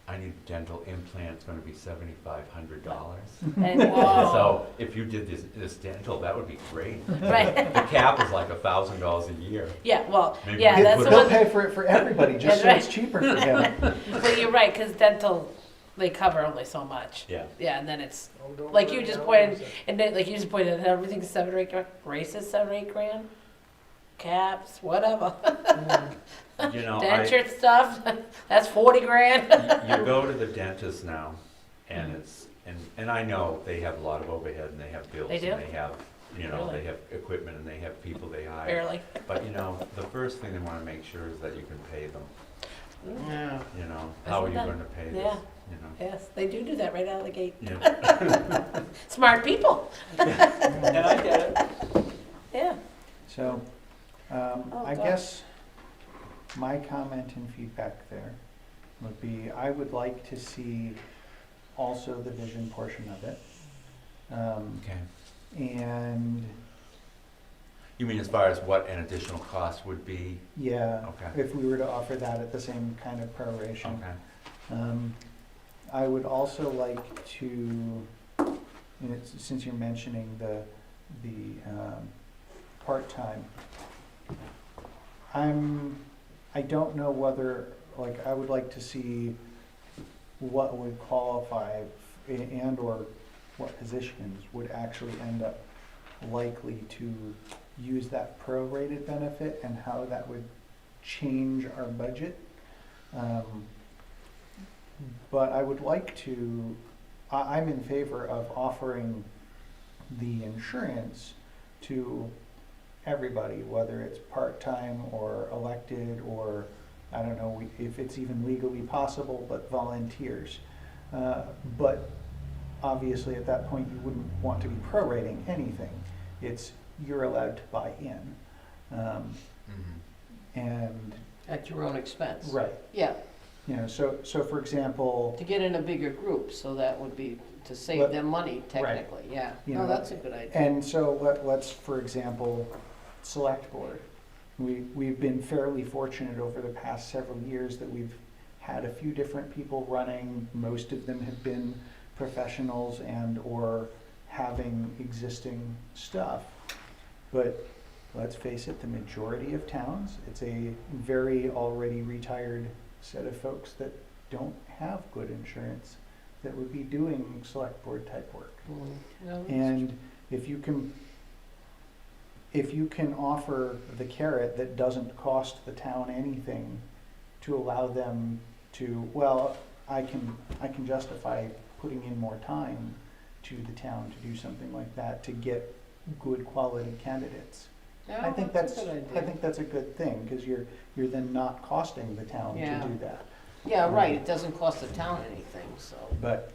Speaker 4: I need a dental implant, it's gonna be $7,500.
Speaker 2: And whoa.
Speaker 4: So if you did this dental, that would be great.
Speaker 2: Right.
Speaker 4: The cap is like $1,000 a year.
Speaker 2: Yeah, well,
Speaker 4: Maybe
Speaker 2: yeah,
Speaker 4: we
Speaker 2: that's
Speaker 4: put
Speaker 2: the
Speaker 1: He'll
Speaker 2: one.
Speaker 1: pay for it for everybody, just so
Speaker 2: Yeah,
Speaker 1: it's cheaper for him.
Speaker 2: But you're right, because dental, they cover only so much.
Speaker 4: Yeah.
Speaker 2: Yeah, and then it's
Speaker 6: Oh, don't
Speaker 2: like
Speaker 6: worry,
Speaker 2: you just
Speaker 6: I'll
Speaker 2: pointed,
Speaker 6: use it.
Speaker 2: and then like you just pointed, out, everything's 7 or 8 grand. Braces 7 or 8 grand. Caps, whatever.
Speaker 4: You know,
Speaker 2: Denture stuff, that's 40 grand.
Speaker 4: you go to the dentist now, and it's, and I know they have a lot of overhead, and they have bills,
Speaker 2: They do?
Speaker 4: and they have, you know,
Speaker 2: Really?
Speaker 4: they have equipment, and they have people they hire.
Speaker 2: Barely.
Speaker 4: But, you know, the first thing they wanna make sure is that you can pay them,
Speaker 3: Yeah.
Speaker 4: you know, how are you
Speaker 2: Isn't
Speaker 4: gonna pay this,
Speaker 2: yeah.
Speaker 4: you know?
Speaker 2: Yes, they do that right out of the gate.
Speaker 4: Yeah.
Speaker 2: Smart people.
Speaker 4: And I get it.
Speaker 2: Yeah.
Speaker 1: So,
Speaker 2: Oh,
Speaker 1: I
Speaker 2: gosh.
Speaker 1: guess my comment and feedback there would be, I would like to see also the vision portion of it.
Speaker 4: Okay.
Speaker 1: And,
Speaker 4: You mean as far as what an additional cost would be?
Speaker 1: yeah,
Speaker 4: Okay.
Speaker 1: if we were to offer that at the same kind of proration.
Speaker 4: Okay.
Speaker 1: I would also like to, and it's, since you're mentioning the part-time, I don't know whether, like, I would like to see what would qualify and or what positions would actually end up likely to use that prorated benefit and how that would change our budget. But I would like to, I'm in favor of offering the insurance to everybody, whether it's part-time or elected or, I don't know if it's even legally possible, but volunteers. But obviously at that point, you wouldn't want to be prorating anything. It's, you're allowed to buy in. And,
Speaker 3: At your own expense.
Speaker 1: right,
Speaker 3: Yeah,
Speaker 1: you know, so for example,
Speaker 3: to get in a bigger group, so that would be to save
Speaker 1: But-
Speaker 3: them money technically, yeah.
Speaker 1: You
Speaker 3: No,
Speaker 1: know,
Speaker 3: that's a good idea.
Speaker 1: and so let's, for example, Select Board. We've been fairly fortunate over the past several years that we've had a few different people running. Most of them have been professionals and or having existing stuff. But let's face it, the majority of towns, it's a very already retired set of folks that don't have good insurance that would be doing Select Board type work.
Speaker 3: No,
Speaker 1: And if you can offer the carrot that doesn't cost the town anything to allow them to, well, I can justify putting in more time to the town to do something like that to get good quality candidates. I think
Speaker 3: a
Speaker 1: that's,
Speaker 3: good
Speaker 1: I
Speaker 3: idea.
Speaker 1: think that's a good thing, because you're then not costing the town
Speaker 3: Yeah.
Speaker 1: to do that.
Speaker 3: Yeah, right, it doesn't cost the town anything, so.
Speaker 1: But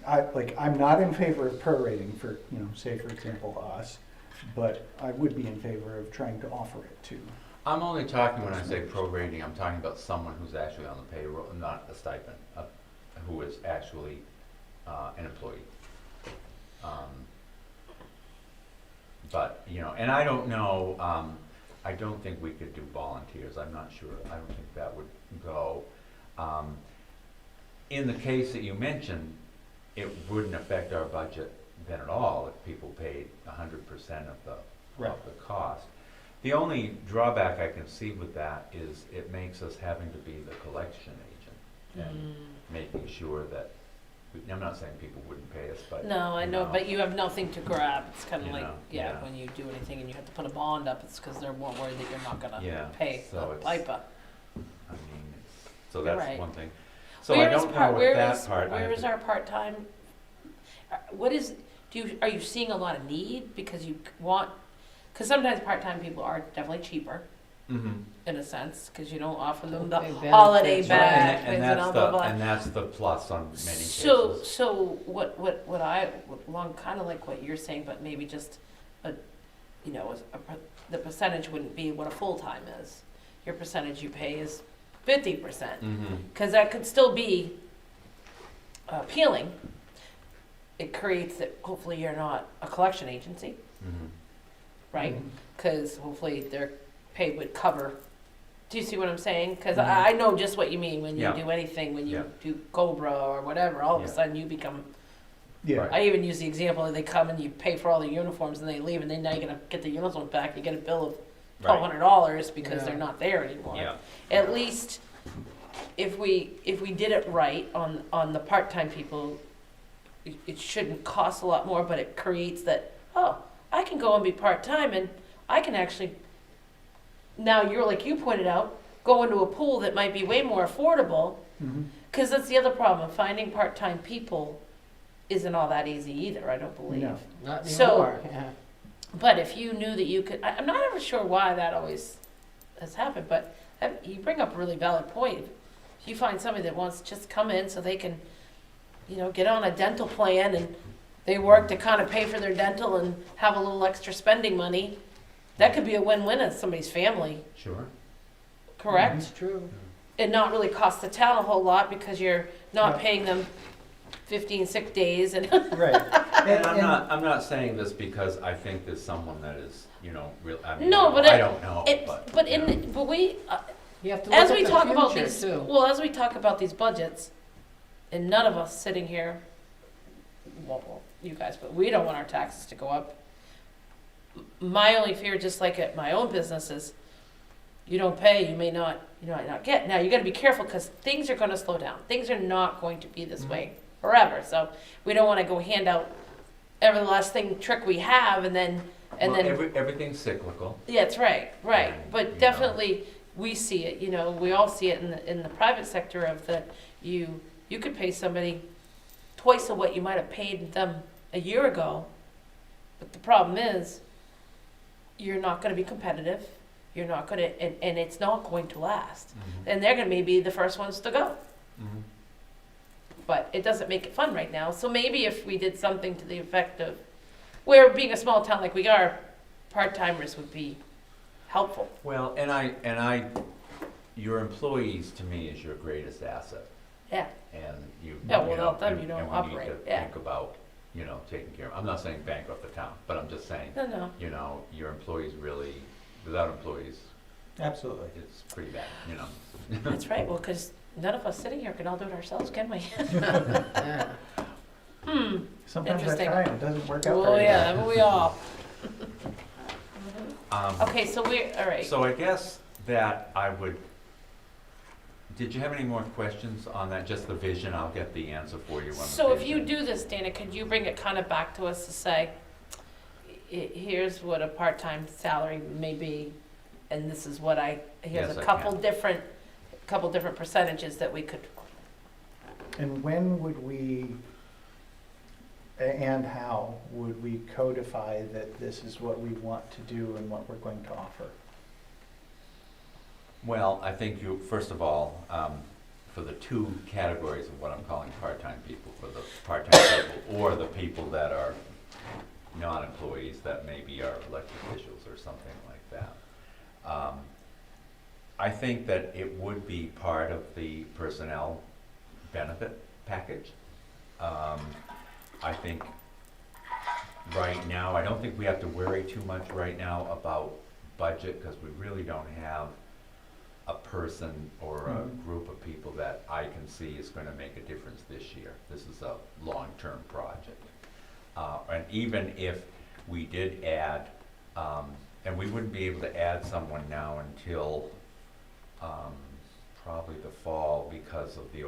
Speaker 1: I'm not in favor of prorating for, say for example, us, but I would be in favor of trying to offer it to.
Speaker 4: I'm only talking, when I say prorating, I'm talking about someone who's actually on the payroll, not a stipend, who is actually an employee. But, and I don't know, I don't think we could do volunteers, I'm not sure, I don't think that would go. In the case that you mentioned, it wouldn't affect our budget then at all if people paid 100% of the cost. The only drawback I can see with that is it makes us having to be the collection agent and making sure that, I'm not saying people wouldn't pay us, but.
Speaker 2: No, I know, but you have nothing to grab. It's kind of
Speaker 4: You
Speaker 2: like,
Speaker 4: know,
Speaker 2: yeah,
Speaker 4: yeah.
Speaker 2: when you do anything and you have to put a bond up, it's because they're more worried that you're not gonna
Speaker 4: Yeah,
Speaker 2: pay
Speaker 4: so
Speaker 2: the
Speaker 4: it's-
Speaker 2: piper.
Speaker 4: I mean, so
Speaker 2: You're
Speaker 4: that's
Speaker 2: right.
Speaker 4: one thing. So I don't know what that part. I
Speaker 2: Where
Speaker 4: have
Speaker 2: is
Speaker 4: to-
Speaker 2: our part-time? What is, are you seeing a lot of need because you want, because sometimes part-time people are definitely cheaper
Speaker 4: Mhm.
Speaker 2: in a sense, because you don't offer them the
Speaker 3: Okay, benefits,
Speaker 2: holiday
Speaker 3: right.
Speaker 2: benefits
Speaker 4: And
Speaker 2: and
Speaker 4: that's
Speaker 2: all blah,
Speaker 4: the,
Speaker 2: blah.
Speaker 4: and that's the plus on many
Speaker 2: So,
Speaker 4: cases.
Speaker 2: so what I, along kind of like what you're saying, but maybe just the percentage wouldn't be what a full-time is. Your percentage you pay is 50%,
Speaker 4: Mhm.
Speaker 2: because that could still be appealing. It creates that hopefully you're not a collection agency,
Speaker 4: Mhm.
Speaker 2: right? Because hopefully their pay would cover. Do you see what I'm saying? Because
Speaker 4: Mhm.
Speaker 2: I know just what you mean when you
Speaker 4: Yeah.
Speaker 2: do anything, when you
Speaker 4: Yeah.
Speaker 2: do Cobra or whatever, all of a
Speaker 4: Yeah.
Speaker 2: sudden you become.
Speaker 1: Yeah.
Speaker 4: Right.
Speaker 2: I even use the example that they come and you pay for all the uniforms and they leave, and then now you're gonna get the uniforms back. You get a bill of $1,200 because
Speaker 3: Yeah.
Speaker 2: they're not there anymore.
Speaker 4: Yeah.
Speaker 2: At least if we did it right on the part-time people, it shouldn't cost a lot more, but it creates that, oh, I can go and be part-time and I can actually, now you're like you pointed out, go into a pool that might be way more affordable,
Speaker 1: Mhm.
Speaker 2: because that's the other problem, finding part-time people isn't all that easy either, I don't believe.
Speaker 1: No.
Speaker 3: Not
Speaker 2: So-
Speaker 3: anymore, yeah.
Speaker 2: But if you knew that you could, I'm not ever sure why that always has happened, but you bring up a really valid point. If you find somebody that wants to just come in so they can, get on a dental plan and they work to kind of pay for their dental and have a little extra spending money, that could be a win-win in somebody's family,
Speaker 4: Sure.
Speaker 2: correct?
Speaker 3: It's true.
Speaker 2: And not really cost the town a whole lot because you're not
Speaker 1: Yeah.
Speaker 2: paying them 15 sick days and,
Speaker 1: Right.
Speaker 4: And I'm not saying this because I think there's someone that is, real, I mean,
Speaker 2: No, but
Speaker 4: I
Speaker 2: it-
Speaker 4: don't know, but.
Speaker 2: we,
Speaker 3: You have to look
Speaker 2: as
Speaker 3: at
Speaker 2: we
Speaker 3: the
Speaker 2: talk about
Speaker 3: future,
Speaker 2: these,
Speaker 3: too.
Speaker 2: well, as we talk about these budgets, and none of us sitting here, well, you guys, but we don't want our taxes to go up. My only fear, just like at my own business, is you don't pay, you might not get. Now, you gotta be careful, because things are gonna slow down. Things are not going to be this way forever, so we don't wanna go hand out every last trick we have, and then,
Speaker 4: Everything's cyclical.
Speaker 2: yeah, that's right,
Speaker 4: And,
Speaker 2: but definitely, we see it, we all see it in the private sector of that you could pay somebody twice of what you might have paid them a year ago, but the problem is, you're not gonna be competitive, you're not gonna, and it's not going to last, and they're gonna maybe the first ones to go,
Speaker 4: Mhm.
Speaker 2: but it doesn't make it fun right now, so maybe if we did something to the effect of, where being a small town like we are, part-timers would be helpful.
Speaker 4: Well, your employees to me is your greatest asset,
Speaker 2: Yeah,
Speaker 4: and you.
Speaker 2: Yeah,
Speaker 4: you know,
Speaker 2: without them,
Speaker 4: and-
Speaker 2: you don't
Speaker 4: and we need
Speaker 2: operate,
Speaker 4: to
Speaker 2: yeah.
Speaker 4: think about, taking care of, I'm not saying bankrupt the town, but I'm just saying,
Speaker 2: no,
Speaker 4: your employees really, without employees,
Speaker 1: Absolutely.
Speaker 4: it's pretty bad,
Speaker 2: that's right, well, because none of us sitting here can all do it ourselves, can we?
Speaker 3: Yeah.
Speaker 1: Sometimes I
Speaker 2: Interesting.
Speaker 1: try and it doesn't work out
Speaker 2: Oh,
Speaker 1: very
Speaker 2: yeah,
Speaker 1: well.
Speaker 2: haven't we all?
Speaker 4: Um,
Speaker 2: Okay, so all right.
Speaker 4: So I guess that I would, did you have any more questions on that, just the vision? I'll get the answer for you on the
Speaker 2: So if you
Speaker 4: vision.
Speaker 2: do this, Dana, could you bring it kind of back to us to say, here's what a part-time salary may be, and this is what here's
Speaker 4: Yes,
Speaker 2: a
Speaker 4: I
Speaker 2: couple
Speaker 4: can.
Speaker 2: different percentages that we could,
Speaker 1: And when would we, and how would we codify that this is what we want to do and what we're going to offer?
Speaker 4: Well, I think you, first of all, for the two categories of what I'm calling part-time people, for the part-time people or the people that are non-employees that maybe are elected officials or something like that. I think that it would be part of the personnel benefit package. I think right now, I don't think we have to worry too much right now about budget, because we really don't have a person or a group of people that I can see is going to make a difference this year. This is a long-term project. And even if we did add, and we wouldn't be able to add someone now until probably the fall because of the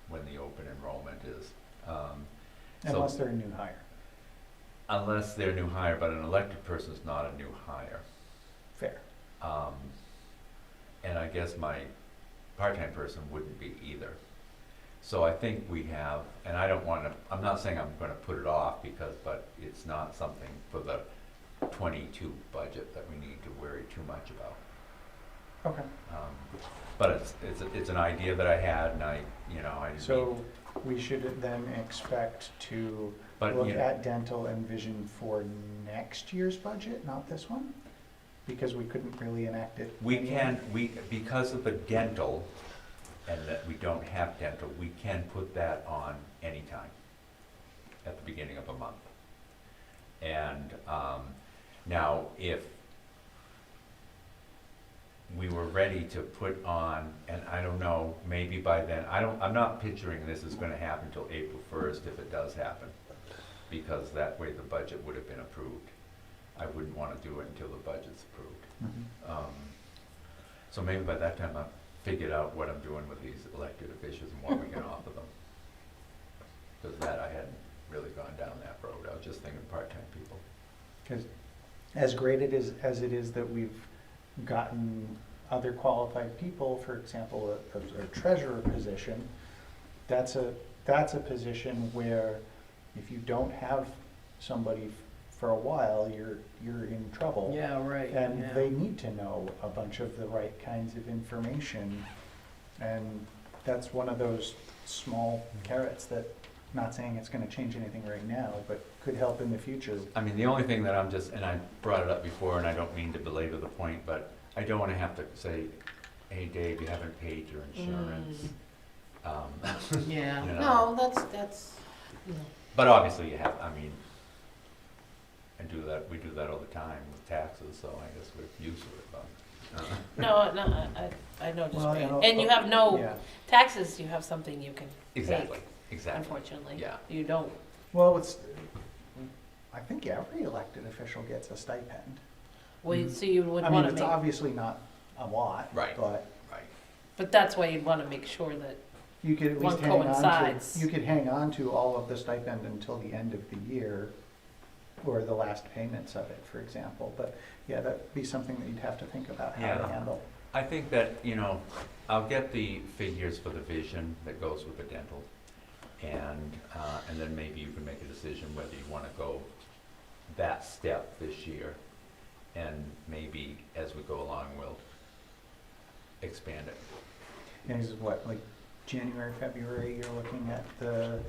Speaker 4: when the open enrollment is.
Speaker 1: Unless they're a new hire.
Speaker 4: Unless they're a new hire, but an elected person is not a new hire.
Speaker 1: Fair.
Speaker 4: And I guess my part-time person wouldn't be either. So I think we have, and I don't want to, I'm not saying I'm going to put it off but it's not something for the 22 budget that we need to worry too much about.
Speaker 1: Okay.
Speaker 4: But it's an idea that I had, and I.
Speaker 1: So we should then expect to
Speaker 4: But,
Speaker 1: look
Speaker 4: you know-
Speaker 1: at dental and vision for next year's budget, not this one? Because we couldn't really enact it.
Speaker 4: We
Speaker 1: anyway?
Speaker 4: can, because of the dental, and that we don't have dental, we can put that on anytime at the beginning of a month. And now, if we were ready to put on, and I don't know, maybe by then, I'm not picturing this is gonna happen until April 1st if it does happen, because that way the budget would have been approved. I wouldn't wanna do it until the budget's approved.
Speaker 1: Mhm.
Speaker 4: So maybe by that time I've figured out what I'm doing with these elected officials and what we can offer them. Because that, I hadn't really gone down that road. I was just thinking part-time people.
Speaker 1: Because as great as it is that we've gotten other qualified people, for example, a treasurer position, that's a position where if you don't have somebody for a while, you're in trouble.
Speaker 3: Yeah, right,
Speaker 1: And
Speaker 3: yeah.
Speaker 1: they need to know a bunch of the right kinds of information. And that's one of those small carrots that, not saying it's gonna change anything right now, but could help in the future.
Speaker 4: I mean, the only thing that I'm just, and I brought it up before, and I don't mean to belabor the point, but I don't want to have to say, hey, Dave, you haven't paid your insurance.
Speaker 3: Yeah,
Speaker 4: You know.
Speaker 3: no, that's, you know.
Speaker 4: But obviously you have, I mean, we do that all the time with taxes, so I guess we're used to it, but.
Speaker 2: no, I know just,
Speaker 1: Well,
Speaker 2: and you have no
Speaker 1: Yeah.
Speaker 2: taxes, you have something you can
Speaker 4: Exactly,
Speaker 2: take,
Speaker 4: exactly.
Speaker 2: unfortunately.
Speaker 4: Yeah.
Speaker 2: You don't.
Speaker 1: Well, I think every elected official gets a stipend.
Speaker 2: Well, so you would
Speaker 1: I mean,
Speaker 2: wanna
Speaker 1: it's
Speaker 2: make,
Speaker 1: obviously not a lot,
Speaker 4: Right.
Speaker 1: but
Speaker 4: Right.
Speaker 2: but that's why you'd wanna make sure that,
Speaker 1: you could at least
Speaker 2: One
Speaker 1: hang on
Speaker 2: coincides.
Speaker 1: to, you could hang on to all of the stipend until the end of the year, or the last payments of it, for example. But yeah, that'd be something that you'd have to think about how to
Speaker 4: Yeah.
Speaker 1: handle.
Speaker 4: I think that, I'll get the figures for the vision that goes with the dental. And then maybe you can make a decision whether you want to go that step this year. And maybe as we go along, we'll expand it.
Speaker 1: And this is what, like January, February, you're looking at the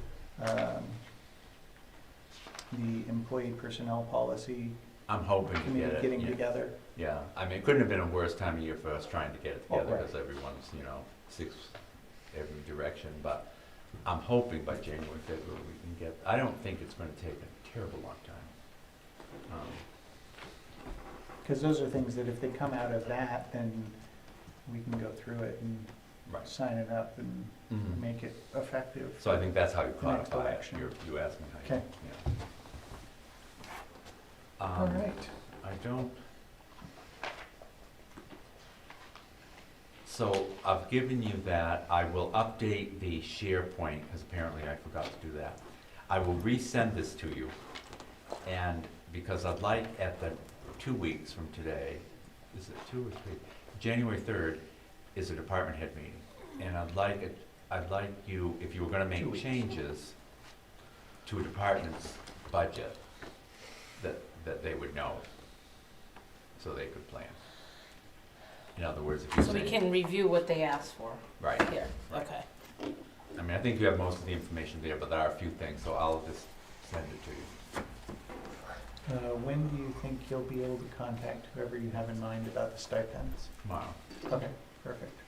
Speaker 1: employee personnel policy
Speaker 4: I'm hoping to
Speaker 1: committee
Speaker 4: get it.
Speaker 1: getting
Speaker 4: yeah.
Speaker 1: together.
Speaker 4: Yeah, I mean, it couldn't have been a worse time of year for us trying to get it
Speaker 1: Oh,
Speaker 4: together,
Speaker 1: right.
Speaker 4: because everyone's, six every direction, but I'm hoping by January, February, we can get, I don't think it's gonna take a terrible long time.
Speaker 1: Because those are things that if they come out of that, then we can go through it and
Speaker 4: Right.
Speaker 1: sign it up and
Speaker 4: Mhm.
Speaker 1: make it effective.
Speaker 4: So I think that's how you
Speaker 1: Next
Speaker 4: codify it.
Speaker 1: election.
Speaker 4: You asked me how you.
Speaker 1: Okay.
Speaker 4: Yeah.
Speaker 1: All right.
Speaker 4: I don't. So I've given you that. I will update the SharePoint, because apparently I forgot to do that. I will resend this to you. And because I'd like at the 2 weeks from today, is it 2 or 3? January 3rd is a department head meeting, and I'd like you, if you were gonna
Speaker 1: 2
Speaker 4: make
Speaker 1: weeks.
Speaker 4: changes to a department's budget, that they would know, so they could plan. In other words, if you
Speaker 2: So we
Speaker 4: say,
Speaker 2: can review what they asked for
Speaker 4: right,
Speaker 2: here,
Speaker 4: Right.
Speaker 2: okay.
Speaker 4: I mean, I think you have most of the information there, but there are a few things, so I'll just send it to you
Speaker 1: When do you think you'll be able to contact whoever you have in mind about the stipends?
Speaker 4: tomorrow.
Speaker 1: Okay, perfect.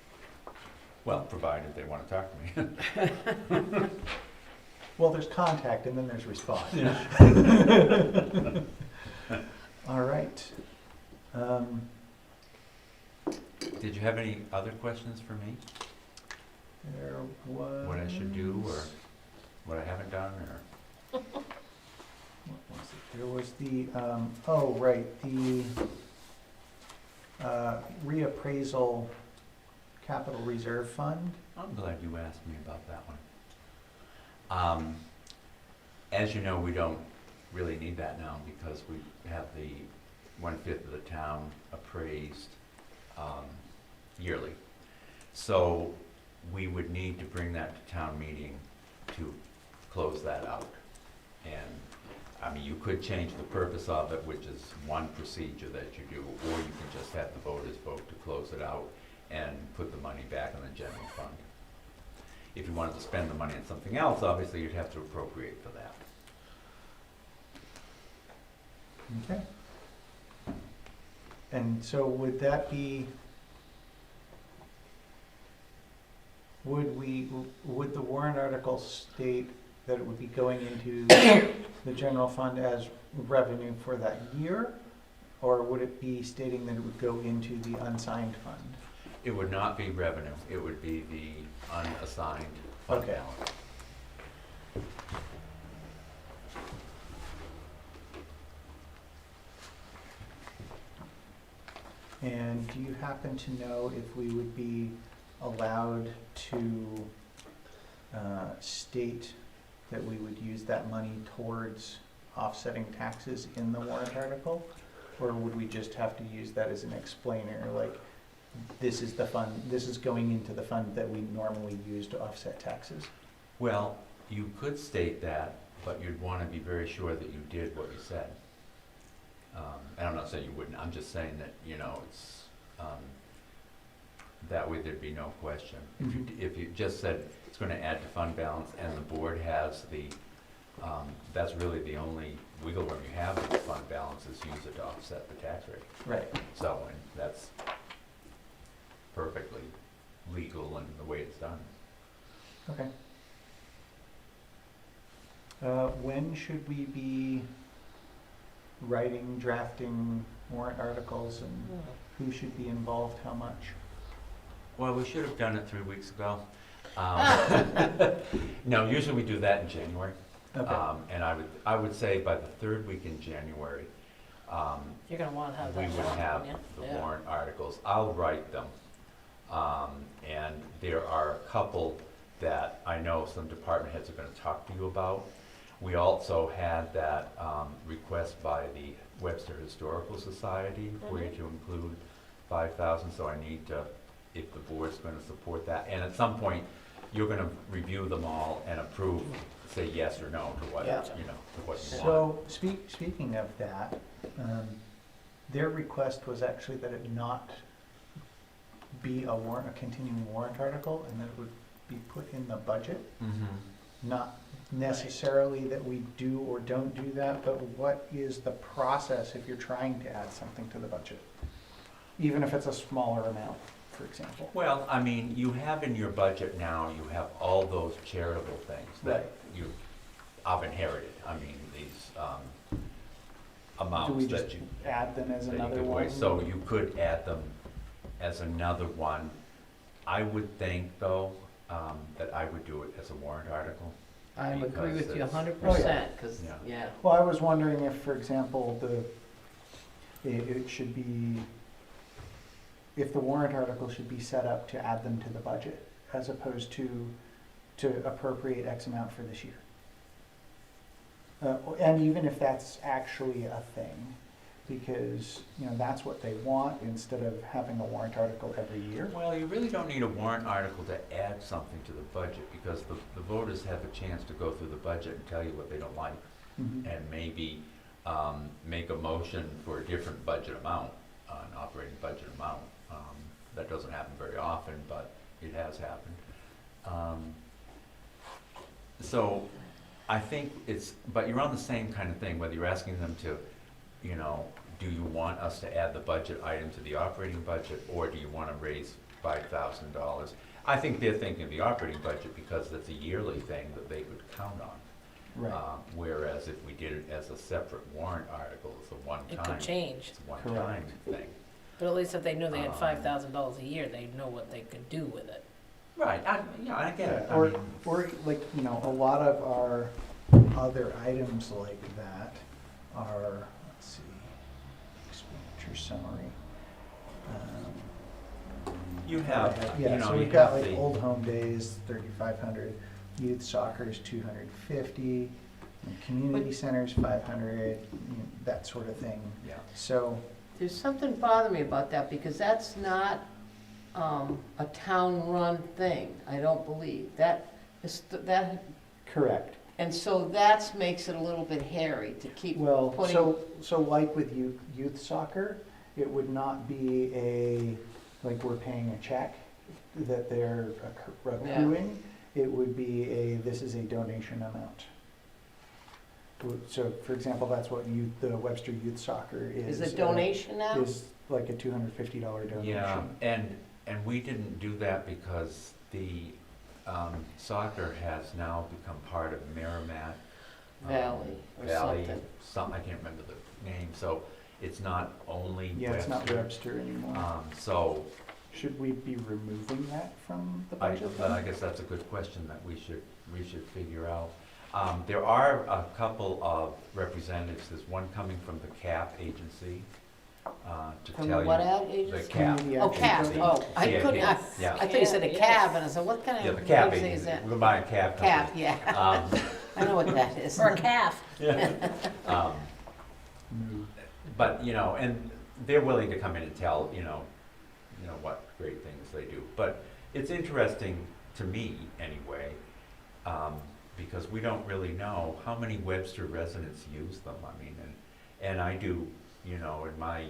Speaker 4: Well, provided they wanna talk to me.
Speaker 1: Well, there's contact and then there's response. All right.
Speaker 4: Did you have any other questions for me?
Speaker 1: There was.
Speaker 4: What I should do, or what I haven't done, or?
Speaker 1: What was it? There was the, oh, right, the reappraisal capital reserve fund.
Speaker 4: I'm glad you asked me about that one. As you know, we don't really need that now because we have the 1/5 of the town appraised yearly. So we would need to bring that to town meeting to close that out. And, I mean, you could change the purpose of it, which is one procedure that you do, or you can just have the voters vote to close it out and put the money back in the general fund. If you wanted to spend the money on something else, obviously you'd have to appropriate for that.
Speaker 1: Okay. And so would that be, would the warrant article state that it would be going into the general fund as revenue for that year? Or would it be stating that it would go into the unsigned fund?
Speaker 4: It would not be revenue, it would be the unassigned fund
Speaker 1: Okay.
Speaker 4: balance.
Speaker 1: And do you happen to know if we would be allowed to state that we would use that money towards offsetting taxes in the warrant article? Or would we just have to use that as an explainer, like, this is the fund, this is going into the fund that we normally use to offset taxes?
Speaker 4: Well, you could state that, but you'd want to be very sure that you did what you said. And I'm not saying you wouldn't, I'm just saying that, you know, it's, that way there'd be no question. If you just said it's going to add to fund balance and the board has the, that's really the only wiggle room you have in the fund balance is use it to offset the tax rate.
Speaker 1: Right.
Speaker 4: So, and that's perfectly legal and the way it's done.
Speaker 1: Okay. When should we be writing, drafting warrant articles, and who should be involved, how much?
Speaker 4: Well, we should have done it 3 weeks ago. No, usually we do that in January.
Speaker 1: Okay.
Speaker 4: And I would say by the 3rd week in January,
Speaker 2: You're gonna wanna have
Speaker 4: we
Speaker 2: that.
Speaker 4: would
Speaker 2: warrant,
Speaker 4: have
Speaker 2: wouldn't you?
Speaker 4: the
Speaker 2: Yeah.
Speaker 4: warrant articles. I'll write them. And there are a couple that I know some department heads are gonna talk to you about. We also had that request by the Webster Historical Society for you to include 5,000, so I need to, if the board's gonna support that. And at some point, you're gonna review them all and approve, say yes or no to what,
Speaker 3: Yeah.
Speaker 4: you know, to what you want.
Speaker 1: So, speaking of that, their request was actually that it not be a warrant, a continuing warrant article, and that it would be put in the budget. Not necessarily that we do or don't do that, but what is the process if you're trying to add something to the budget? Even if it's a smaller amount, for example.
Speaker 4: Well, I mean, you have in your budget now, you have all those charitable things that
Speaker 1: Right.
Speaker 4: you have inherited. I mean, these
Speaker 1: Do
Speaker 4: amounts
Speaker 1: we
Speaker 4: that
Speaker 1: just
Speaker 4: you,
Speaker 1: add them as
Speaker 4: that you
Speaker 1: another
Speaker 4: give
Speaker 1: one?
Speaker 4: away. So you could add them as another one. I would think, though, that I would do it as a warrant article.
Speaker 3: I agree with you
Speaker 4: Because
Speaker 3: 100%, because,
Speaker 4: Yeah.
Speaker 3: yeah.
Speaker 1: Well, I was wondering if, for example, it should be, if the warrant article should be set up to add them to the budget, as opposed to appropriate X amount for this year. And even if that's actually a thing, because, that's what they want instead of having a warrant article every year.
Speaker 4: Well, you really don't need a warrant article to add something to the budget, because the voters have a chance to go through the budget and tell you what they don't like,
Speaker 1: Mhm.
Speaker 4: and maybe make a motion for a different budget amount, an operating budget amount. That doesn't happen very often, but it has happened. So I think but you're on the same kind of thing, whether you're asking them to, do you want us to add the budget item to the operating budget, or do you want to raise $5,000? I think they're thinking of the operating budget because that's a yearly thing that they could count on.
Speaker 1: Right,
Speaker 4: Whereas if we did it as a separate warrant article, it's a one-time.
Speaker 2: It could change,
Speaker 4: It's a one-time thing.
Speaker 2: but at least if they knew they had $5,000 a year, they'd know what they could do with it.
Speaker 4: Right, I get it.
Speaker 1: Yeah,
Speaker 4: I
Speaker 1: or,
Speaker 4: mean,
Speaker 1: or like, a lot of our other items like that are, let's see, expenditure summary.
Speaker 4: you have,
Speaker 1: Yeah, so
Speaker 4: you
Speaker 1: we've got
Speaker 4: have
Speaker 1: like
Speaker 4: the,
Speaker 1: Old Home Days, 3,500, youth soccer is 250, and community centers 500, that sort of thing.
Speaker 4: yeah.
Speaker 1: So,
Speaker 3: There's something bothering me about that, because that's not a town-run thing, I don't believe. That,
Speaker 1: correct.
Speaker 3: and so that makes it a little bit hairy to keep
Speaker 1: Well,
Speaker 3: putting.
Speaker 1: so like with youth soccer, it would not be like we're paying a check that they're accruing. It would be this is a donation amount. So, for example, that's what the Webster Youth Soccer is.
Speaker 3: Is it donation now?
Speaker 1: Is like a $250 donation.
Speaker 4: Yeah, and we didn't do that because the soccer has now become part of Merrimack.
Speaker 3: Valley or
Speaker 4: Valley,
Speaker 3: something.
Speaker 4: I can't remember the name, so it's not only
Speaker 1: Yeah, it's not
Speaker 4: Webster.
Speaker 1: Webster anymore.
Speaker 4: So,
Speaker 1: Should we be removing that from the
Speaker 4: I
Speaker 1: budget then?
Speaker 4: guess that's a good question that we should figure out. There are a couple of representatives, there's one coming from the CAP agency, to
Speaker 3: From
Speaker 4: tell
Speaker 3: the
Speaker 4: you.
Speaker 3: what ad
Speaker 4: The
Speaker 3: agency?
Speaker 4: CAP.
Speaker 1: Community
Speaker 3: Oh,
Speaker 1: Action
Speaker 3: cab,
Speaker 1: Committee.
Speaker 3: oh, I
Speaker 4: CAP,
Speaker 3: couldn't,
Speaker 4: yeah.
Speaker 3: I thought you said a
Speaker 2: Yes.
Speaker 3: cab, and I said, what kind
Speaker 4: Yeah,
Speaker 3: of
Speaker 4: the CAP
Speaker 3: agency is
Speaker 4: agency,
Speaker 3: that?
Speaker 4: we're buying a CAP company.
Speaker 3: Cab, yeah, I know what that is.
Speaker 2: Or a calf.
Speaker 4: Um,
Speaker 1: Mm.
Speaker 4: But, and they're willing to come in and tell, what great things they do. But it's interesting, to me anyway, because we don't really know how many Webster residents use them. I mean, and I do, in my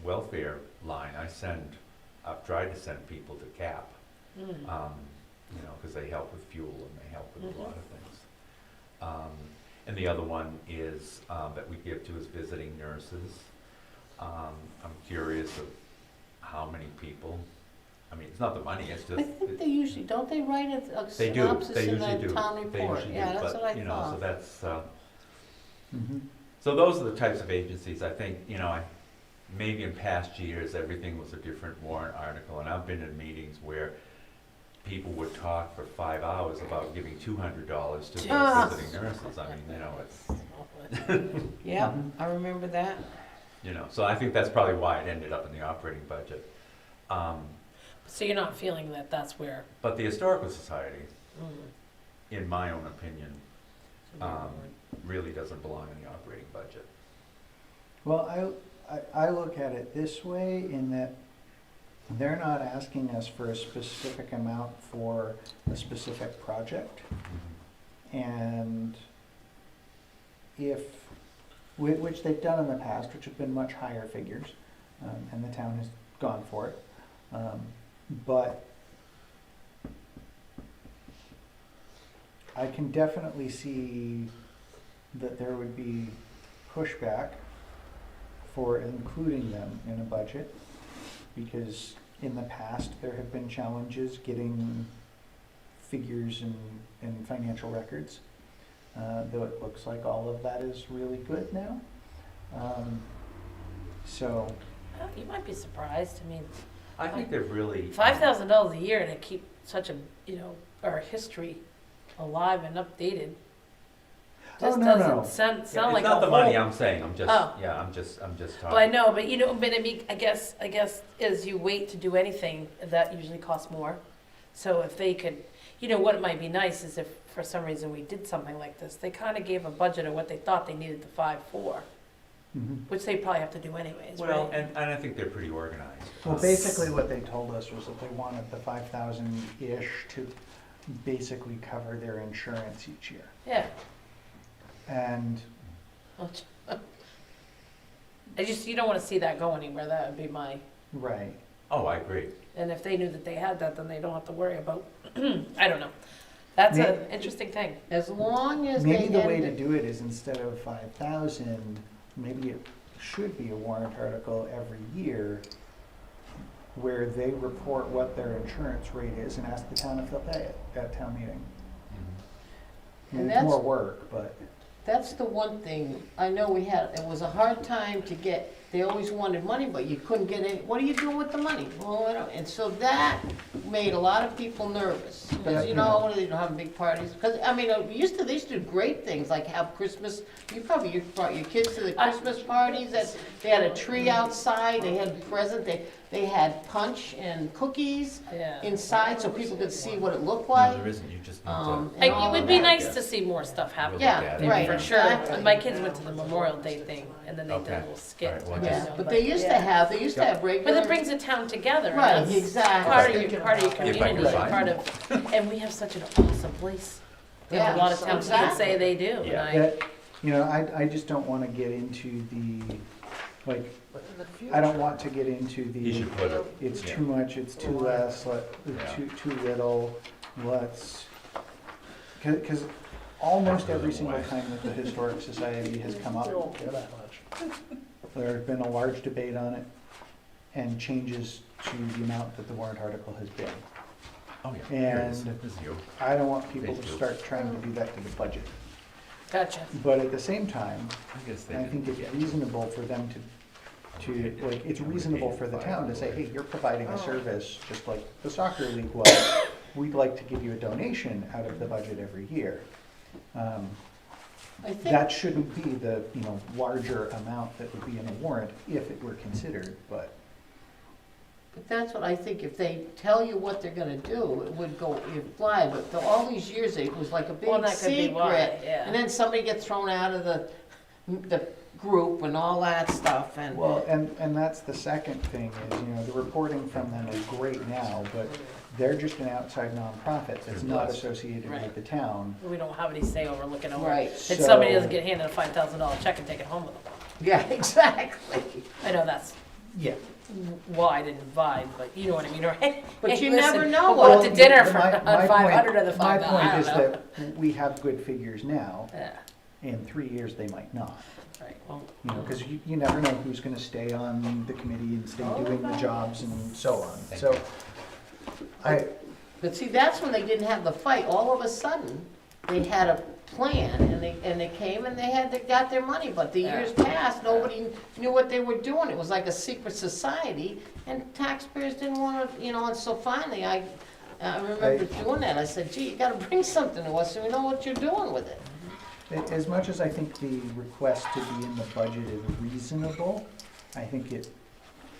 Speaker 4: welfare line, I've tried to send people to CAP, because they help with fuel and they help with a lot of things. And the other one is, that we give to is visiting nurses. I'm curious of how many people, I mean, it's not the money, it's
Speaker 3: I
Speaker 4: just.
Speaker 3: think they usually, don't they write a
Speaker 4: They do,
Speaker 3: synopsis
Speaker 4: they
Speaker 3: in
Speaker 4: usually
Speaker 3: the
Speaker 4: do.
Speaker 3: town
Speaker 4: They
Speaker 3: report?
Speaker 4: usually
Speaker 3: Yeah,
Speaker 4: do,
Speaker 3: that's
Speaker 4: but,
Speaker 3: what I
Speaker 4: so
Speaker 3: thought.
Speaker 4: that's,
Speaker 1: Mhm.
Speaker 4: so those are the types of agencies, I think, maybe in past years, everything was a different warrant article, and I've been in meetings where people would talk for 5 hours about giving $200 to
Speaker 3: Ah.
Speaker 4: those visiting nurses. I mean, it's,
Speaker 3: Yeah,
Speaker 1: Mhm.
Speaker 3: I remember that.
Speaker 4: so I think that's probably why it ended up in the operating budget.
Speaker 2: So you're not feeling that that's where.
Speaker 4: But the Historical Society,
Speaker 2: mm,
Speaker 4: in my own opinion,
Speaker 2: so you're-
Speaker 4: really doesn't belong in the operating budget.
Speaker 1: Well, I look at it this way, in that they're not asking us for a specific amount for a specific project. And which they've done in the past, which have been much higher figures, and the town has gone for it. But I can definitely see that there would be pushback for including them in a budget, because in the past, there have been challenges getting figures and financial records, though it looks like all of that is really good now. So,
Speaker 2: You might be surprised, I mean,
Speaker 4: I think they've really.
Speaker 2: $5,000 a year to keep such our history alive and updated. Just
Speaker 1: no.
Speaker 2: doesn't sound
Speaker 4: It's
Speaker 2: like a
Speaker 4: not the money
Speaker 2: whole-
Speaker 4: I'm saying, I'm just,
Speaker 2: Oh.
Speaker 4: yeah, I'm just talking.
Speaker 2: Well, I know, but I mean, I guess as you wait to do anything, that usually costs more. So if they could, what it might be nice is if, for some reason we did something like this, they kind of gave a budget of what they thought they needed the 5 for,
Speaker 1: Mhm.
Speaker 2: which they probably have to do anyways,
Speaker 4: Well,
Speaker 2: right?
Speaker 4: and I think they're pretty organized.
Speaker 1: Well, basically what they told us was that they wanted the 5,000-ish to basically cover their insurance each year.
Speaker 2: Yeah.
Speaker 1: And
Speaker 2: Which- you don't want to see that go anywhere, that would be my,
Speaker 1: right,
Speaker 4: Oh, I agree.
Speaker 2: and if they knew that they had that, then they don't have to worry about, I don't know. That's an interesting thing.
Speaker 3: As long as they
Speaker 1: maybe the way to
Speaker 3: end it.
Speaker 1: do it is instead of 5,000, maybe it should be a warrant article every year where they report what their insurance rate is and ask the town if they'll pay it at town meeting. I mean,
Speaker 3: And
Speaker 1: it's more
Speaker 3: that's-
Speaker 1: work, but
Speaker 3: That's the one thing, I know it was a hard time to get, they always wanted money, but you couldn't get any, what are you doing with the money? Well, I don't, and so that made a lot of people nervous, because you know, they don't have big parties, because, I mean, they used to do great things, like have Christmas, you brought your kids to the Christmas parties, that, they had a tree outside, they had present, they had punch and cookies
Speaker 2: Yeah.
Speaker 3: inside, so people could see what it looked
Speaker 4: No,
Speaker 3: like.
Speaker 4: there isn't, you just need
Speaker 3: And
Speaker 2: It
Speaker 3: all
Speaker 2: would
Speaker 3: of
Speaker 2: be
Speaker 3: that.
Speaker 2: nice to see more stuff happen.
Speaker 4: Really
Speaker 3: Yeah,
Speaker 4: bad.
Speaker 3: right,
Speaker 2: For sure.
Speaker 3: exactly.
Speaker 2: My kids went to the Memorial Day thing, and then they did a
Speaker 4: Okay.
Speaker 2: little skit.
Speaker 4: All right, well,
Speaker 3: Yeah,
Speaker 2: you know,
Speaker 3: but they used to have regular.
Speaker 2: But it brings the town together. and
Speaker 3: Right,
Speaker 2: that's
Speaker 3: exactly.
Speaker 2: Part of your
Speaker 4: If I can
Speaker 2: community,
Speaker 4: find
Speaker 2: part of, and we have such an awesome place. There's
Speaker 3: Yeah,
Speaker 2: a lot of towns that
Speaker 3: exactly.
Speaker 2: say they do, and
Speaker 4: Yeah.
Speaker 2: I,
Speaker 1: I just don't want to get into the, like,
Speaker 6: But in the future.
Speaker 1: I don't want to get into
Speaker 4: You
Speaker 1: the,
Speaker 4: should put it,
Speaker 1: it's
Speaker 4: yeah.
Speaker 1: too much, it's too less,
Speaker 4: Yeah.
Speaker 1: too little, let's, because almost every
Speaker 4: Really
Speaker 1: single
Speaker 4: wise.
Speaker 1: time that the Historic Society has come up,
Speaker 6: They won't care that much.
Speaker 1: there's been a large debate on it and changes to the amount that the warrant article has been.
Speaker 4: Oh, yeah. Here it is.
Speaker 1: And-
Speaker 4: This is you.
Speaker 1: I don't want people to
Speaker 4: Thank you.
Speaker 1: start trying to do that to the budget.
Speaker 2: gotcha.
Speaker 1: But at the same time,
Speaker 4: I guess they
Speaker 1: I think
Speaker 4: didn't
Speaker 1: it's
Speaker 4: get-
Speaker 1: reasonable for them like, it's reasonable for the town to say, hey, you're providing a service just like the soccer league was. We'd like to give you a donation out of the budget every year.
Speaker 3: I think,
Speaker 1: That shouldn't be the, larger amount that would be in a warrant if it were considered, but
Speaker 3: but that's what I think, if they tell you what they're gonna do, it would go, it'd fly, but all these years, it was like a
Speaker 2: Well,
Speaker 3: big
Speaker 2: that could be why,
Speaker 3: secret.
Speaker 2: yeah.
Speaker 3: And then somebody gets thrown out of the group and all that stuff, and.
Speaker 1: well, and that's the second thing is, the reporting from them is great now, but they're just an outside nonprofit that's not associated
Speaker 2: Right.
Speaker 1: with the town.
Speaker 2: We don't have any say over looking over.
Speaker 3: Right.
Speaker 2: If somebody
Speaker 1: So-
Speaker 2: doesn't get handed a $5,000 check and take it home with them.
Speaker 3: Yeah, exactly.
Speaker 2: I know that's
Speaker 1: Yeah.
Speaker 2: why I didn't vibe, but you know what I mean, or hey,
Speaker 3: But
Speaker 2: hey,
Speaker 3: you
Speaker 2: listen,
Speaker 3: never know
Speaker 2: we'll go
Speaker 3: what-
Speaker 2: out to dinner
Speaker 1: Well,
Speaker 2: for
Speaker 1: my
Speaker 2: 500 of the
Speaker 1: My
Speaker 2: 5,000,
Speaker 1: point
Speaker 2: I
Speaker 1: is
Speaker 2: don't know.
Speaker 1: that we have good figures now.
Speaker 2: Yeah,
Speaker 1: In 3 years, they might not.
Speaker 2: right, well,
Speaker 1: Because you never know who's going to stay on the committee and stay doing the jobs and so on.
Speaker 4: Thank
Speaker 1: So,
Speaker 4: you.
Speaker 3: But see, that's when they didn't have the fight. All of a sudden, they had a plan, and they came and they got their money. But the
Speaker 2: Yeah.
Speaker 3: years passed, nobody knew what they were doing. It was like a secret society, and taxpayers didn't want to, and so finally, I remember doing that. I said, gee, you got to bring something to us so we know what you're doing with it.
Speaker 1: as much as I think the request to be in the budget is reasonable, I think it,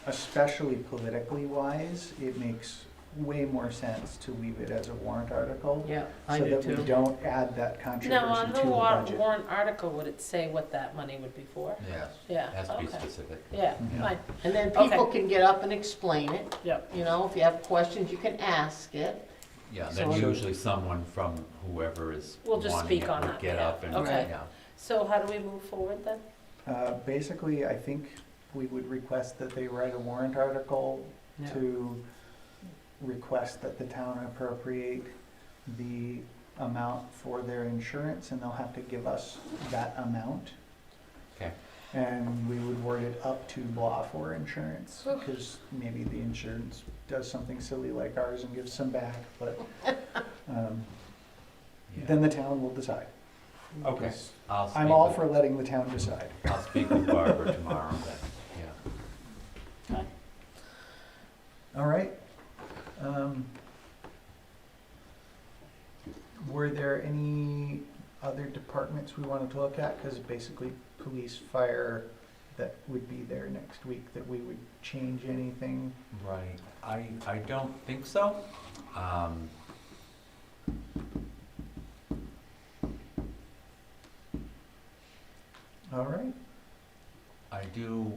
Speaker 1: especially politically wise, it makes way more sense to leave it as a warrant article.
Speaker 3: Yeah, I
Speaker 1: So
Speaker 3: do
Speaker 1: that we
Speaker 3: too.
Speaker 1: don't add that
Speaker 2: now,
Speaker 1: controversy
Speaker 2: on
Speaker 1: to
Speaker 2: the
Speaker 1: the budget.
Speaker 2: warrant article, would it say what that money would be for?
Speaker 4: Yes.
Speaker 2: Yeah,
Speaker 4: It has to be
Speaker 2: okay.
Speaker 4: specific.
Speaker 2: Yeah,
Speaker 1: Yeah.
Speaker 2: fine,
Speaker 3: And then
Speaker 2: Okay.
Speaker 3: people can get up and explain it.
Speaker 2: yep.
Speaker 3: If you have questions, you can ask it.
Speaker 4: Yeah,
Speaker 3: So-
Speaker 4: then usually someone from whoever is
Speaker 2: We'll just
Speaker 4: wanting
Speaker 2: speak
Speaker 4: it
Speaker 2: on
Speaker 4: would
Speaker 2: that,
Speaker 4: get
Speaker 2: yeah.
Speaker 4: up and,
Speaker 2: Okay.
Speaker 4: yeah.
Speaker 2: So how do we move forward then?
Speaker 1: Basically, I think we would request that they write a warrant article
Speaker 3: Yeah.
Speaker 1: to request that the town appropriate the amount for their insurance, and they'll have to give us that amount.
Speaker 4: Okay.
Speaker 1: And we would word it up to blah for insurance, because maybe the insurance does something silly like ours and gives some back, but
Speaker 4: Yeah.
Speaker 1: then the town will decide.
Speaker 4: Okay.
Speaker 1: Because
Speaker 4: I'll speak
Speaker 1: I'm all
Speaker 4: with-
Speaker 1: for letting the town decide.
Speaker 4: I'll speak with Barbara tomorrow then, yeah.
Speaker 1: All right. Were there any other departments we wanted to look at? Because basically, police, fire, that would be there next week, that we would change anything.
Speaker 4: Right, I don't think so.
Speaker 1: All right.
Speaker 4: I do,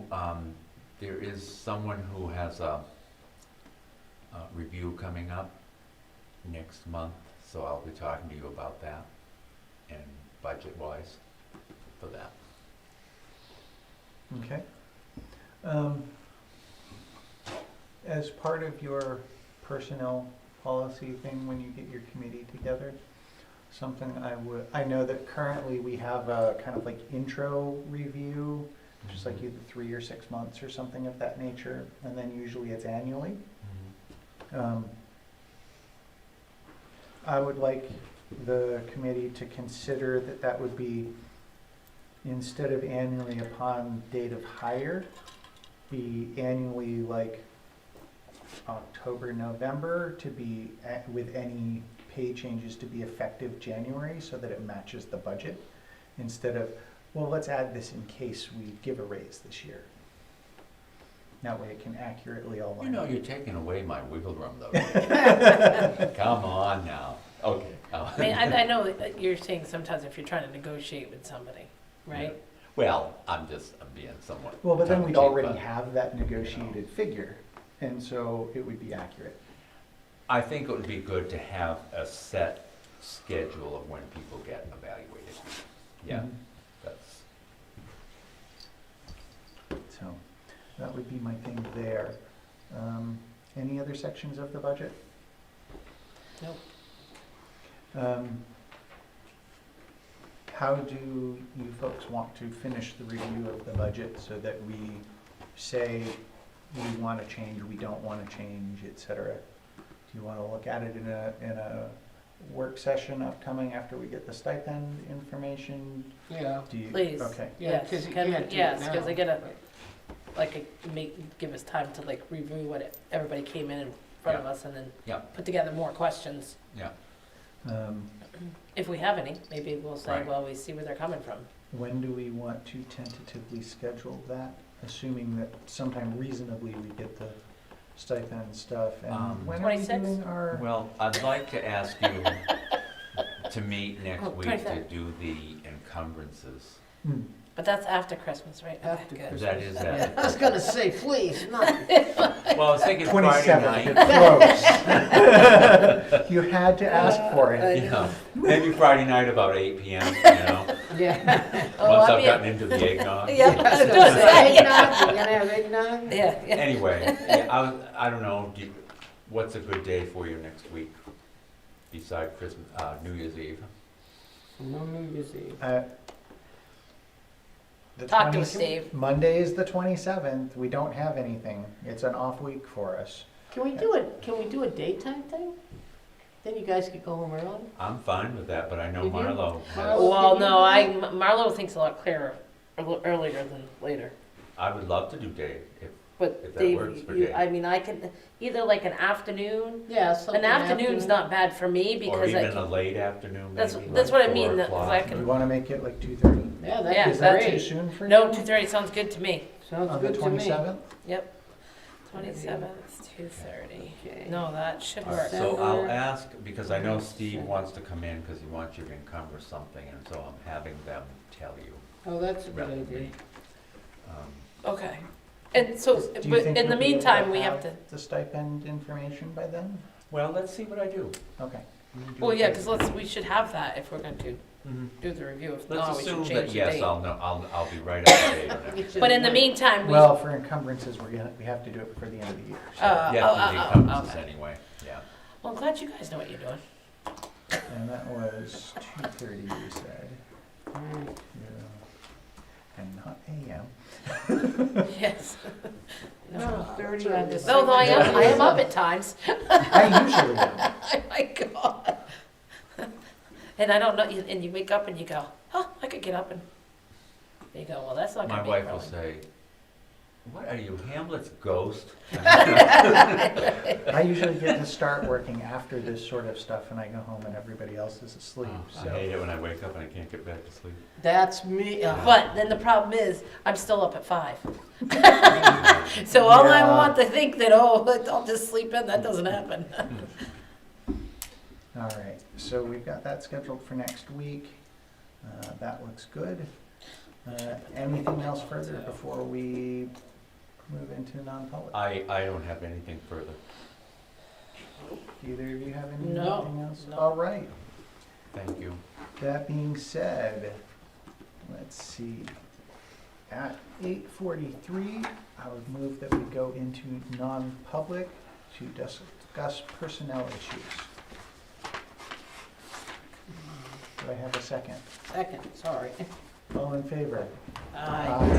Speaker 4: there is someone who has a review coming up next month, so I'll be talking to you about that and budget-wise for that.
Speaker 1: Okay. As part of your personnel policy thing, when you get your committee together, something I know that currently we have a kind of like intro review, just like either 3 or 6 months or something of that nature, and then usually it's annually. I would like the committee to consider that that would be, instead of annually upon date of hire, be annually like October, November, to be with any pay changes to be effective January, so that it matches the budget, instead of, well, let's add this in case we give a raise this year. That way it can accurately all line
Speaker 4: You know,
Speaker 1: up.
Speaker 4: you're taking away my wiggle room though. Come on now. Okay.
Speaker 2: I mean, I know that you're saying sometimes if you're trying to negotiate with somebody, right?
Speaker 4: Well, I'm being somewhat.
Speaker 1: Well, but then we'd
Speaker 4: tongue-in-cheek,
Speaker 1: already
Speaker 4: but
Speaker 1: have that negotiated figure, and so it would be accurate.
Speaker 4: I think it would be good to have a set schedule of when people get evaluated. Yeah,
Speaker 1: Mhm.
Speaker 4: that's,
Speaker 1: So that would be my thing there. Any other sections of the budget?
Speaker 2: Nope.
Speaker 1: How do you folks want to finish the review of the budget so that we say we want to change, we don't want to change, et cetera? Do you want to look at it in a work session upcoming after we get the stipend information?
Speaker 3: Yeah.
Speaker 1: Do you?
Speaker 2: Please.
Speaker 1: Okay.
Speaker 3: Yeah,
Speaker 2: Yes,
Speaker 3: 'cause you
Speaker 2: can-
Speaker 3: can't do it
Speaker 2: yes,
Speaker 3: now.
Speaker 2: 'cause I gotta, give us time to like review what everybody came in front of us and then
Speaker 4: Yeah.
Speaker 2: put together more questions.
Speaker 4: yeah.
Speaker 2: If we have any, maybe we'll say,
Speaker 4: Right.
Speaker 2: well, we see where they're coming from.
Speaker 1: When do we want to tentatively schedule that, assuming that sometime reasonably we get the stipend stuff? And when are we
Speaker 2: 26?
Speaker 1: doing our?
Speaker 4: Well, I'd like to ask you to meet next
Speaker 2: Oh,
Speaker 4: week to
Speaker 2: 25.
Speaker 4: do the encumbrances.
Speaker 1: Hmm.
Speaker 2: But that's after Christmas, right? Okay,
Speaker 3: After
Speaker 2: good.
Speaker 3: Christmas.
Speaker 4: That is
Speaker 3: Yeah,
Speaker 4: that.
Speaker 3: I was gonna say, please, no.
Speaker 4: Well, I was thinking Friday
Speaker 1: 27th,
Speaker 4: night.
Speaker 1: it's close. You had to ask for it.
Speaker 4: Yeah, maybe Friday night about 8 PM, you know,
Speaker 3: Yeah.
Speaker 2: Oh,
Speaker 4: once
Speaker 2: I'll
Speaker 4: I've
Speaker 2: be-
Speaker 4: gotten into the eggnog.
Speaker 2: Yeah, I was gonna say.
Speaker 3: Eggnog, we're gonna have eggnog?
Speaker 2: Yeah, yeah.
Speaker 4: Anyway, yeah, I don't know, what's a good day for you next week beside Christmas, New Year's Eve?
Speaker 3: No New Year's Eve.
Speaker 1: The
Speaker 2: Talk to
Speaker 1: 20
Speaker 2: us, Dave.
Speaker 1: Monday is the 27th. We don't have anything. It's an off week for us.
Speaker 3: Can we do a daytime thing? Then you guys could go home early?
Speaker 4: I'm fine with that, but I know
Speaker 3: You do?
Speaker 4: Marlo has,
Speaker 3: Marlo?
Speaker 2: Well, no, Marlo thinks a lot clearer, earlier than later.
Speaker 4: I would love to do day, if
Speaker 2: But
Speaker 4: that
Speaker 2: Dave,
Speaker 4: works for
Speaker 2: you,
Speaker 4: Dave.
Speaker 2: I mean, I can, either like an afternoon,
Speaker 3: Yeah, something
Speaker 2: an afternoon's not bad for me
Speaker 4: or
Speaker 2: because I
Speaker 4: even a
Speaker 2: can,
Speaker 4: late afternoon,
Speaker 2: That's-
Speaker 4: maybe,
Speaker 2: that's
Speaker 4: like
Speaker 2: what I mean,
Speaker 4: 4
Speaker 2: that- 'cause
Speaker 4: o'clock.
Speaker 2: I
Speaker 1: Do
Speaker 2: can-
Speaker 1: you want to make it like 2:30?
Speaker 3: Yeah,
Speaker 2: Yeah,
Speaker 3: that'd be
Speaker 1: Is that too
Speaker 3: great.
Speaker 1: soon for you?
Speaker 2: no, 2:30 sounds good to me.
Speaker 3: Sounds
Speaker 1: On the
Speaker 3: good to me.
Speaker 1: 27th?
Speaker 2: Yep. 27th, 2:30.
Speaker 3: Okay.
Speaker 2: No, that should
Speaker 4: All right,
Speaker 2: work.
Speaker 4: so I'll
Speaker 3: December-
Speaker 4: ask, because I know Steve
Speaker 3: December.
Speaker 4: wants to come in because he wants you to encumber something, and so I'm having them tell you
Speaker 3: Oh, that's a good
Speaker 4: rather than
Speaker 3: idea.
Speaker 4: me.
Speaker 2: Okay. And so,
Speaker 1: Do you
Speaker 2: but
Speaker 1: think
Speaker 2: in
Speaker 1: you'll
Speaker 2: the
Speaker 1: be able
Speaker 2: meantime, we have to,
Speaker 1: the stipend information by then?
Speaker 4: Well, let's see what I do.
Speaker 1: Okay.
Speaker 2: well, yeah, because we should have that if we're going to
Speaker 4: Mhm.
Speaker 2: do the review. If
Speaker 4: Let's
Speaker 2: not, we should
Speaker 4: assume
Speaker 2: change
Speaker 4: that,
Speaker 2: the
Speaker 4: yes,
Speaker 2: date.
Speaker 4: I'll know, I'll be right up to date on everything.
Speaker 2: But in the meantime, we.
Speaker 1: Well, for encumbrances, we have to do it before the end of the year. So.
Speaker 4: You have to do
Speaker 2: oh,
Speaker 4: encumbrances
Speaker 2: okay.
Speaker 4: anyway, yeah.
Speaker 2: Well, I'm glad you guys know what you're doing.
Speaker 1: And that was 2:30, you said.
Speaker 3: Alright.
Speaker 1: Yeah. And not AM.
Speaker 2: Yes.
Speaker 3: No, 30 on December.
Speaker 2: No, I am up at times.
Speaker 1: I usually am.
Speaker 2: Oh my God. And I don't know, and you wake up and you go, oh, I could get up and, you go, well, that's not
Speaker 4: My
Speaker 2: gonna be
Speaker 4: wife will
Speaker 2: really.
Speaker 4: say, what are you, Hamlet's ghost?
Speaker 1: I usually get to start working after this sort of stuff, and I go home and everybody else is asleep.
Speaker 4: Oh, I
Speaker 1: So
Speaker 4: hate it when I wake up and I can't get back to sleep.
Speaker 3: That's me.
Speaker 2: But then the problem is, I'm still up at 5. So all I
Speaker 1: Yeah.
Speaker 2: want to think that, oh, I'll just sleep in, that doesn't happen.
Speaker 1: all right, so we've got that scheduled for next week. That looks good. Anything else further before we move into non-public?
Speaker 4: I don't have anything further.
Speaker 1: Either of you have anything
Speaker 2: No,
Speaker 1: else?
Speaker 2: no.
Speaker 1: All right.
Speaker 4: Thank you.
Speaker 1: That being said, let's see. At 8:43, I would move that we go into non-public to discuss personnel issues. Do I have a second?
Speaker 3: Second, sorry.
Speaker 1: All in favor?
Speaker 3: Aye.